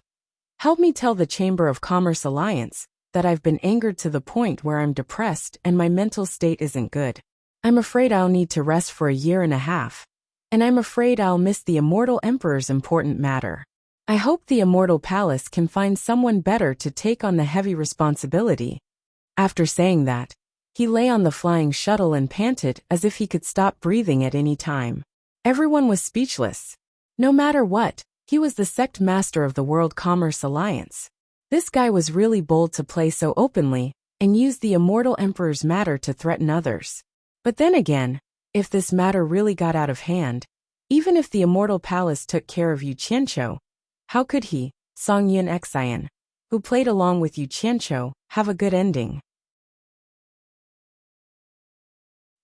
Help me tell the Chamber of Commerce Alliance that I've been angered to the point where I'm depressed and my mental state isn't good. I'm afraid I'll need to rest for a year and a half, and I'm afraid I'll miss the Immortal Emperor's important matter. I hope the Immortal Palace can find someone better to take on the heavy responsibility." After saying that, he lay on the flying shuttle and panted as if he could stop breathing at any time. Everyone was speechless. No matter what, he was the sect master of the World Commerce Alliance. This guy was really bold to play so openly and use the Immortal Emperor's matter to threaten others. But then again, if this matter really got out of hand, even if the Immortal Palace took care of Yu Qianqiu, how could he, Song Yin Xian, who played along with Yu Qianqiu, have a good ending?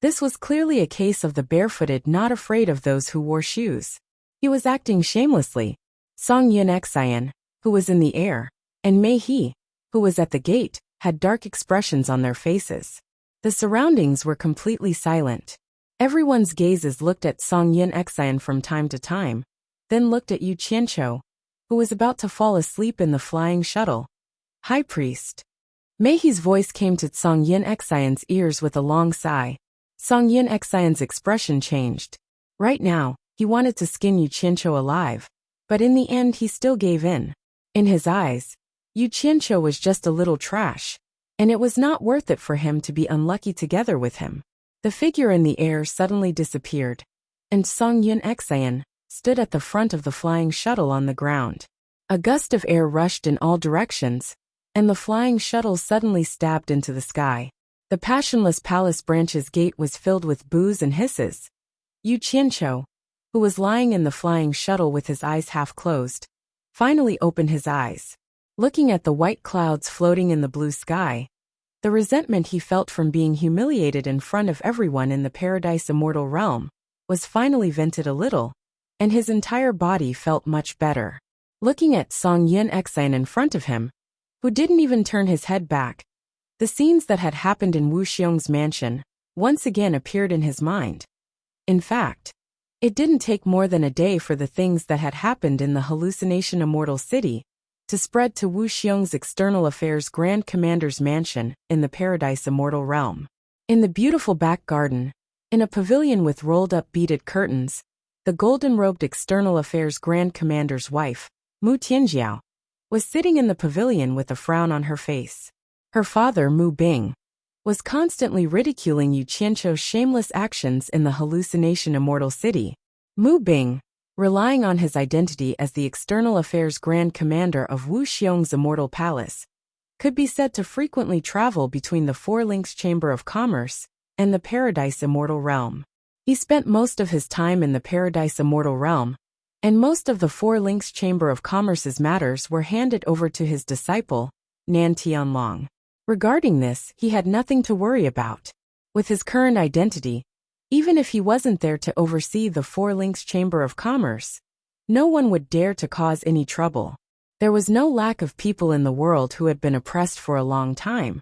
This was clearly a case of the barefooted not afraid of those who wore shoes. He was acting shamelessly. Song Yin Xian, who was in the air, and Mei He, who was at the gate, had dark expressions on their faces. The surroundings were completely silent. Everyone's gazes looked at Song Yin Xian from time to time, then looked at Yu Qianqiu, who was about to fall asleep in the flying shuttle. High Priest. Mei He's voice came to Song Yin Xian's ears with a long sigh. Song Yin Xian's expression changed. Right now, he wanted to skin Yu Qianqiu alive, but in the end he still gave in. In his eyes, Yu Qianqiu was just a little trash, and it was not worth it for him to be unlucky together with him. The figure in the air suddenly disappeared, and Song Yin Xian stood at the front of the flying shuttle on the ground. A gust of air rushed in all directions, and the flying shuttle suddenly stabbed into the sky. The passionless palace branch's gate was filled with boos and hisses. Yu Qianqiu, who was lying in the flying shuttle with his eyes half closed, finally opened his eyes. Looking at the white clouds floating in the blue sky, the resentment he felt from being humiliated in front of everyone in the Paradise Immortal realm was finally vented a little, and his entire body felt much better. Looking at Song Yin Xian in front of him, who didn't even turn his head back, the scenes that had happened in Wu Xiong's mansion once again appeared in his mind. In fact, it didn't take more than a day for the things that had happened in the Hallucination Immortal City to spread to Wu Xiong's External Affairs Grand Commander's mansion in the Paradise Immortal realm. In the beautiful back garden, in a pavilion with rolled-up beaded curtains, the golden-robed External Affairs Grand Commander's wife, Mu Tianjiao, was sitting in the pavilion with a frown on her face. Her father, Mu Bing, was constantly ridiculing Yu Qianqiu's shameless actions in the Hallucination Immortal City. Mu Bing, relying on his identity as the External Affairs Grand Commander of Wu Xiong's Immortal Palace, could be said to frequently travel between the Four Links Chamber of Commerce and the Paradise Immortal Realm. He spent most of his time in the Paradise Immortal Realm, and most of the Four Links Chamber of Commerce's matters were handed over to his disciple, Nan Tianlong. Regarding this, he had nothing to worry about. With his current identity, even if he wasn't there to oversee the Four Links Chamber of Commerce, no one would dare to cause any trouble. There was no lack of people in the world who had been oppressed for a long time,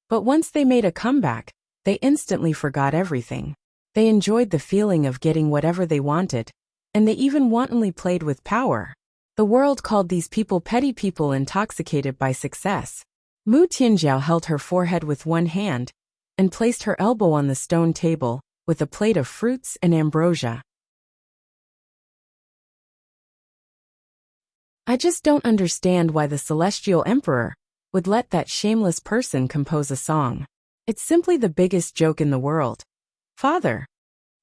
but once they made a comeback, they instantly forgot everything. They enjoyed the feeling of getting whatever they wanted, and they even wantonly played with power. The world called these people petty people intoxicated by success. Mu Tianjiao held her forehead with one hand and placed her elbow on the stone table with a plate of fruits and ambrosia. I just don't understand why the Celestial Emperor would let that shameless person compose a song. It's simply the biggest joke in the world. Father.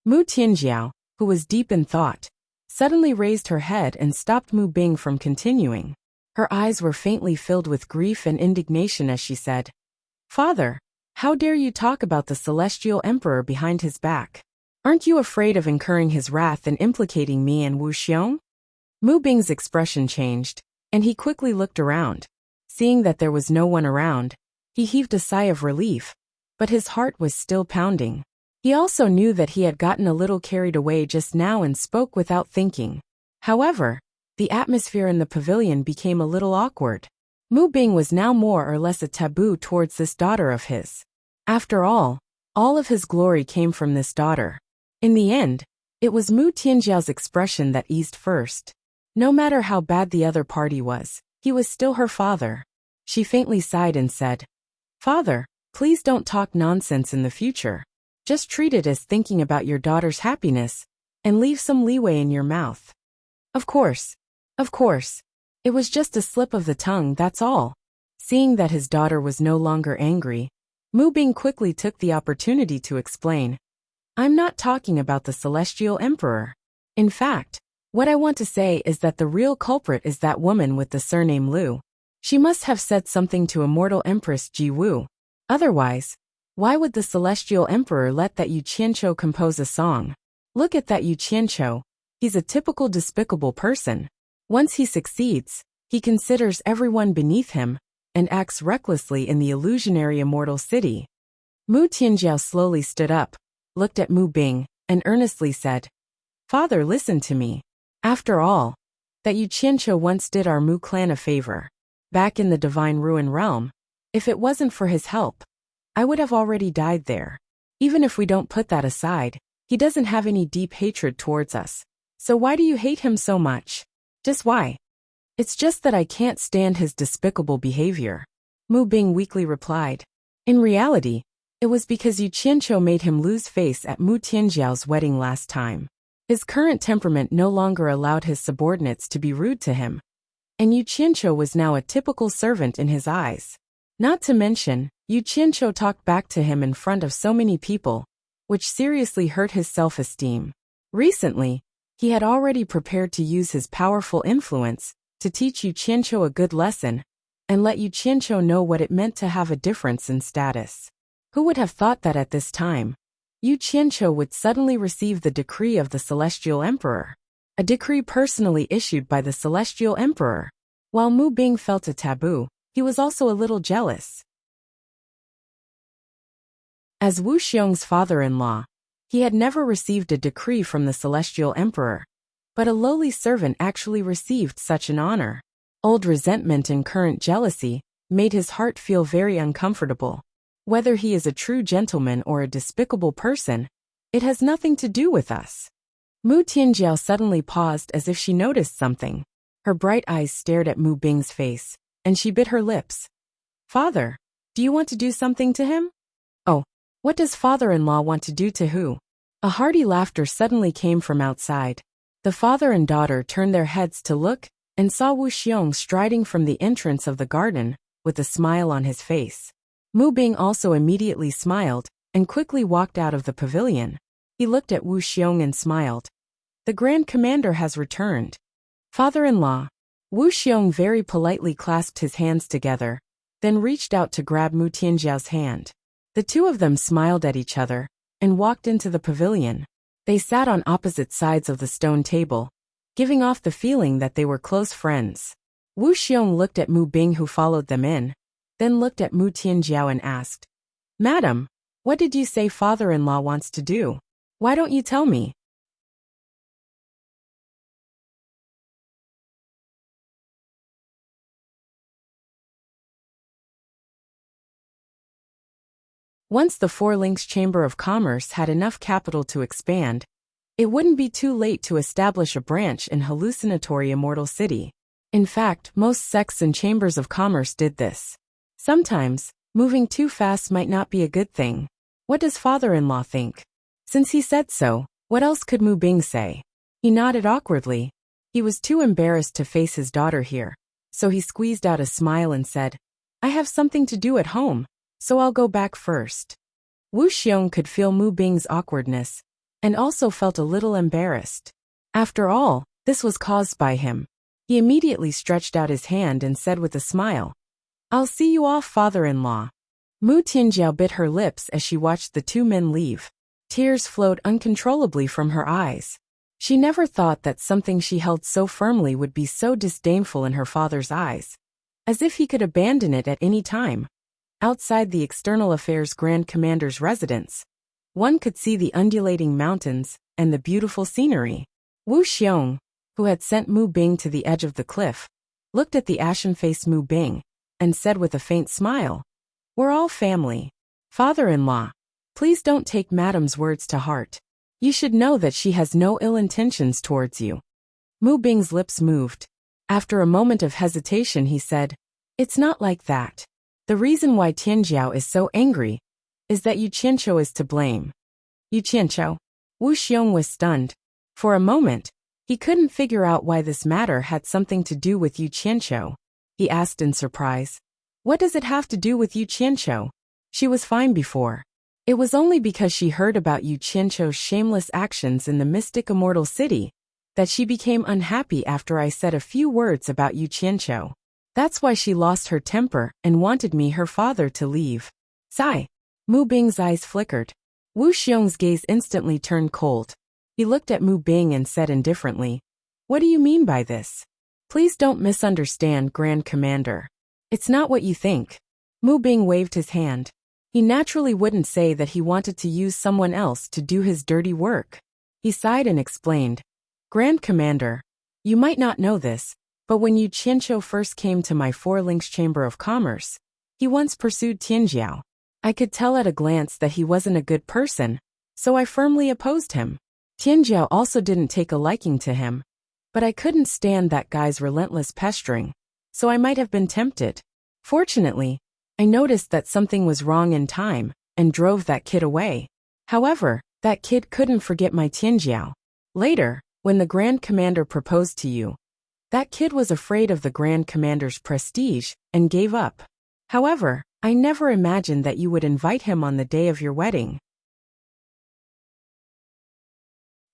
Mu Tianjiao, who was deep in thought, suddenly raised her head and stopped Mu Bing from continuing. Her eyes were faintly filled with grief and indignation as she said, "Father, how dare you talk about the Celestial Emperor behind his back? Aren't you afraid of incurring his wrath and implicating me and Wu Xiong?" Mu Bing's expression changed, and he quickly looked around. Seeing that there was no one around, he heaved a sigh of relief, but his heart was still pounding. He also knew that he had gotten a little carried away just now and spoke without thinking. However, the atmosphere in the pavilion became a little awkward. Mu Bing was now more or less a taboo towards this daughter of his. After all of his glory came from this daughter. In the end, it was Mu Tianjiao's expression that eased first. No matter how bad the other party was, he was still her father. She faintly sighed and said, "Father, please don't talk nonsense in the future. Just treat it as thinking about your daughter's happiness, and leave some leeway in your mouth." Of course. It was just a slip of the tongue, that's all." Seeing that his daughter was no longer angry, Mu Bing quickly took the opportunity to explain, "I'm not talking about the Celestial Emperor. In fact, what I want to say is that the real culprit is that woman with the surname Liu. She must have said something to Immortal Empress Ji Wu. Otherwise, why would the Celestial Emperor let that Yu Qianqiu compose a song? Look at that Yu Qianqiu. He's a typical despicable person. Once he succeeds, he considers everyone beneath him and acts recklessly in the illusionary immortal city." Mu Tianjiao slowly stood up, looked at Mu Bing, and earnestly said, "Father, listen to me. After all, that Yu Qianqiu once did our Mu clan a favor. Back in the Divine Ruin realm, if it wasn't for his help, I would have already died there. Even if we don't put that aside, he doesn't have any deep hatred towards us. So why do you hate him so much? Just why? It's just that I can't stand his despicable behavior. Mu Bing weakly replied. In reality, it was because Yu Qianqiu made him lose face at Mu Tianjiao's wedding last time. His current temperament no longer allowed his subordinates to be rude to him, and Yu Qianqiu was now a typical servant in his eyes. Not to mention, Yu Qianqiu talked back to him in front of so many people, which seriously hurt his self-esteem. Recently, he had already prepared to use his powerful influence to teach Yu Qianqiu a good lesson and let Yu Qianqiu know what it meant to have a difference in status. Who would have thought that at this time, Yu Qianqiu would suddenly receive the decree of the Celestial Emperor, a decree personally issued by the Celestial Emperor. While Mu Bing felt a taboo, he was also a little jealous. As Wu Xiong's father-in-law, he had never received a decree from the Celestial Emperor, but a lowly servant actually received such an honor. Old resentment and current jealousy made his heart feel very uncomfortable. Whether he is a true gentleman or a despicable person, it has nothing to do with us. Mu Tianjiao suddenly paused as if she noticed something. Her bright eyes stared at Mu Bing's face, and she bit her lips. Father, do you want to do something to him? Oh, what does father-in-law want to do to who? A hearty laughter suddenly came from outside. The father and daughter turned their heads to look and saw Wu Xiong striding from the entrance of the garden with a smile on his face. Mu Bing also immediately smiled and quickly walked out of the pavilion. He looked at Wu Xiong and smiled. The Grand Commander has returned. Father-in-law. Wu Xiong very politely clasped his hands together, then reached out to grab Mu Tianjiao's hand. The two of them smiled at each other and walked into the pavilion. They sat on opposite sides of the stone table, giving off the feeling that they were close friends. Wu Xiong looked at Mu Bing, who followed them in, then looked at Mu Tianjiao and asked, Madam, what did you say father-in-law wants to do? Why don't you tell me? Once the Four Links Chamber of Commerce had enough capital to expand, it wouldn't be too late to establish a branch in hallucinatory Immortal City. In fact, most sects and chambers of commerce did this. Sometimes, moving too fast might not be a good thing. What does father-in-law think? Since he said so, what else could Mu Bing say? He nodded awkwardly. He was too embarrassed to face his daughter here, so he squeezed out a smile and said, I have something to do at home, so I'll go back first. Wu Xiong could feel Mu Bing's awkwardness, and also felt a little embarrassed. After all, this was caused by him. He immediately stretched out his hand and said with a smile, I'll see you off, father-in-law. Mu Tianjiao bit her lips as she watched the two men leave. Tears flowed uncontrollably from her eyes. She never thought that something she held so firmly would be so disdainful in her father's eyes, as if he could abandon it at any time. Outside the External Affairs Grand Commander's residence, one could see the undulating mountains and the beautiful scenery. Wu Xiong, who had sent Mu Bing to the edge of the cliff, looked at the ashen-faced Mu Bing and said with a faint smile, We're all family. Father-in-law, please don't take Madam's words to heart. You should know that she has no ill intentions towards you. Mu Bing's lips moved. After a moment of hesitation, he said, It's not like that. The reason why Tianjiao is so angry is that Yu Qianqiu is to blame. Yu Qianqiu? Wu Xiong was stunned. For a moment, he couldn't figure out why this matter had something to do with Yu Qianqiu. He asked in surprise, What does it have to do with Yu Qianqiu? She was fine before. It was only because she heard about Yu Qianqiu's shameless actions in the mystic Immortal City that she became unhappy after I said a few words about Yu Qianqiu. That's why she lost her temper and wanted me, her father, to leave. Sigh. Mu Bing's eyes flickered. Wu Xiong's gaze instantly turned cold. He looked at Mu Bing and said indifferently, What do you mean by this? Please don't misunderstand, Grand Commander. It's not what you think. Mu Bing waved his hand. He naturally wouldn't say that he wanted to use someone else to do his dirty work. He sighed and explained, Grand Commander, You might not know this, but when Yu Qianqiu first came to my Four Links Chamber of Commerce, he once pursued Tianjiao. I could tell at a glance that he wasn't a good person, so I firmly opposed him. Tianjiao also didn't take a liking to him, but I couldn't stand that guy's relentless pestering, so I might have been tempted. Fortunately, I noticed that something was wrong in time and drove that kid away. However, that kid couldn't forget my Tianjiao. Later, when the Grand Commander proposed to you, that kid was afraid of the Grand Commander's prestige and gave up. However, I never imagined that you would invite him on the day of your wedding.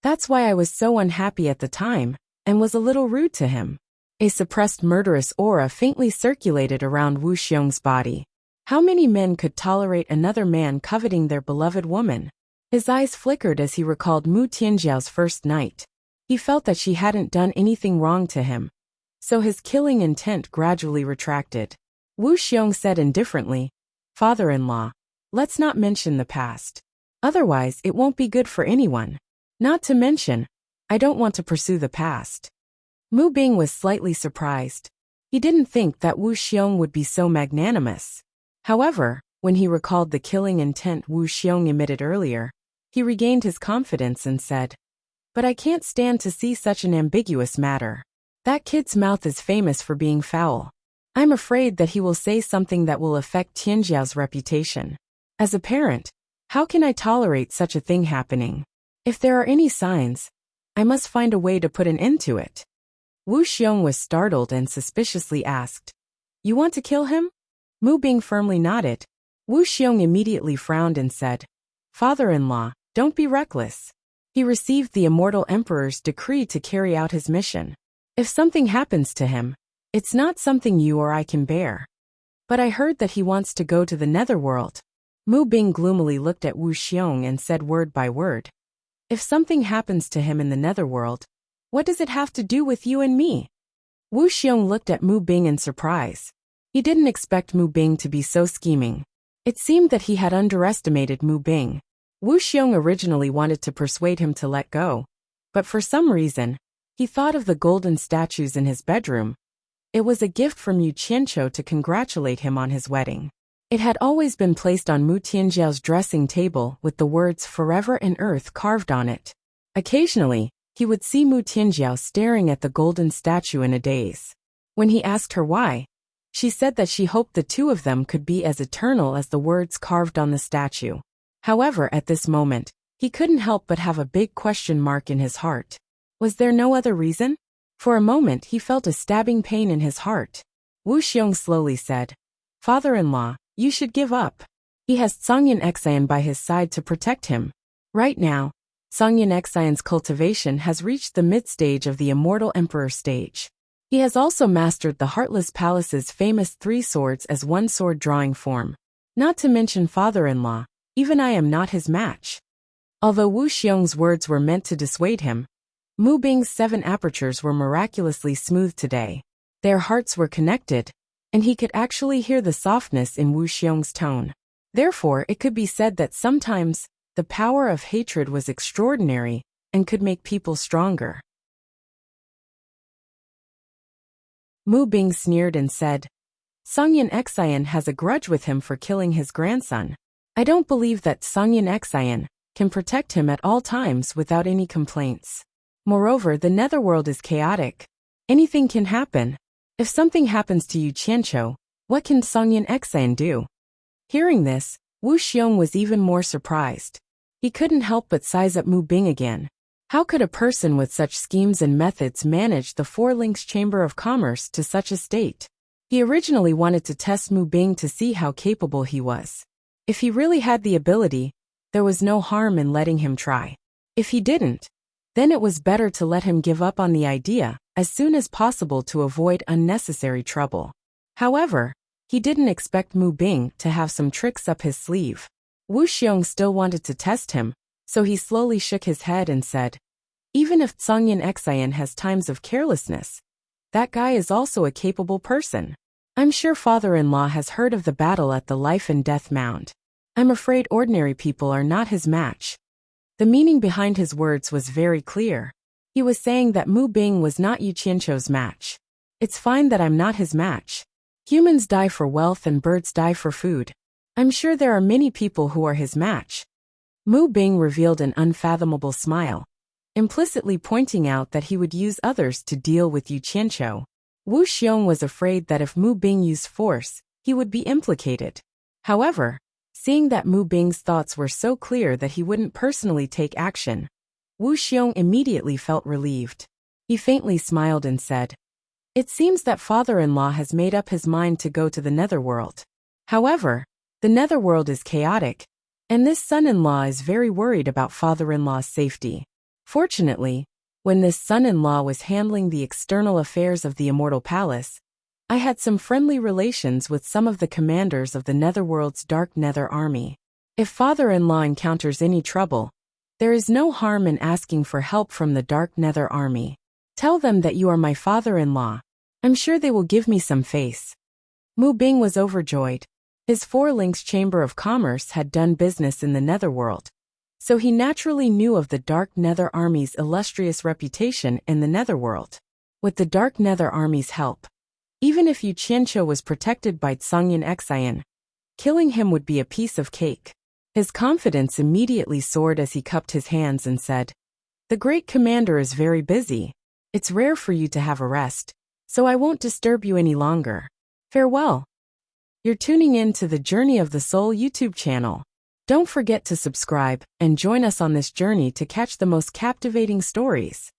That's why I was so unhappy at the time and was a little rude to him. A suppressed murderous aura faintly circulated around Wu Xiong's body. How many men could tolerate another man coveting their beloved woman? His eyes flickered as he recalled Mu Tianjiao's first night. He felt that she hadn't done anything wrong to him, so his killing intent gradually retracted. Wu Xiong said indifferently, "Father-in-law, let's not mention the past. Otherwise it won't be good for anyone. Not to mention, I don't want to pursue the past." Mu Bing was slightly surprised. He didn't think that Wu Xiong would be so magnanimous. However, when he recalled the killing intent Wu Xiong emitted earlier, he regained his confidence and said, "But I can't stand to see such an ambiguous matter. That kid's mouth is famous for being foul. I'm afraid that he will say something that will affect Tianjiao's reputation. As a parent, how can I tolerate such a thing happening? If there are any signs, I must find a way to put an end to it." Wu Xiong was startled and suspiciously asked, "You want to kill him?" Mu Bing firmly nodded. Wu Xiong immediately frowned and said, "Father-in-law, don't be reckless. He received the immortal emperor's decree to carry out his mission. If something happens to him, it's not something you or I can bear." "But I heard that he wants to go to the netherworld." Mu Bing gloomily looked at Wu Xiong and said word by word, "If something happens to him in the netherworld, what does it have to do with you and me?" Wu Xiong looked at Mu Bing in surprise. He didn't expect Mu Bing to be so scheming. It seemed that he had underestimated Mu Bing. Wu Xiong originally wanted to persuade him to let go, but for some reason, he thought of the golden statues in his bedroom. It was a gift from Yu Qianqiu to congratulate him on his wedding. It had always been placed on Mu Tianjiao's dressing table with the words "Forever and Earth" carved on it. Occasionally, he would see Mu Tianjiao staring at the golden statue in a daze. When he asked her why, she said that she hoped the two of them could be as eternal as the words carved on the statue. However, at this moment, he couldn't help but have a big question mark in his heart. Was there no other reason? For a moment he felt a stabbing pain in his heart. Wu Xiong slowly said, "Father-in-law, you should give up. He has Songyan Xian by his side to protect him. Right now, Songyan Xian's cultivation has reached the mid-stage of the Immortal Emperor stage. He has also mastered the Heartless Palace's famous 3 swords as one sword drawing form. Not to mention father-in-law, even I am not his match." Although Wu Xiong's words were meant to dissuade him, Mu Bing's 7 apertures were miraculously smooth today. Their hearts were connected, and he could actually hear the softness in Wu Xiong's tone. Therefore, it could be said that sometimes, the power of hatred was extraordinary and could make people stronger. Mu Bing sneered and said, "Songyan Xian has a grudge with him for killing his grandson. I don't believe that Songyan Xian can protect him at all times without any complaints. Moreover, the netherworld is chaotic. Anything can happen. If something happens to Yu Qianqiu, what can Songyan Xian do?" Hearing this, Wu Xiong was even more surprised. He couldn't help but size up Mu Bing again. How could a person with such schemes and methods manage the Four Links Chamber of Commerce to such a state? He originally wanted to test Mu Bing to see how capable he was. If he really had the ability, there was no harm in letting him try. If he didn't, then it was better to let him give up on the idea as soon as possible to avoid unnecessary trouble. However, he didn't expect Mu Bing to have some tricks up his sleeve. Wu Xiong still wanted to test him, so he slowly shook his head and said, "Even if Songyan Xian has times of carelessness, that guy is also a capable person. I'm sure father-in-law has heard of the battle at the Life and Death Mound. I'm afraid ordinary people are not his match." The meaning behind his words was very clear. He was saying that Mu Bing was not Yu Qianqiu's match. It's fine that I'm not his match. Humans die for wealth and birds die for food. I'm sure there are many people who are his match. Mu Bing revealed an unfathomable smile, implicitly pointing out that he would use others to deal with Yu Qianqiu. Wu Xiong was afraid that if Mu Bing used force, he would be implicated. However, seeing that Mu Bing's thoughts were so clear that he wouldn't personally take action, Wu Xiong immediately felt relieved. He faintly smiled and said, "It seems that father-in-law has made up his mind to go to the netherworld. However, the netherworld is chaotic, and this son-in-law is very worried about father-in-law's safety. Fortunately, when this son-in-law was handling the external affairs of the Immortal Palace, I had some friendly relations with some of the commanders of the netherworld's Dark Nether Army. If father-in-law encounters any trouble, there is no harm in asking for help from the Dark Nether Army. Tell them that you are my father-in-law. I'm sure they will give me some face." Mu Bing was overjoyed. His 4 Links Chamber of Commerce had done business in the netherworld, so he naturally knew of the Dark Nether Army's illustrious reputation in the netherworld. With the Dark Nether Army's help, even if Yu Qianqiu was protected by Zhangyan Xian, killing him would be a piece of cake. His confidence immediately soared as he cupped his hands and said, "The great commander is very busy. It's rare for you to have a rest, so I won't disturb you any longer. Farewell." You're tuning in to the Journey of the Soul YouTube channel. Don't forget to subscribe and join us on this journey to catch the most captivating stories.